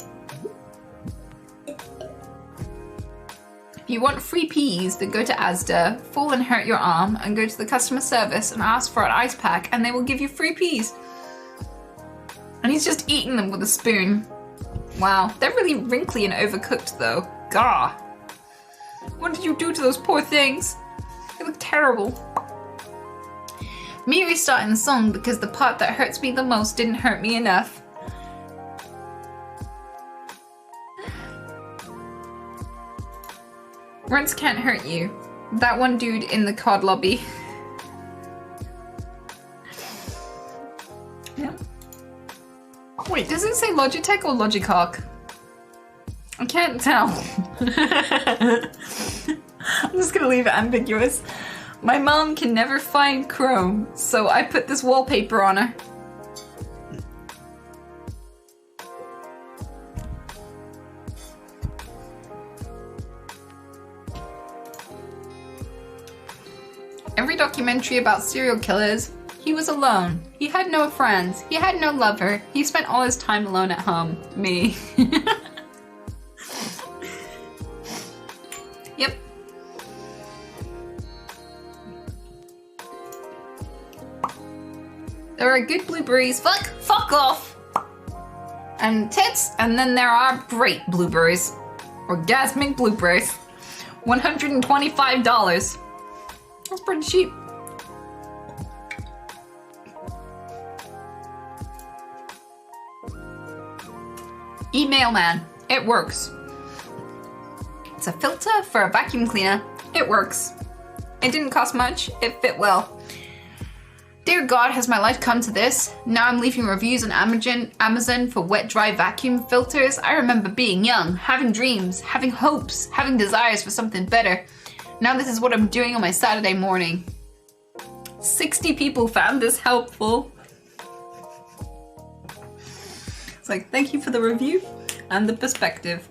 If you want free peas, then go to Asda, fall and hurt your arm, and go to the customer service and ask for an ice pack, and they will give you free peas. And he's just eating them with a spoon. Wow, they're really wrinkly and overcooked though. Gah. What did you do to those poor things? They look terrible. Me restarting the song because the part that hurts me the most didn't hurt me enough. Runts can't hurt you. That one dude in the COD lobby. Yeah. Wait, does it say Logitech or Logicock? I can't tell. I'm just gonna leave it ambiguous. My mom can never find Chrome, so I put this wallpaper on her. Every documentary about serial killers, he was alone. He had no friends. He had no lover. He spent all his time alone at home. Me. Yep. There are good blueberries. Fuck off! And tits, and then there are great blueberries. Orgasmic blueberries. $125. That's pretty cheap. Email man. It works. It's a filter for a vacuum cleaner. It works. It didn't cost much. It fit well. Dear God, has my life come to this? Now I'm leaving reviews on Amazon for wet, dry vacuum filters. I remember being young, having dreams, having hopes, having desires for something better. Now this is what I'm doing on my Saturday morning. 60 people found this helpful. It's like, thank you for the review and the perspective.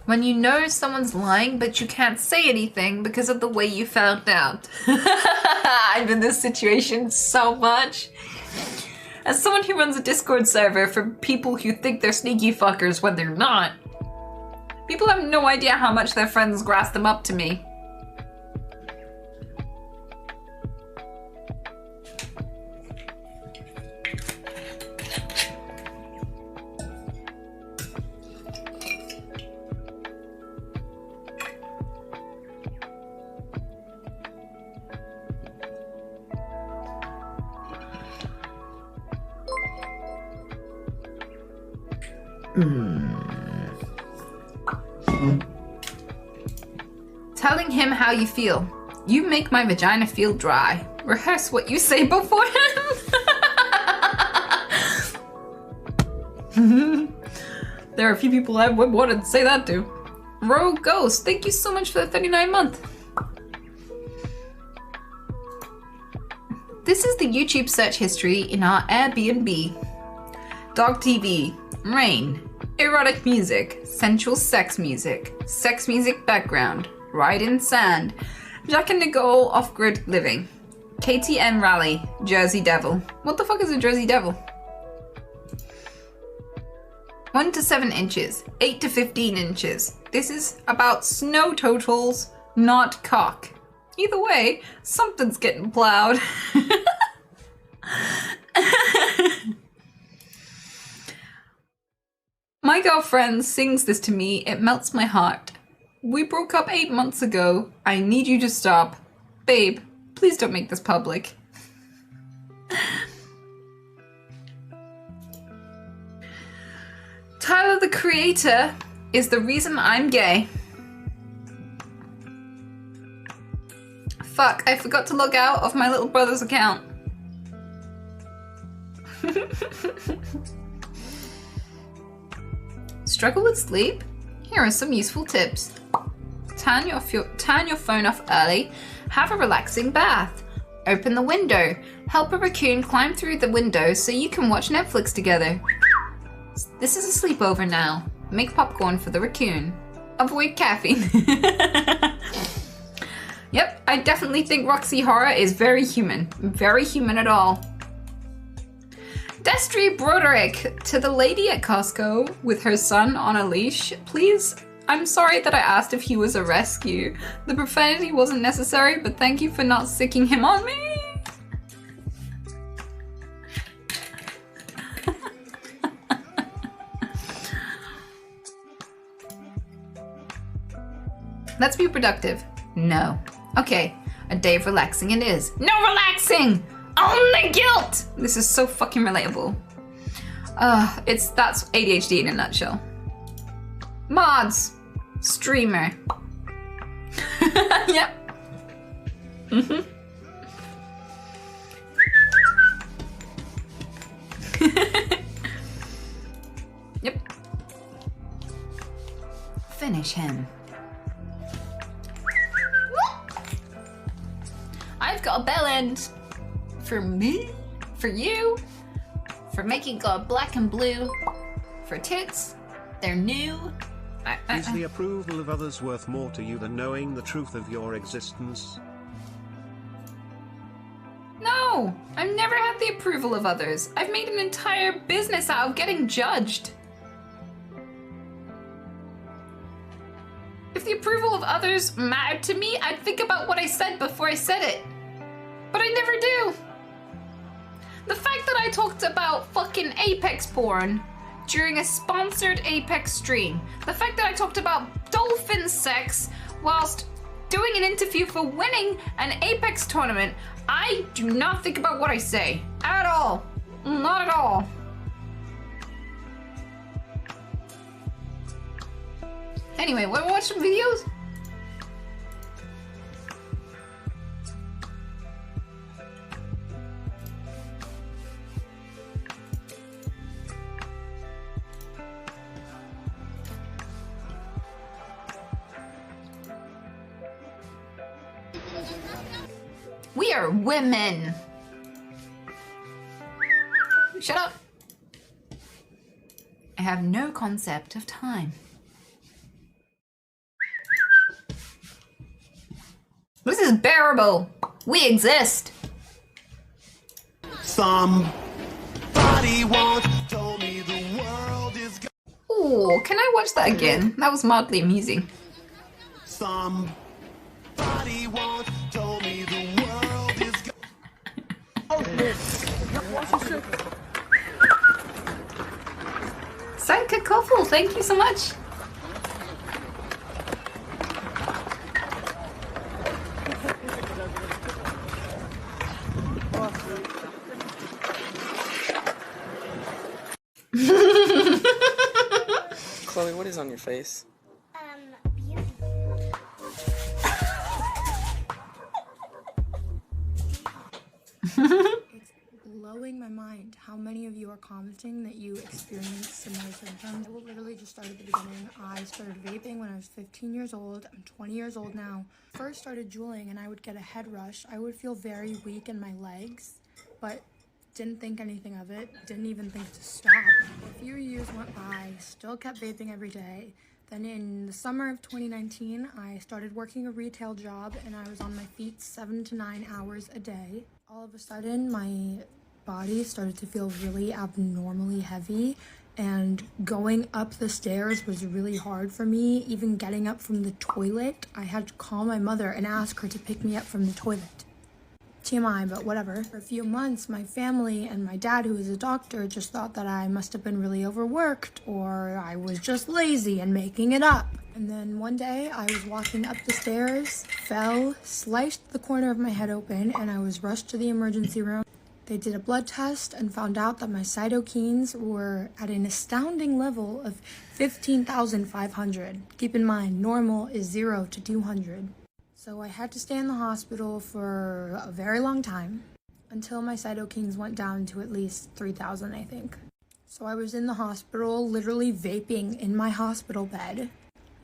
When you know someone's lying, but you can't say anything because of the way you found out. I'm in this situation so much. As someone who runs a Discord server for people who think they're sneaky fuckers when they're not, people have no idea how much their friends grass them up to me. Telling him how you feel. You make my vagina feel dry. Rehearse what you say beforehand. There are a few people I would wanted to say that to. Rogue Ghost, thank you so much for the 39-month. This is the YouTube search history in our Airbnb. Dog TV, rain, erotic music, sensual sex music background, ride in sand, Jack and Nicole off-grid living, KTM rally, Jersey Devil. What the fuck is a Jersey Devil? 1 to 7 inches, 8 to 15 inches. This is about snow totals, not cock. Either way, something's getting plowed. My girlfriend sings this to me, it melts my heart. We broke up 8 months ago. I need you to stop. Babe, please don't make this public. Tyler the Creator is the reason I'm gay. Fuck, I forgot to log out of my little brother's account. Struggle with sleep? Here are some useful tips. Turn your phone off early. Have a relaxing bath. Open the window. Help a raccoon climb through the window so you can watch Netflix together. This is a sleepover now. Make popcorn for the raccoon. Avoid caffeine. Yep, I definitely think Roxy Horror is very human. Very human at all. Destry Broderick, to the lady at Costco with her son on a leash, please, I'm sorry that I asked if he was a rescue. The profanity wasn't necessary, but thank you for not sicking him on me. Let's be productive. No. Okay, a day of relaxing it is. No relaxing! Only guilt! This is so fucking relatable. That's ADHD in a nutshell. Mods. Streamer. Yep. Yep. Finish him. I've got a bell end. For me? For you? For making God black and blue? For tits? They're new? Is the approval of others worth more to you than knowing the truth of your existence? No! I've never had the approval of others. I've made an entire business out of getting judged. If the approval of others mattered to me, I'd think about what I said before I said it. But I never do. The fact that I talked about fucking Apex porn during a sponsored Apex stream, the fact that I talked about dolphin sex whilst doing an interview for winning an Apex tournament, I do not think about what I say. At all. Not at all. Anyway, wanna watch some videos? We are women. Shut up. I have no concept of time. This is bearable. We exist. Somebody once told me the world is Ooh, can I watch that again? That was mildly amusing. Somebody once told me the world is Sanka Koffel, thank you so much. Chloe, what is on your face? Beauty. It's blowing my mind how many of you are commenting that you experience similar symptoms. I will literally just start at the beginning. I started vaping when I was 15 years old. I'm 20 years old now. First started juuling and I would get a head rush. I would feel very weak in my legs, but didn't think anything of it. Didn't even think to stop. A few years went by, still kept vaping every day. Then in the summer of 2019, I started working a retail job and I was on my feet 7 to 9 hours a day. All of a sudden, my body started to feel really abnormally heavy, and going up the stairs was really hard for me. Even getting up from the toilet, I had to call my mother and ask her to pick me up from the toilet. TMI, but whatever. For a few months, my family and my dad, who is a doctor, just thought that I must have been really overworked or I was just lazy and making it up. And then one day I was walking up the stairs, fell, sliced the corner of my head open, and I was rushed to the emergency room. They did a blood test and found out that my cytokines were at an astounding level of 15,500. Keep in mind, normal is 0 to 200. So I had to stay in the hospital for a very long time until my cytokines went down to at least 3,000, I think. So I was in the hospital, literally vaping in my hospital bed.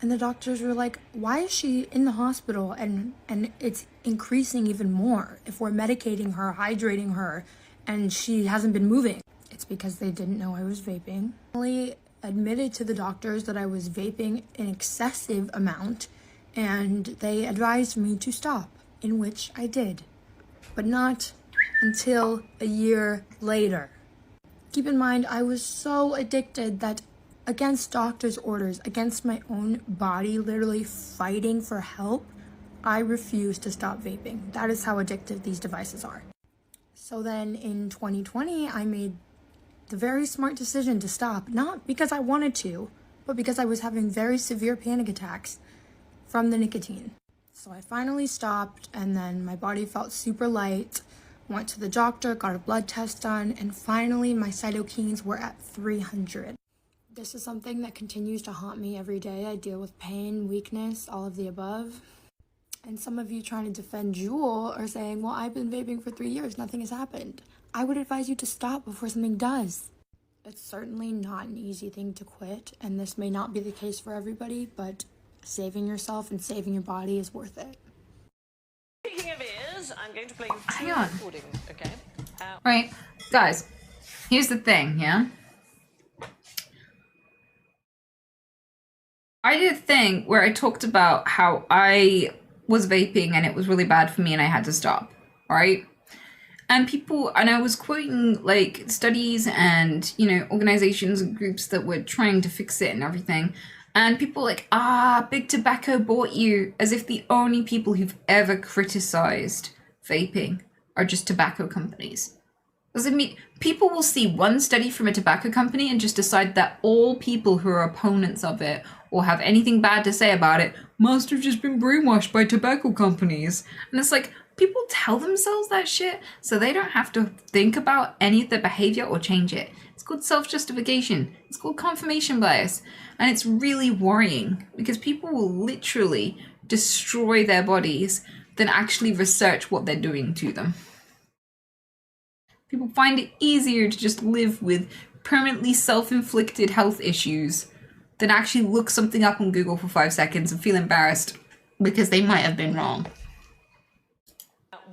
And the doctors were like, why is she in the hospital and it's increasing even more if we're medicating her, hydrating her, and she hasn't been moving? It's because they didn't know I was vaping. I admitted to the doctors that I was vaping an excessive amount, and they advised me to stop, in which I did, but not until a year later. Keep in mind, I was so addicted that against doctor's orders, against my own body literally fighting for help, I refused to stop vaping. That is how addictive these devices are. So then in 2020, I made the very smart decision to stop, not because I wanted to, but because I was having very severe panic attacks from the nicotine. So I finally stopped, and then my body felt super light. Went to the doctor, got a blood test done, and finally my cytokines were at 300. This is something that continues to haunt me every day. I deal with pain, weakness, all of the above. And some of you trying to defend Jewel are saying, well, I've been vaping for 3 years, nothing has happened. I would advise you to stop before something does. It's certainly not an easy thing to quit, and this may not be the case for everybody, but saving yourself and saving your body is worth it. Speaking of ears, I'm going to play you two Hang on. recordings, okay? Right, guys, here's the thing, yeah? I did a thing where I talked about how I was vaping and it was really bad for me and I had to stop, right? And I was quoting like studies and, you know, organizations and groups that were trying to fix it and everything. And people were like, big tobacco bought you, as if the only people who've ever criticized vaping are just tobacco companies. Does it mean people will see one study from a tobacco company and just decide that all people who are opponents of it or have anything bad to say about it must have just been brainwashed by tobacco companies? And it's like, people tell themselves that shit so they don't have to think about any of their behavior or change it. It's called self-justification. It's called confirmation bias. And it's really worrying because people will literally destroy their bodies than actually research what they're doing to them. People find it easier to just live with permanently self-inflicted health issues than actually look something up on Google for 5 seconds and feel embarrassed because they might have been wrong.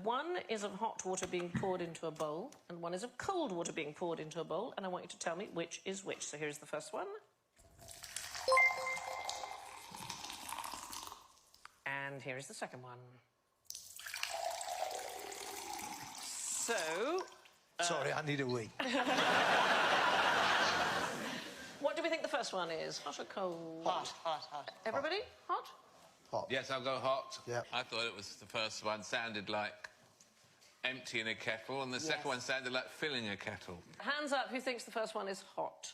One is of hot water being poured into a bowl, and one is of cold water being poured into a bowl, and I want you to tell me which is which. So here's the first one. And here is the second one. So... Sorry, I need a wee. What do we think the first one is? Hot or cold? Hot. Everybody? Hot? Hot. Yes, I'll go hot. Yeah. I thought it was the first one sounded like emptying a kettle, and the second one sounded like filling a kettle. Hands up who thinks the first one is hot.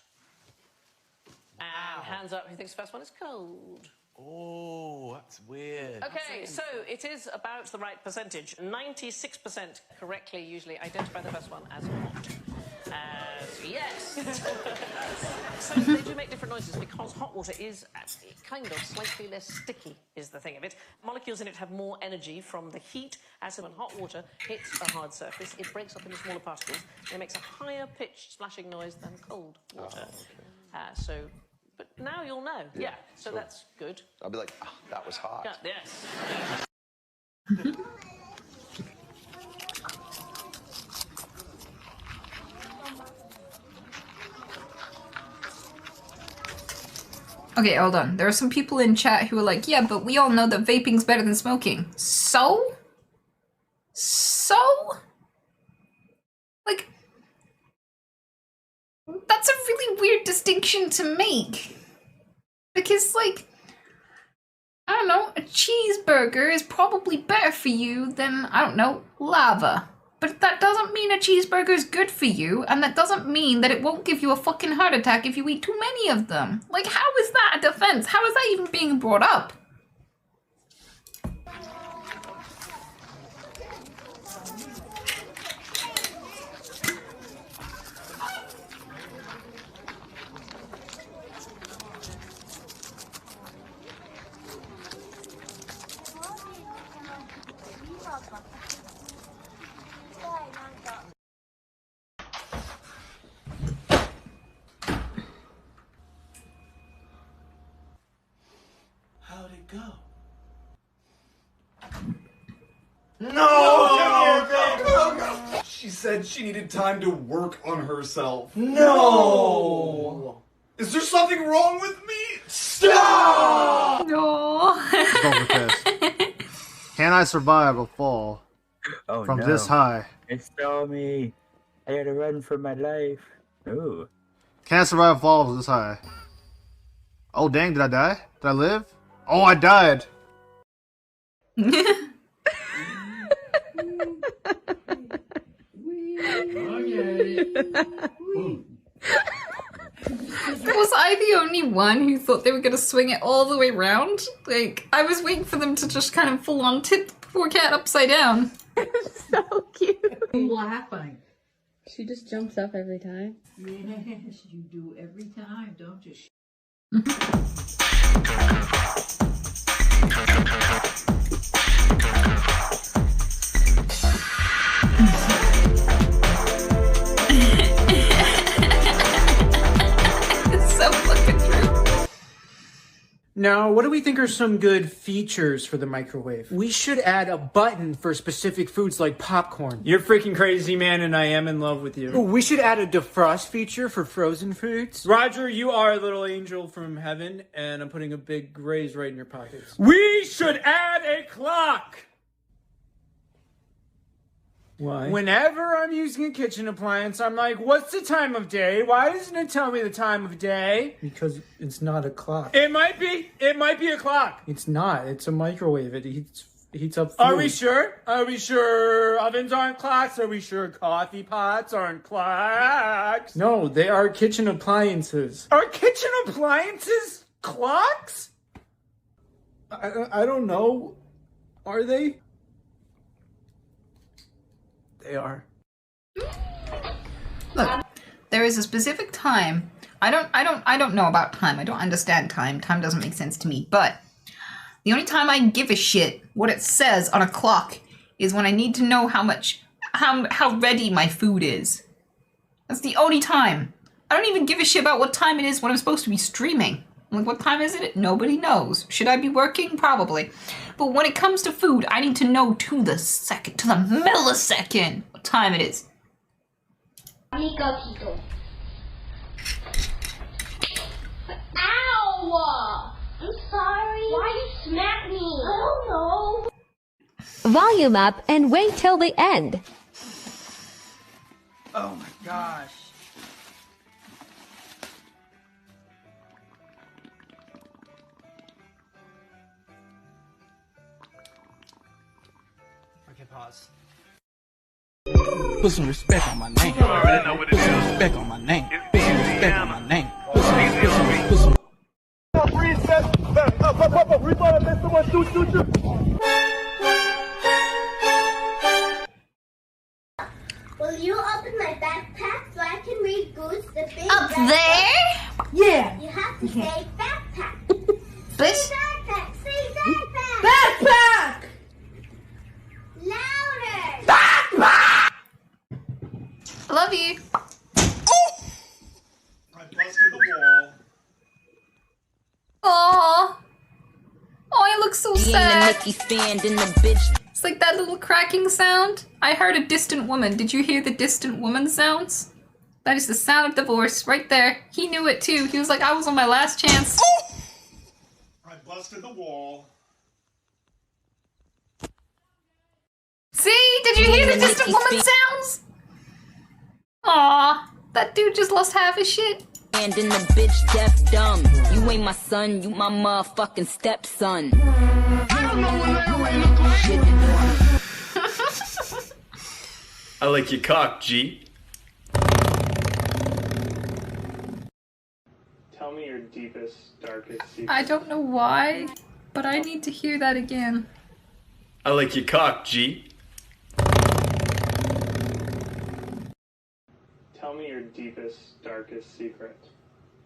And hands up who thinks the first one is cold. Oh, that's weird. Okay, so it is about the right percentage. 96% correctly usually identify the first one as hot. Yes. So they do make different noises because hot water is kind of slightly less sticky, is the thing of it. Molecules in it have more energy from the heat, as when hot water hits a hard surface, it breaks up into smaller particles and it makes a higher pitched splashing noise than cold water. But now you'll know. Yeah, so that's good. I'll be like, that was hot. Yeah, yes. Okay, hold on. There are some people in chat who are like, yeah, but we all know that vaping's better than smoking. So? Like, that's a really weird distinction to make. Because, like, I don't know, a cheeseburger is probably better for you than, I don't know, lava. But that doesn't mean a cheeseburger is good for you, and that doesn't mean that it won't give you a fucking heart attack if you eat too many of them. Like, how is that a defense? How is that even being brought up? How'd it go? No! She said she needed time to work on herself. No! Is there something wrong with me? Stop! No. Let's go with this. Can I survive a fall from this high? It saw me. I had to run for my life. Ooh. Can I survive a fall from this high? Oh dang, did I die? Did I live? Oh, I died! Was Was I the only one who thought they were gonna swing it all the way around? Like, I was waiting for them to just kind of full on tip the poor cat upside down. So cute. Laughing. She just jumps up every time. Yes, you do every time, don't you? It's so fucking true. Now, what do we think are some good features for the microwave? We should add a button for specific foods like popcorn. You're freaking crazy, man, and I am in love with you. Ooh, we should add a defrost feature for frozen foods. Roger, you are a little angel from heaven, and I'm putting a big raise right in your pockets. We should add a clock! Why? Whenever I'm using a kitchen appliance, I'm like, what's the time of day? Why doesn't it tell me the time of day? Because it's not a clock. It might be. It might be a clock. It's not. It's a microwave. It heats up food. Are we sure? Are we sure ovens aren't clocks? Are we sure coffee pots aren't clocks? No, they are kitchen appliances. Are kitchen appliances clocks? I don't know. Are they? They are. Look, there is a specific time. I don't know about time. I don't understand time. Time doesn't make sense to me. But the only time I give a shit what it says on a clock is when I need to know how ready my food is. That's the only time. I don't even give a shit about what time it is when I'm supposed to be streaming. Like, what time is it? Nobody knows. Should I be working? Probably. But when it comes to food, I need to know to the second, to the millisecond, what time it is. Ow! I'm sorry. Why you smack me? I don't know. Volume up and wait till the end. Oh my gosh. Okay, pause. Put some respect on my name. You already know what it is. Put some respect on my name. Put some respect on my name. Put some. Will you open my backpack so I can read Goose the Big Up Red there? Book? Yeah. You have to say backpack. Bitch. Say backpack. Say backpack. Backpack! Louder. Backpack! I love you. I busted the wall. Aww. Oh, he looks so sad. It's like that little cracking sound. I heard a distant woman. Did you hear the distant woman sounds? That is the sound of divorce right there. He knew it too. He was like, I was on my last chance. I busted the wall. See? Did you hear the distant woman sounds? Aw, that dude just lost half his shit. And in the bitch deaf dumb. You ain't my son, you my motherfucking stepson. I don't know what that look like. I like your cock, G. Tell me your deepest, darkest secret. I don't know why, but I need to hear that again. I like your cock, G. Tell me your deepest, darkest secret.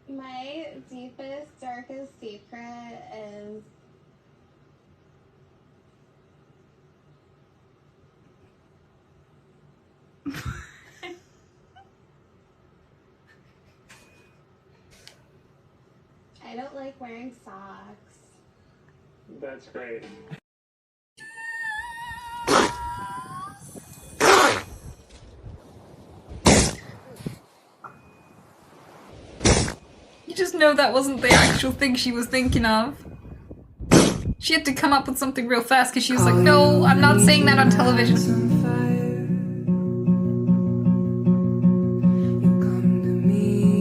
My deepest, darkest secret is I don't like wearing socks. That's great. You just know that wasn't the actual thing she was thinking of. She had to come up with something real fast because she was like, no, I'm not saying that on television.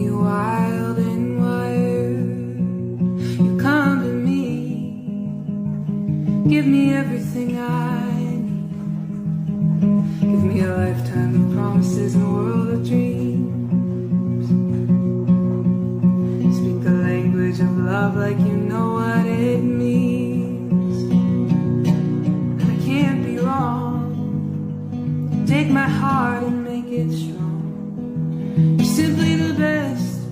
Wild and wired, you come to me, give me everything I need, give me a lifetime of promises and a world of dreams. Speak love like you know what it means. And I can't be wrong. Take my heart and make it strong. You're simply the best,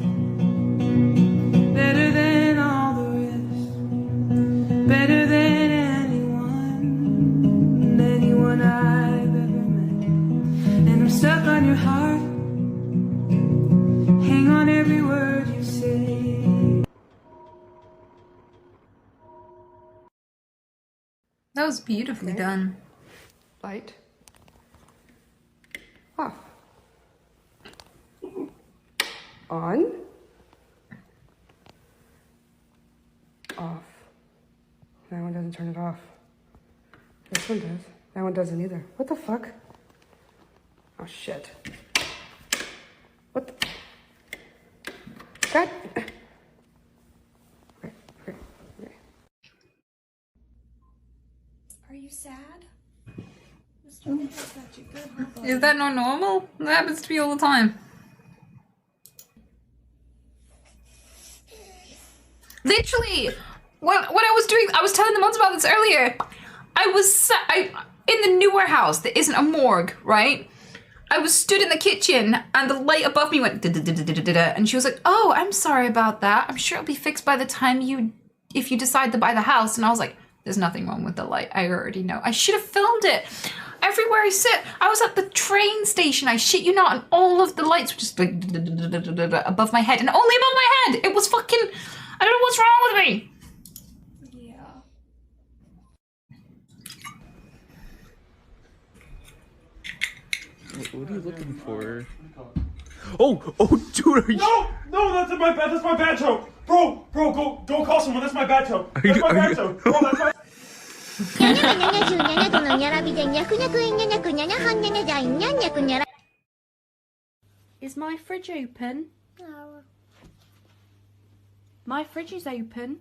better than all the rest, better than anyone I've ever met. And I'm stuck on your heart, hang on every word you say. That was beautifully done. Light. Off. On. Off. That one doesn't turn it off. This one does. That one doesn't either. What the fuck? Oh shit. What the? God. Okay. Are you sad? Mr. Nichols got you good, huh, buddy? Is that not normal? That happens to me all the time. Literally, what I was doing, I was telling the moms about this earlier. I was in the newer house that isn't a morgue, right? I was stood in the kitchen and the light above me went da-da-da-da-da-da, and she was like, "Oh, I'm sorry about that. I'm sure it'll be fixed by the time if you decide to buy the house." And I was like, "There's nothing wrong with the light. I already know. I should have filmed it." Everywhere I sit, I was at the train station, I shit you not, and all of the lights were just like above my head, and only above my head. It was fucking, I don't know what's wrong with me. What are you looking for? Oh, dude, are you... No, that's my bad. That's my bad joke, bro. Go call someone. That's my bad joke. That's my bad joke, bro. That's my. Is my fridge open? No. My fridge is open.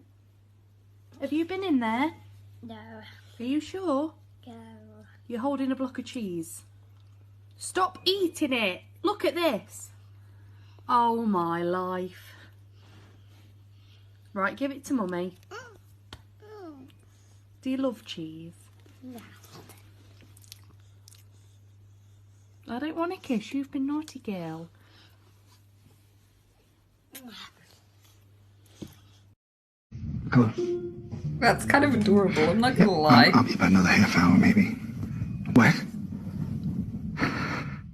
Have you been in there? No. Are you sure? No. You're holding a block of cheese. Stop eating it. Look at this. Oh my life. Right, give it to mummy. Do you love cheese? No. I don't want to kiss you. You've been naughty, girl. Hello. That's kind of adorable, I'm not gonna lie. I'll be about another half hour, maybe. What?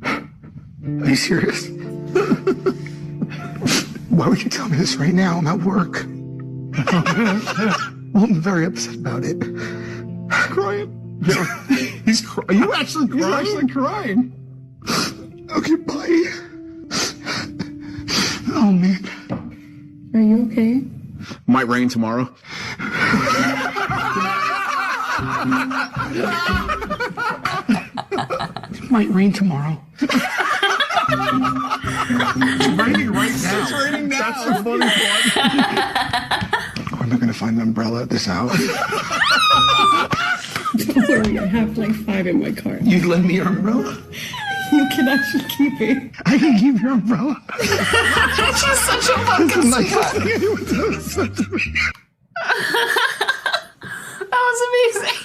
Are you serious? Why would you tell me this right now? I'm at work. Well, I'm very upset about it. Crying? He's crying. Are you actually crying? He's actually crying. Okay, bye. Oh, man. Are you okay? Might rain tomorrow. It might rain tomorrow. It's raining right now. It's raining now. That's the funny part. Where am I going to find an umbrella at this house? Don't worry, I have like 5 in my car. You'd lend me your umbrella? You can actually keep it. I can keep your umbrella. She's such a fucking sweetheart. That was amazing.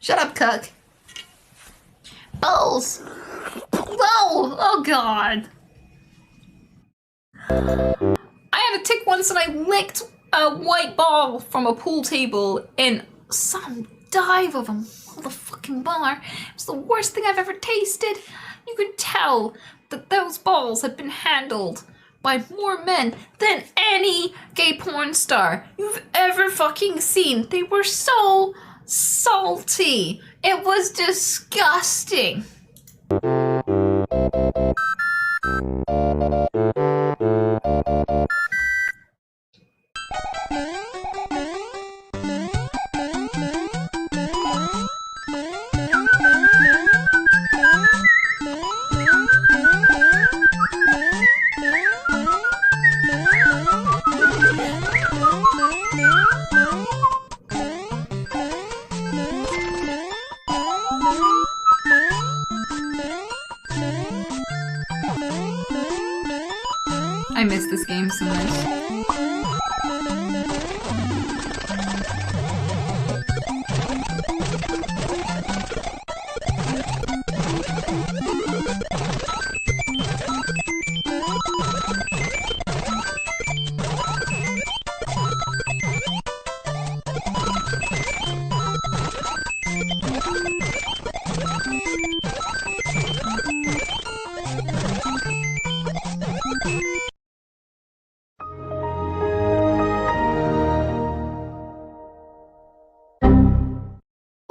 Shut up, Cook. Balls. Oh God. I had a tick once and I licked a white ball from a pool table in some dive of a motherfucking bar. It was the worst thing I've ever tasted. You could tell that those balls had been handled by more men than any gay porn star you've ever fucking seen. They were so salty. It was disgusting. No. I miss this game so much.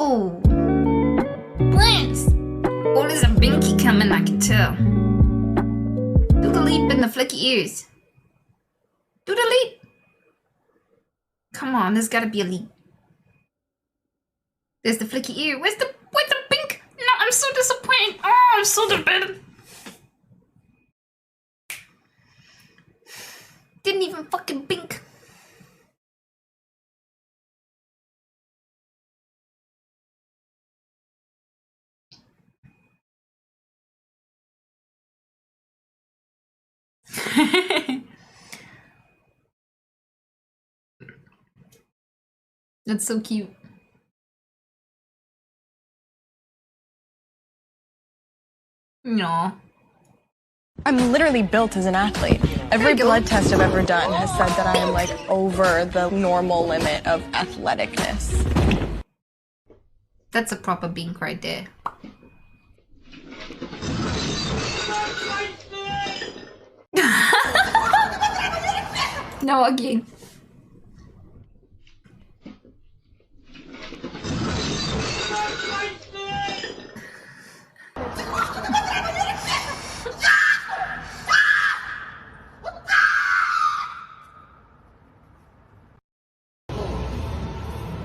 Oh, plants! Oh, there's a binky coming, I can tell. Do the leap in the flicky ears. Do the leap. Come on, there's gotta be a leap. There's the flicky ear. Where's the bink? No, I'm so disappointed. Oh, I'm so disappointed. Didn't even fucking bink. That's so cute. No. I'm literally built as an athlete. Every blood test I've ever done has said that I am like over the normal limit of athleticness. That's a proper bink right there. No, again.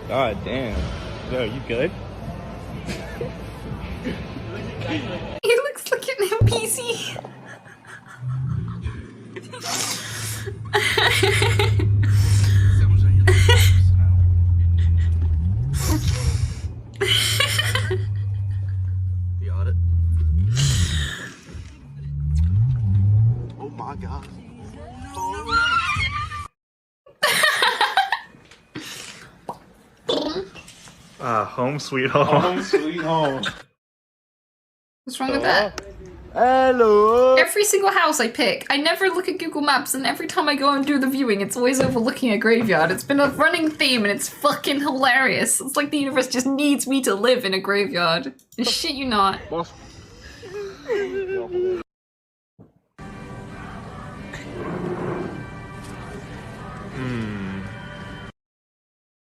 God damn. Yo, you good? He looks like an NPC. The audit. Oh my god. Home sweet home. Home sweet home. What's wrong with that? Hello. Every single house I pick, I never look at Google Maps, and every time I go and do the viewing, it's always overlooking a graveyard. It's been a running theme, and it's fucking hilarious. It's like the universe just needs me to live in a graveyard. And shit you not.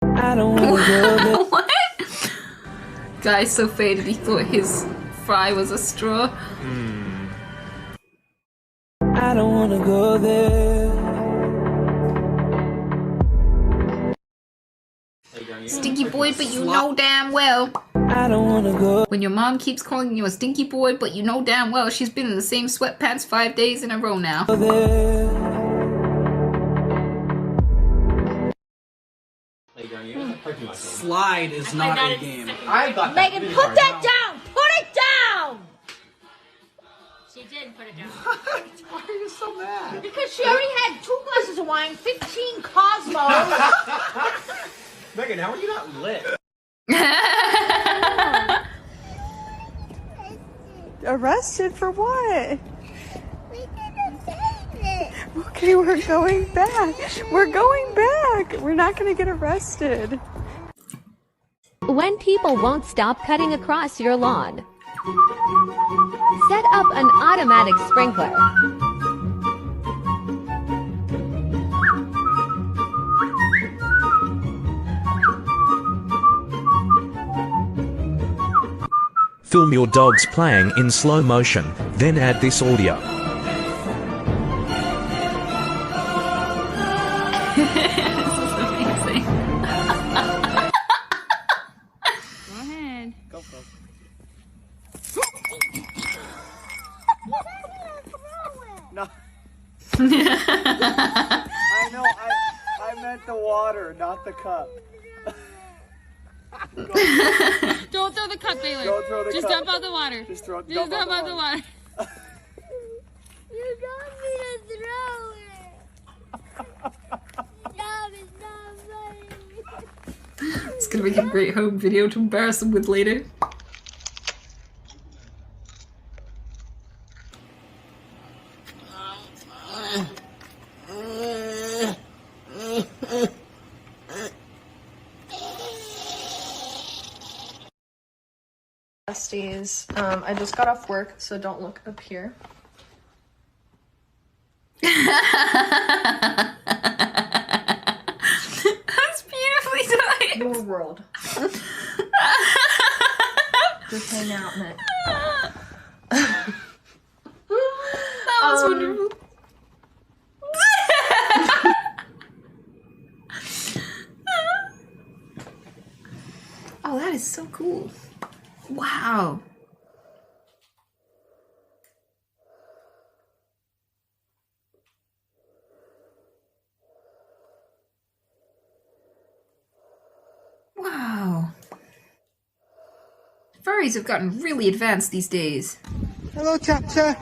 I don't wanna go there. What? Guy's so faded he thought his fry was a straw. I don't wanna go there. Stinky boy, but you know damn well. I don't wanna go. When your mom keeps calling you a stinky boy, but you know damn well she's been in the same sweatpants 5 days in a row now. Slide is not a game. I got that. Megan, put that down! Put it down! She did put it down. Why are you so mad? Because she already had 2 glasses of wine, 15 Cosmos. Megan, how are you not lit? Arrested for what? Okay, we're going back. We're going back. We're not going to get arrested. When people won't stop cutting across your lawn, set up an automatic sprinkler. Film your dogs playing in slow motion, then add this audio. No. I know, I meant the water, not the cup. Don't throw the cup, Baylor. Don't throw the Just cup. dump out the water. Just dump out the water. You don't need to throw it. gonna make a great home video to embarrass them with later. Besties, I just got off work, so don't look up here. That's beautifully done. Your world. Just hang out in it. That was wonderful. Oh, that is so cool. Wow. Wow. Furries have gotten really advanced these days. Hello, chapter.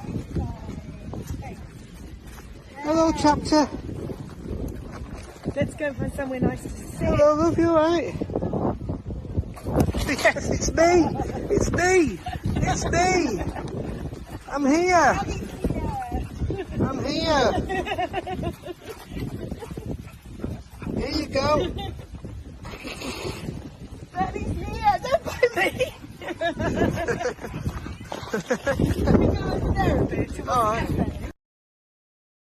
Hello, chapter. Let's go find somewhere nice to sit. Hello, love, you alright? Yes, it's me. It's me. It's me. I'm here. I'm here. Here you go. Daddy's here. Don't bite me. Alright.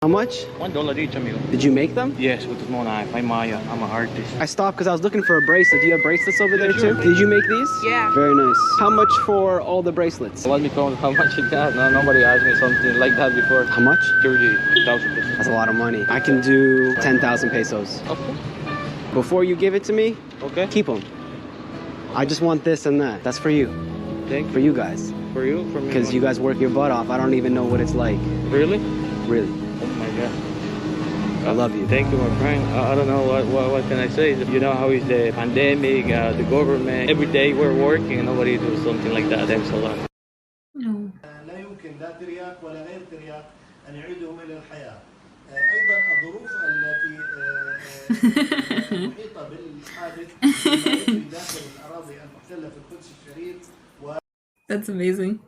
How much? $1 each, amigo. Did you make them? Yes, with a small knife. I'm an artist. I stopped because I was looking for a bracelet. Do you have bracelets over there sure. too? Did you make these? Yeah. Very nice. How much for all the bracelets? Let me count how much you got. No, nobody asked me something like that before. How much? 30,000 pesos. That's a lot of money. I can do 10,000 pesos. Okay. Before you give it to me, okay, keep them. I just want this and that. That's for you. Thank you. For you guys. For you? For me? Because you guys work your butt off. I don't even know what it's like. Really? Really. Oh my God. I love you. Thank you, my friend. I don't know what can I say. You know how is the pandemic, the government. Every day we're working and nobody does something like that. Thanks a lot. No. لا يمكن لا ترياق ولا غير ترياق أن يعيدهم إلى الحياة. أيضا الظروف التي محيطة بالحادث في داخل الأراضي المحتلة في القدس الشريف. That's amazing.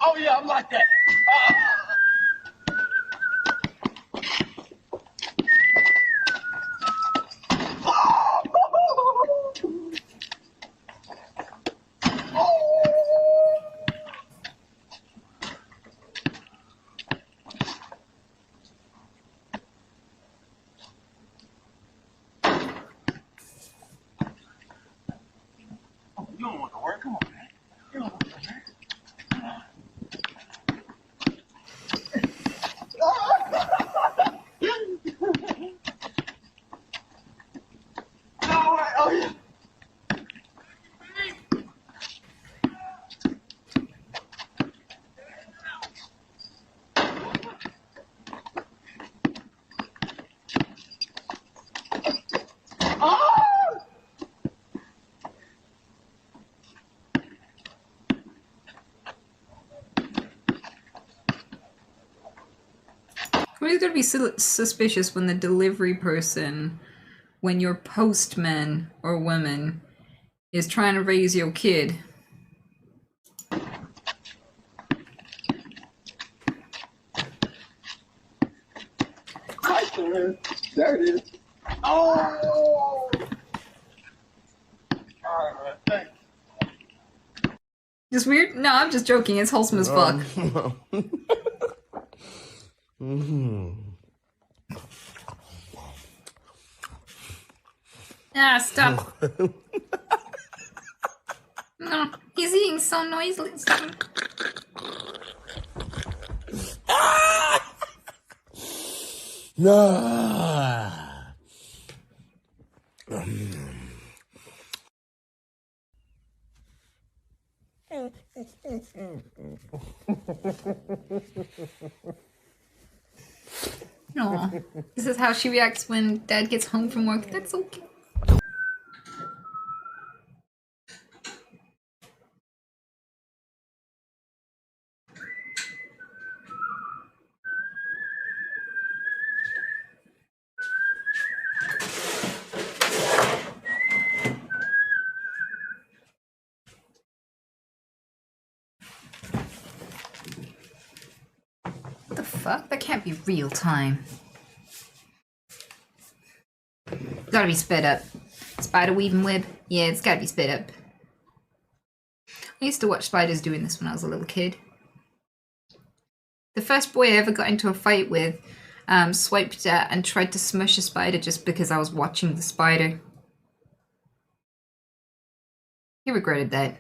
Oh yeah, I'm like that. You don't want to work? Come on, man. You don't want to work, man. Oh, yeah. Everybody's gonna be suspicious when the delivery person, when your postman or woman is trying to raise your kid. There it is. Oh! Alright, man. Thanks. Just weird? No, I'm just joking. It's wholesome as fuck. Ah, stop. No, he's eating so noisily. Stop. No, this is how she reacts when Dad gets home from work. That's so cute. fuck? That can't be real time. Gotta be sped up. Spider weaving web? Yeah, it's gotta be sped up. I used to watch spiders doing this when I was a little kid. The first boy I ever got into a fight with swiped at and tried to smush a spider just because I was watching the spider. He regretted that.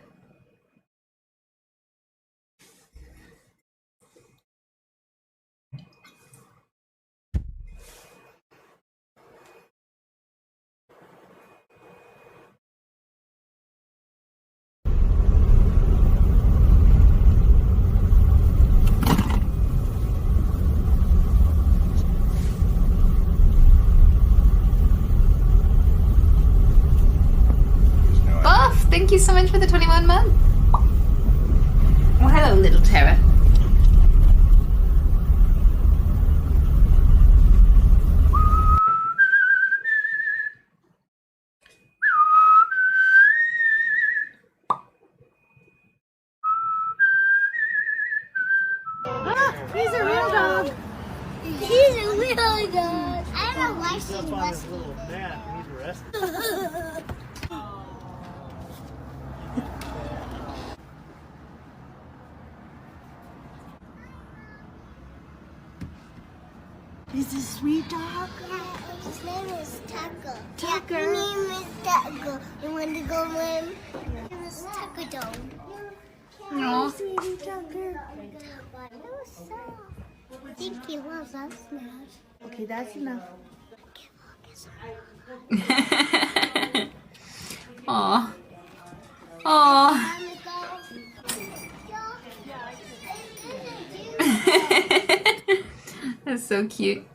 Thank you so much for the 21 month. Well, hello, little Tara. He's a real dog. He's a real dog. I don't know why she's rescuing him. He's a sweet dog. Yeah, his name is Tucker. Tucker. His name is Tucker. You want to go with him? His name is Tucker dog. Aww. Sweetie Tucker. I think he loves us now. Okay, that's enough. Aww. Aww. That's so cute.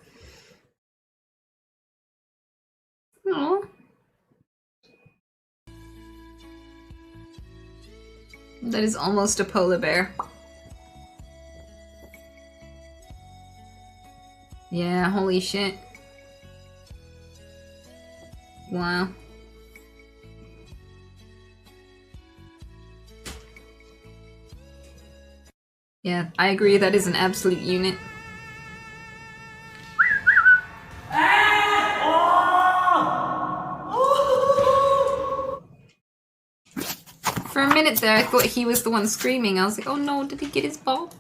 Aww. That is almost a polar bear. Yeah, holy shit. Wow. Yeah, I agree, that is an absolute unit. For a minute there, I thought he was the one screaming. I was like, oh no, did he get his ball?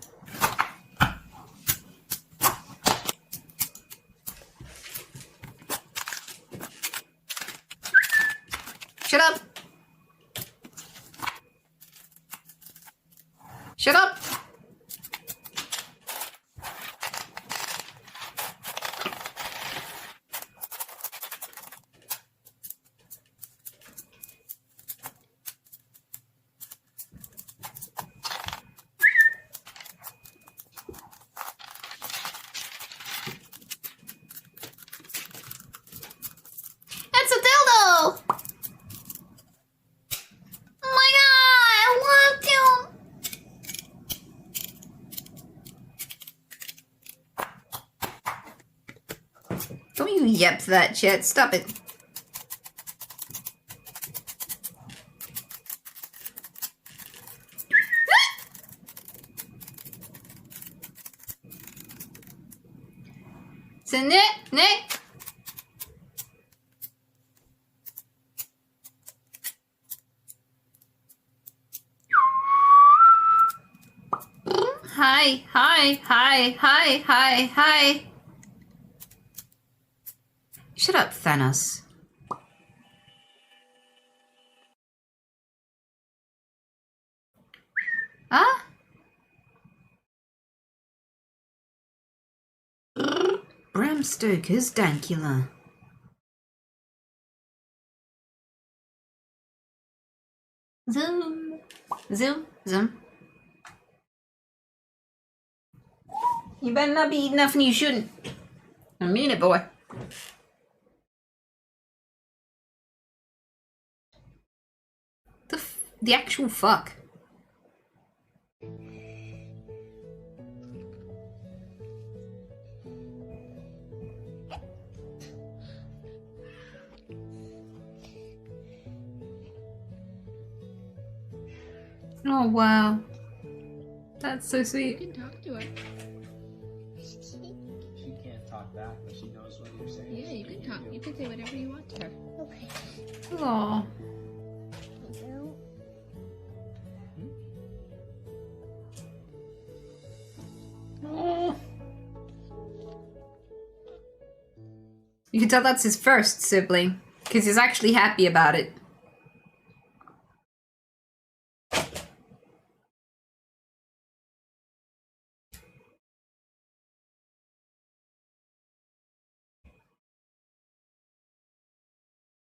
Shut up! Shut up! That's a dildo! Oh my god, I loved him! Don't you yep that shit, stop it. So Nick. Hi. Shut up, Thanos. Ah? Bram Stoker's Dankula. Zoom. You better not be eating nothing you shouldn't. I mean it, boy. The actual fuck. Oh wow. That's so sweet. You can talk to her. talk back, but she knows what you're saying. Yeah, you can talk. You can say whatever you want to her. Okay. Aww. Oh. You can tell that's his first sibling, because he's actually happy about it.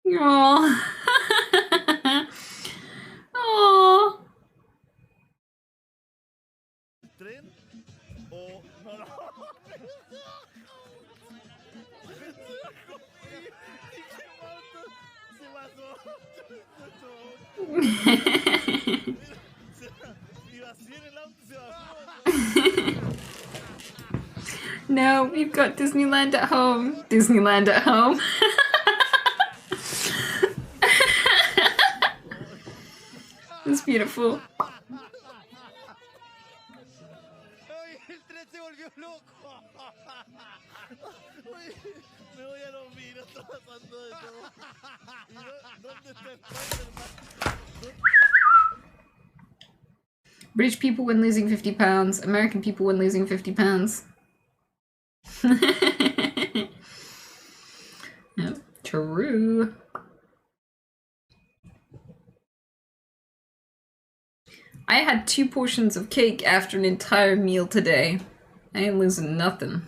Aww. Aww. No, we've got Disneyland at home. Disneyland at home. It's beautiful. British people when losing 50 pounds. American people when losing 50 pounds. Yep, true. I had 2 portions of cake after an entire meal today. I ain't losing nothing.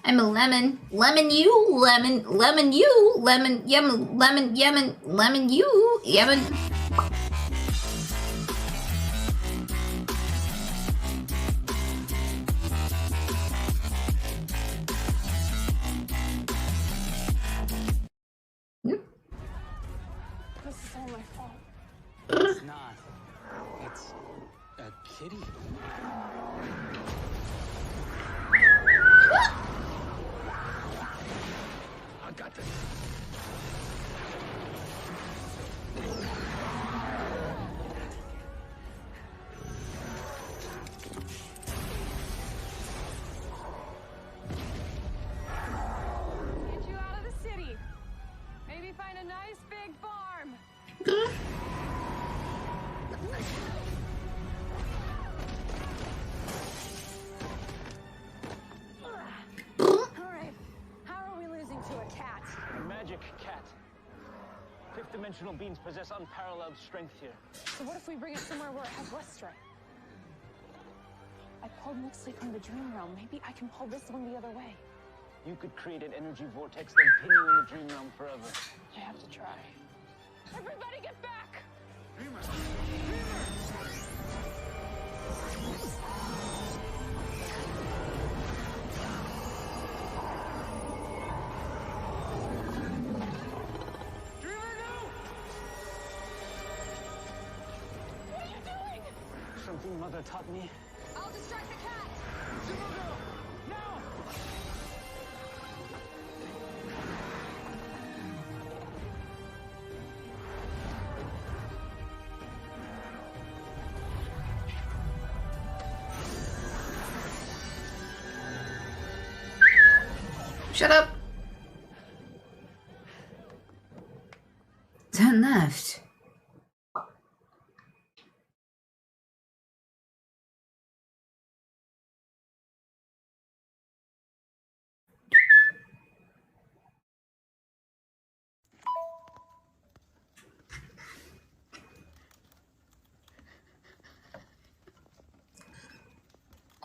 I'm a lemon. Lemon you, lemon, lemon you, lemon, yemen, lemon, yemen, lemon you, yemen. This is all my fault. It's not. It's a kitty. I got this. Get you out of the city. Maybe find a nice big farm. Alright, how are we losing to a cat? A magic cat. Fifth-dimensional beings possess unparalleled strength here. So what if we bring it somewhere where it has less strength? I pulled Nixley from the dream realm. Maybe I can pull this one the other way. You could create an energy vortex that pin you in the dream realm forever. I have to try. Everybody get back! What are you doing? Something Mother taught me. I'll distract the cat! Now! Shut up! Turn left.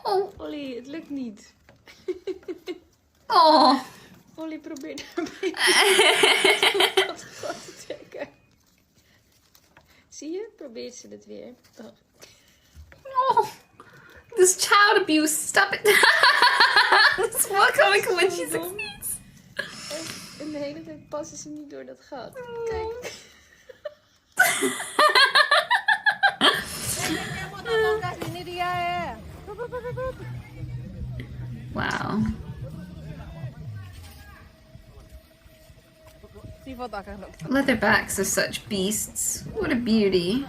Oh, Ollie, het lukt niet. Oh. Ollie probeert een beetje dat gat te trekken. Zie je? Probeert ze het weer. Oh. Oh, this child abuse. Stop it. This is more comical when she succeeds. En de hele tijd passen ze niet door dat gat. Kijk. Wow. Leatherbacks are such beasts. What a beauty.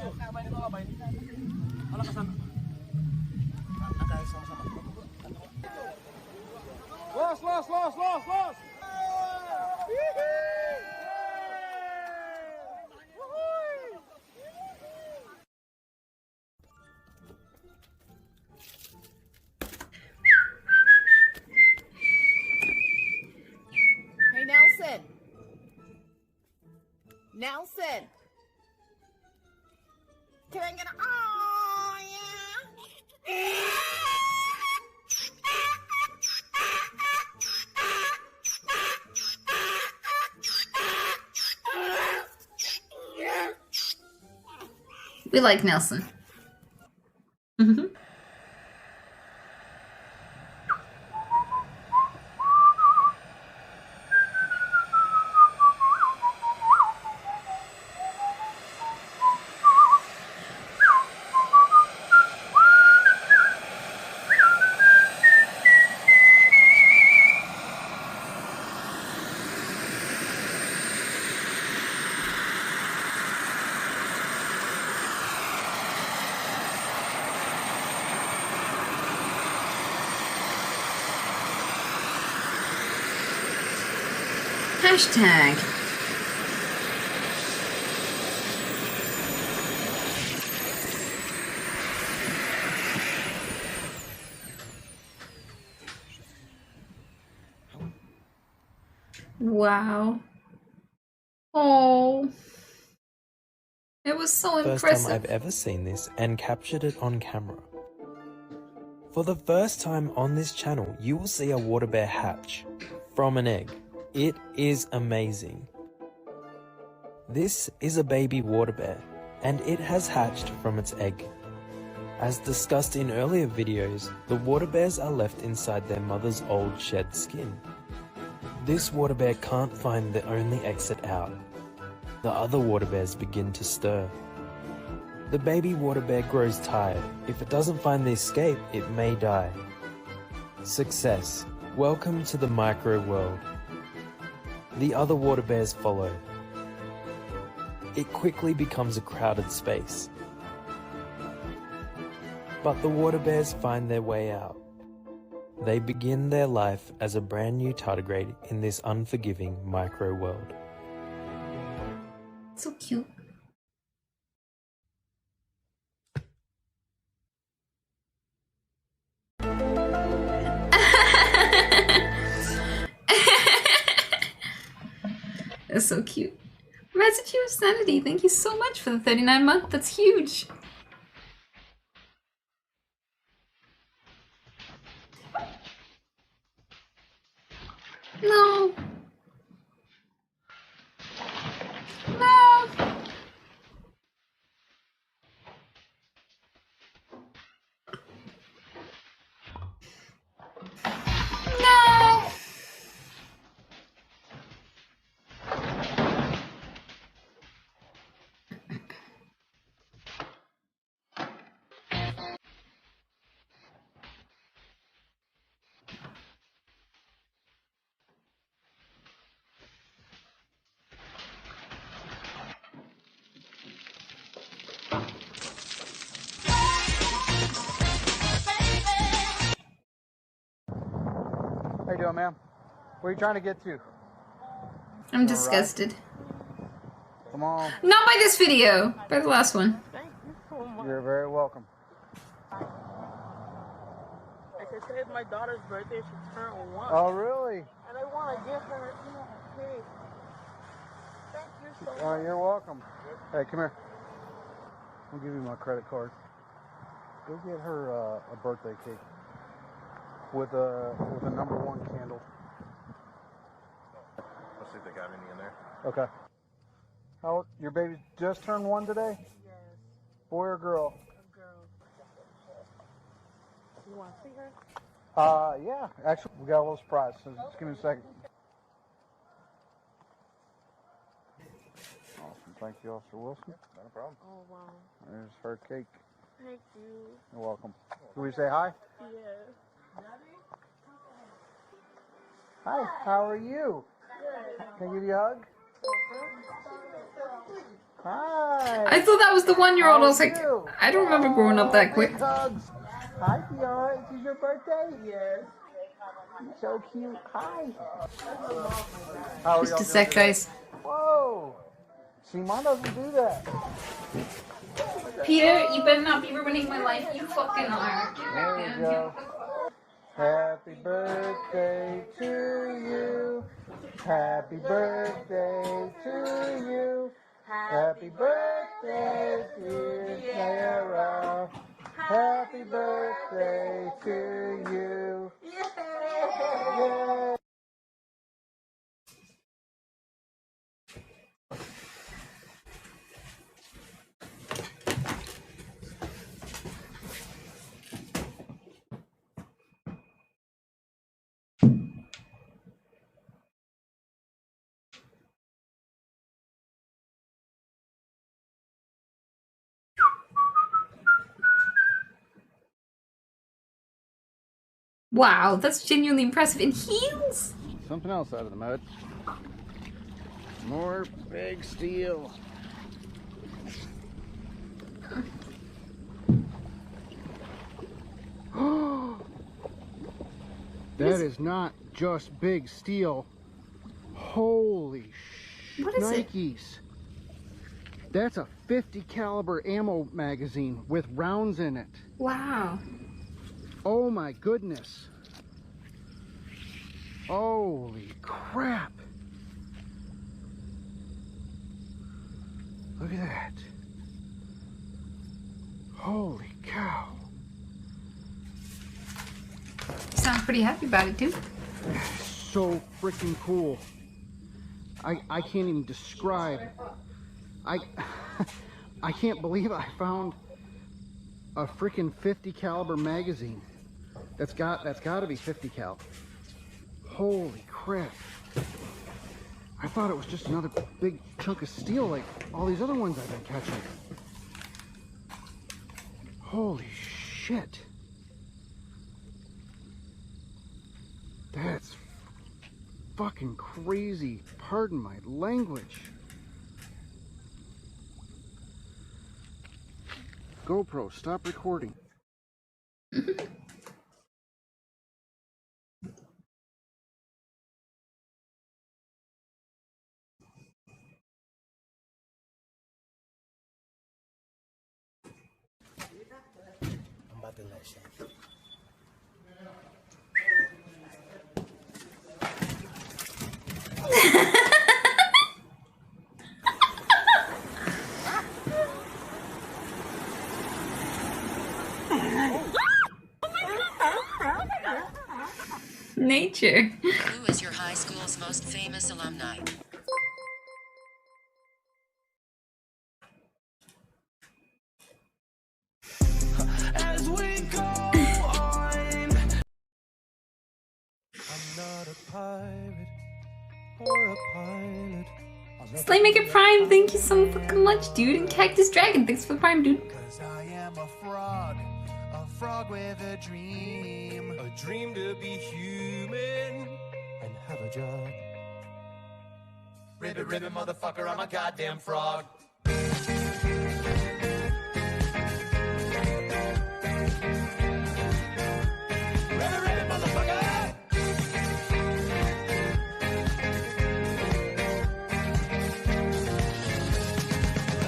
Lost! Hey, Nelson. Nelson. Can I get a... Oh, yeah. We like Nelson. Hashtag. Wow. Oh. It was so First impressive. time I've ever seen this and captured it on camera. For the first time on this channel, you will see a water bear hatch from an egg. It is amazing. This is a baby water bear, and it has hatched from its egg. As discussed in earlier videos, the water bears are left inside their mother's old shed skin. This water bear can't find the only exit out. The other water bears begin to stir. The baby water bear grows tired. If it doesn't find the escape, it may die. Success. Welcome to the micro world. The other water bears follow. It quickly becomes a crowded space. But the water bears find their way out. They begin their life as a brand new tardigrade in this unforgiving micro world. So cute. That's so cute. Massachusetts Sanity, thank you so much for the 39-month. That's huge. No. No. No. How you doing, ma'am? Where are you trying to get to? I'm disgusted. Come on. Not by this video, by the last one. You're very welcome. I said today's my daughter's birthday. She turned 1. Oh, really? And I want to give her, a cake. Thank you so much. Oh, you're welcome. Hey, come here. I'll give you my credit card. Go get her a birthday cake with a #1 candle. Let's see if they got any in there. Okay. How your baby just turned 1 today? Yes. Boy or girl? A girl. You want to see her? Yeah. Actually, we got a little surprise. So just give me a second. Awesome. Thank you, Officer Wilson. Not a problem. Oh, wow. There's her cake. Thank you. You're welcome. Can we say hi? Yeah. Hi. How are you? Good. Can I give you a hug? Hi. I thought that was the 1-year-old. I was like, you? I don't remember growing up that quick. Big hugs. Hi, Fiona. Is your birthday? Yes. You're so cute. Hi. How are Just y'all a sec, doing guys. today? Whoa. Shimon doesn't do that. Peter, you better not be ruining my life. You fucking are. There you go. Happy birthday to you. Happy birthday to you. Happy birthday, dear Sarah. Happy birthday to you. Yay. Wow, that's genuinely impressive. In heels? Something else out of the mud. More big steel. That is not just big steel. Holy What is it? Nikes. That's a 50 caliber ammo magazine with rounds in it. Wow. Oh my goodness. Holy crap. Look at that. Holy cow. Sounds pretty happy about it, too. So freaking cool. I can't even describe. I can't believe I found a freaking 50 caliber magazine. That's got to be 50 cal. Holy crap. I thought it was just another big chunk of steel like all these other ones I've been catching. Holy shit. That's fucking crazy. Pardon my language. GoPro, stop recording. I'm about to let shit. Nature. Who is your high school's most famous alumni? As we go on. I'm not a pirate or a pilot. Slay Make It Prime, thank you so fucking much, dude. And Cactus Dragon, thanks for the Prime, dude. Cause I am a frog with a dream to be human and have a job. Ribbit, ribbit, motherfucker, I'm a goddamn frog. Ribbit, ribbit, motherfucker!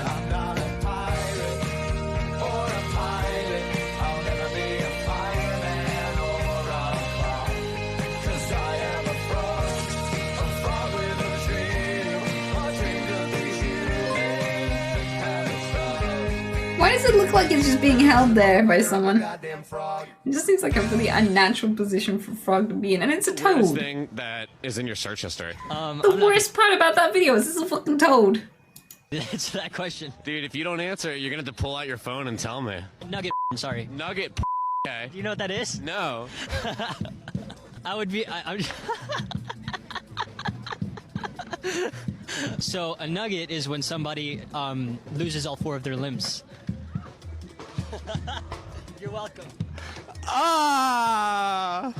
I'm not a pirate or a pilot. I'll never be a fireman or a frog. 'Cause I am a frog with a dream to be human and a Why does it look like it's just being held there by someone? It just seems like a really unnatural position for a frog to be in, and it's a Weirdest toad. thing that is in your search history. The worst part about that video is it's a fucking toad. Answer that question. Dude, if you don't answer it, you're gonna have to pull out your phone and tell me. Nugget, I'm sorry. Nugget, okay. Do you know what that is? No. I would be. I'm So a nugget is when somebody loses all 4 of their limbs. You're welcome. Now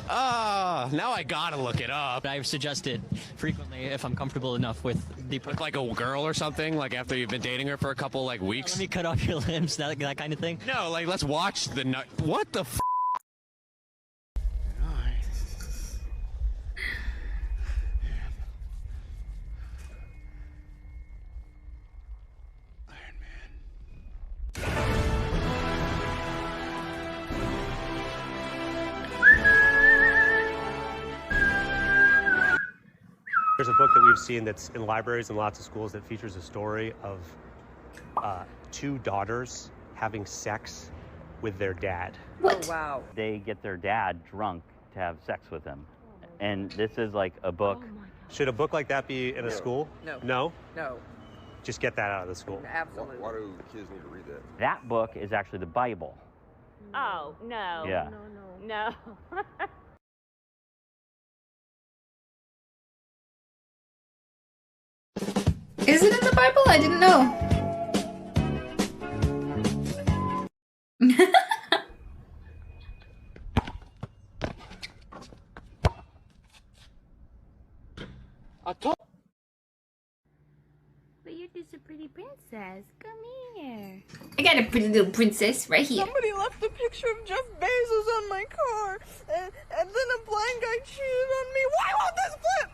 I gotta look it up. I've suggested frequently. If I'm comfortable enough with the like a girl or something, like after you've been dating her for a couple like weeks. Let me cut off your limbs, that kind of thing. No, like let's watch the nut. What the? There's a book that we've seen that's in libraries and lots of schools that features a story of two daughters having sex with their dad. What? Oh, wow. They get their dad drunk to have sex with him. And this is like a book. Should a book like that be in a school? No. No? No. Just get that out of the school. Absolutely. Why do kids need to read that? That book is actually the Bible. Oh, no. Yeah. No. Is it in the Bible? I didn't know. But you're just a pretty princess. Come here. I got a pretty little princess right here. Somebody left a picture of Jeff Bezos on my car, and then a blind guy cheated on me. Why won't this flip?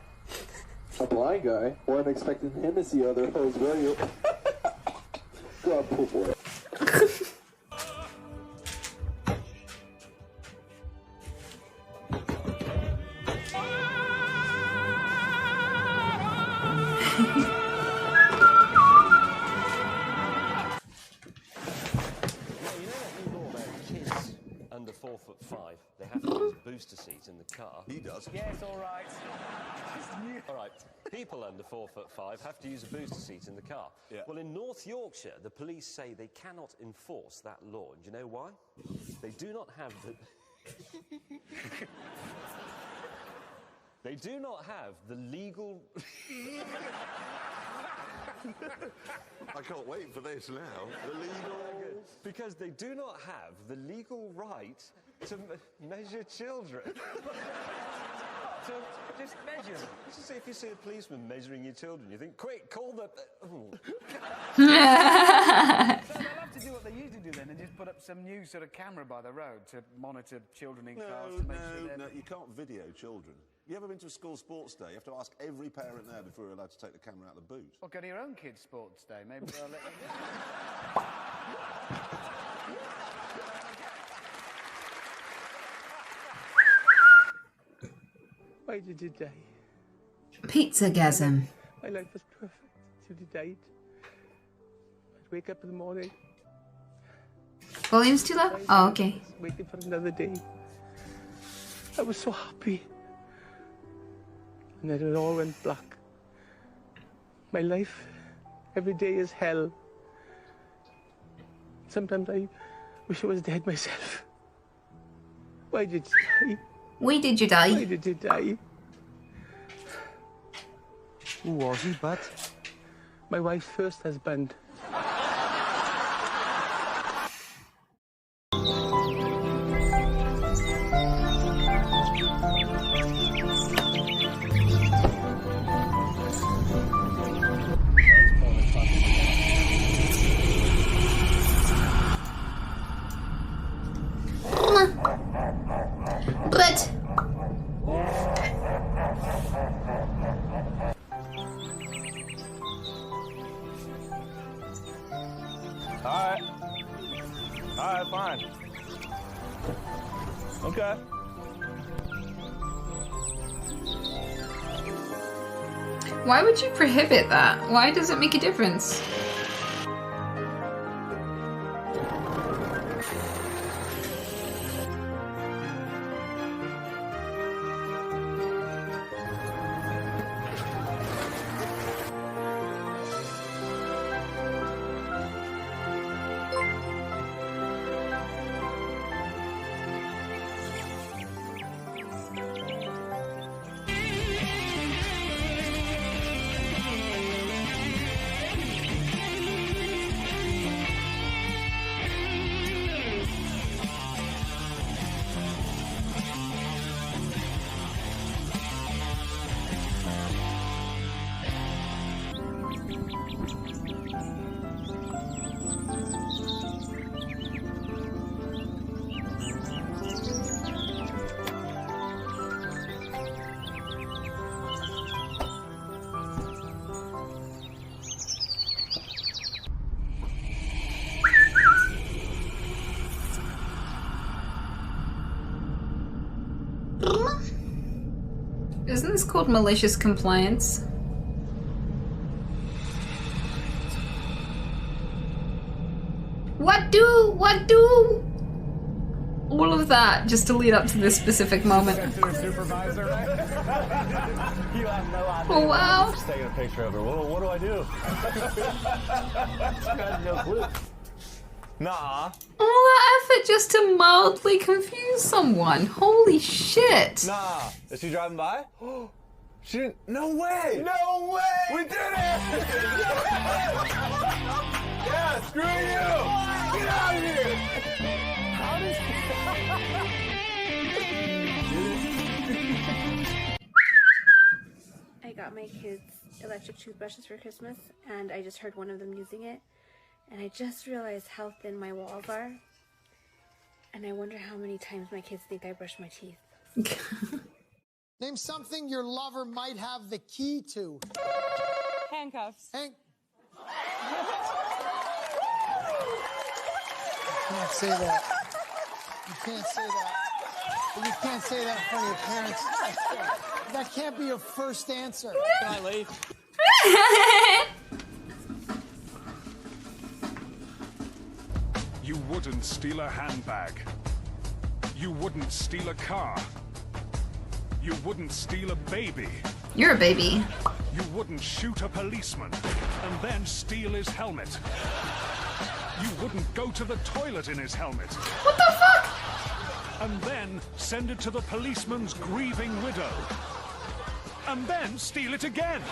A blind guy? Weren't expecting him to see other hoes, were you? God, poor boy. Under 4'5", they have to use booster seats in the car. He does. Yes, all right. All right. People under 4'5" have to use a booster seat in the car. Yeah. Well, in North Yorkshire, the police say they cannot enforce that law. And do you know why? They do not have the... They do not have the legal... I can't wait for this now. The legal... Because they do not have the legal right to measure children. To just measure them. Just if you see a policeman measuring your children, you think, quick, call the... So they'll have to do what they usually do then and just put up some new sort of camera by the road to monitor children in cars to make sure they're... No, you can't video children. You ever been to a school sports day? You have to ask every parent there before you're allowed to take the camera out of the boot. Or go to your own kid's sports day. Maybe they'll let you Why did you die? Pizza-gasm. My life was perfect till you died. I'd wake up in the morning. Volume's too low? Oh, okay. Waiting for another day. I was so happy. And then it all went black. My life, every day is hell. Sometimes I wish I was dead myself. Why did you die? Why did you die? Why did you die? Who was he, Bud? My wife's first husband. But... Alright, fine. Okay. Why would you prohibit that? Why does it make a difference? Isn't this called malicious compliance? What do? All of that just to lead up to this specific moment. Oh wow! Just taking a picture of her. What do I do? No clue. Nah. All that effort just to mildly confuse someone. Holy shit! Nah. Is she driving by? She didn't. No way! No way! We did it! Yeah, screw you! Get out of here! How does I got my kids electric toothbrushes for Christmas, and I just heard one of them using it, and I just realized how thin my walls are, and I wonder how many times my kids think I brush my teeth. Name something your lover might have the key to. Handcuffs. You can't say that. You can't say that. You can't say that in front of your parents. That can't be your first answer. Can I leave? You wouldn't steal a handbag. You wouldn't steal a car. You wouldn't steal a baby. You're a baby. You wouldn't shoot a policeman and then steal his helmet. You wouldn't go to the toilet in his helmet. What the fuck? And then send it to the policeman's grieving widow. And then steal it again.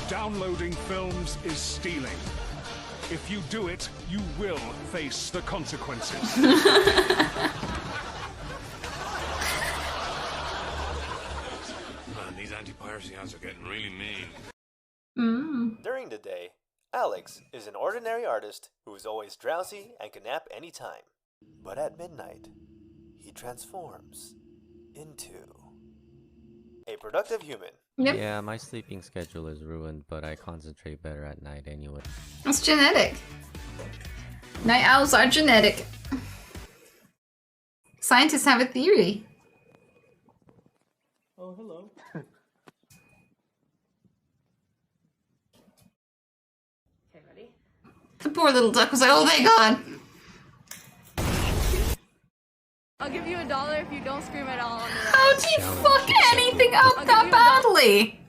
Downloading films is stealing. If you do it, you will face the consequences. Man, these anti-piracy ads are getting really mean. During the day, Alex is an ordinary artist who is always drowsy and can nap any time. But at midnight, he transforms into a productive human. Yep. Yeah, my sleeping schedule is ruined, but I concentrate better at night anyway. It's genetic. Night owls are genetic. Scientists have a theory. Oh, hello. Okay, ready? The poor little duck was like, oh thank God. I'll give you $1 if you don't scream at all on the ride. How do you fuck anything up that badly?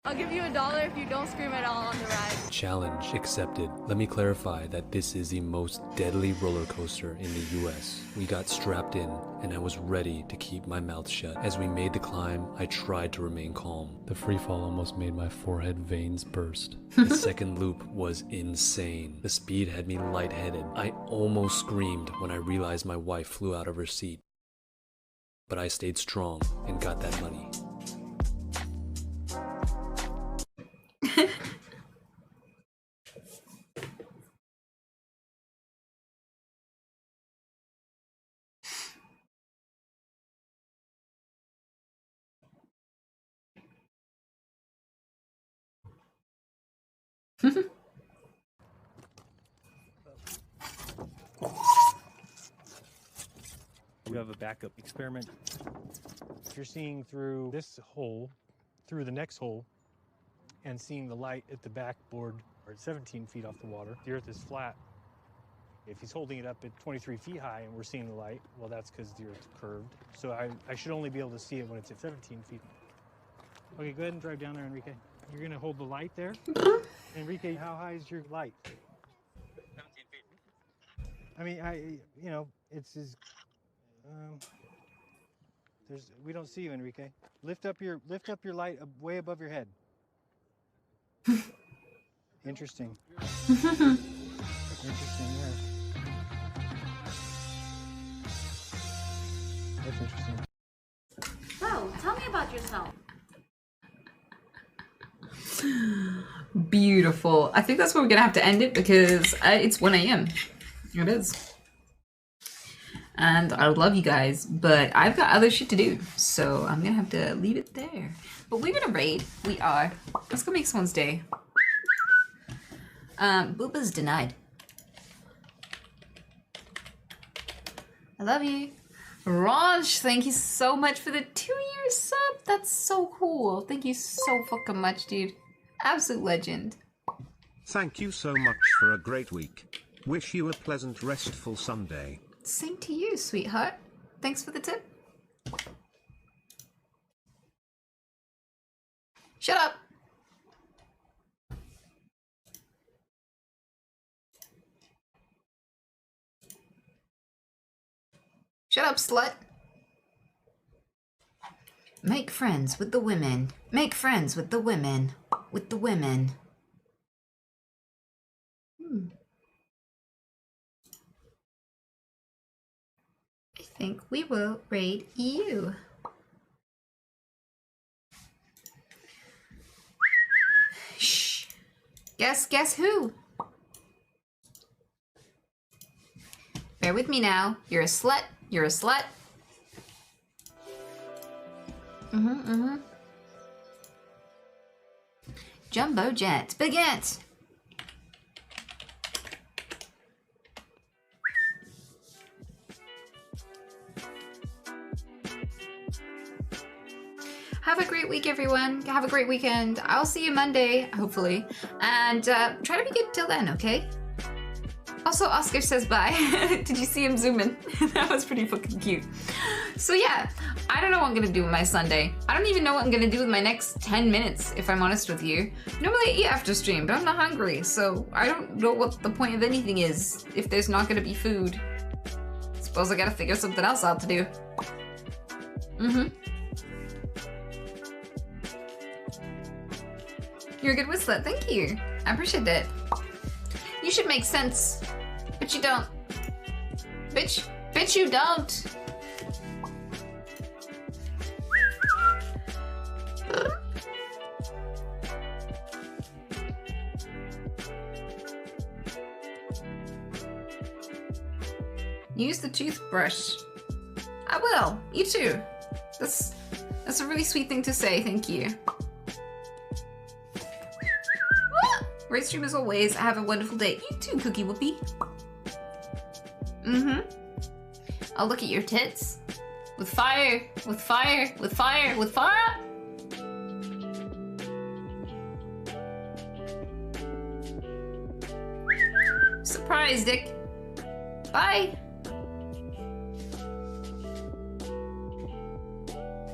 I'll give you $1 if you don't scream at all on the ride. Challenge accepted. Let me clarify that this is the most deadly roller coaster in the US. We got strapped in, and I was ready to keep my mouth shut. As we made the climb, I tried to remain calm. The freefall almost made my forehead veins burst. The second loop was insane. The speed had me lightheaded. I almost screamed when I realized my wife flew out of her seat. But I stayed strong and got that money. We have a backup experiment. If you're seeing through this hole, through the next hole, and seeing the light at the backboard, or at 17 feet off the water, the Earth is flat. If he's holding it up at 23 feet high and we're seeing the light, well, that's because the Earth's curved. So I should only be able to see it when it's at 17 feet. Okay, go ahead and drive down there, Enrique. You're going to hold the light there. Enrique, how high is your light? 17 feet. I mean, you know, it's as... we don't see you, Enrique. Lift up your light way above your head. Interesting. Interesting, yeah. That's interesting. So, tell me about yourself. Beautiful. I think that's where we're gonna have to end it because it's 1 a.m. It is. And I love you guys, but I've got other shit to do, so I'm gonna have to leave it there. But we're gonna raid. We are. Let's go make someone's day. Booba's denied. I love you. Ranch, thank you so much for the 2-year sub. That's so cool. Thank you so fucking much, dude. Absolute legend. Thank you so much for a great week. Wish you a pleasant, restful Sunday. Same to you, sweetheart. Thanks for the tip. Shut up. Shut up, slut. Make friends with the women. Make friends with the women. With the women. I think we will raid you. Shh. Guess who? Bear with me now. You're a slut. You're a slut. Jumbo jet. Baguette. Have a great week, everyone. Have a great weekend. I'll see you Monday, hopefully. And try to be good till then, okay? Also, Oscar says bye. Did you see him zoom in? That was pretty fucking cute. So yeah, I don't know what I'm gonna do with my Sunday. I don't even know what I'm gonna do with my next 10 minutes, if I'm honest with you. Normally I eat after stream, but I'm not hungry, so I don't know what the point of anything is if there's not gonna be food. Suppose I gotta figure something else out to do. You're a good whistler, thank you. I appreciate it. You should make sense, but you don't. Bitch, you don't. Use the toothbrush. I will. You too. That's a really sweet thing to say. Thank you. Great stream as always. Have a wonderful day. You too, Cookie Whoopie. I'll look at your tits. With fire. With fire. With fire. With fire. Surprise, Dick. Bye.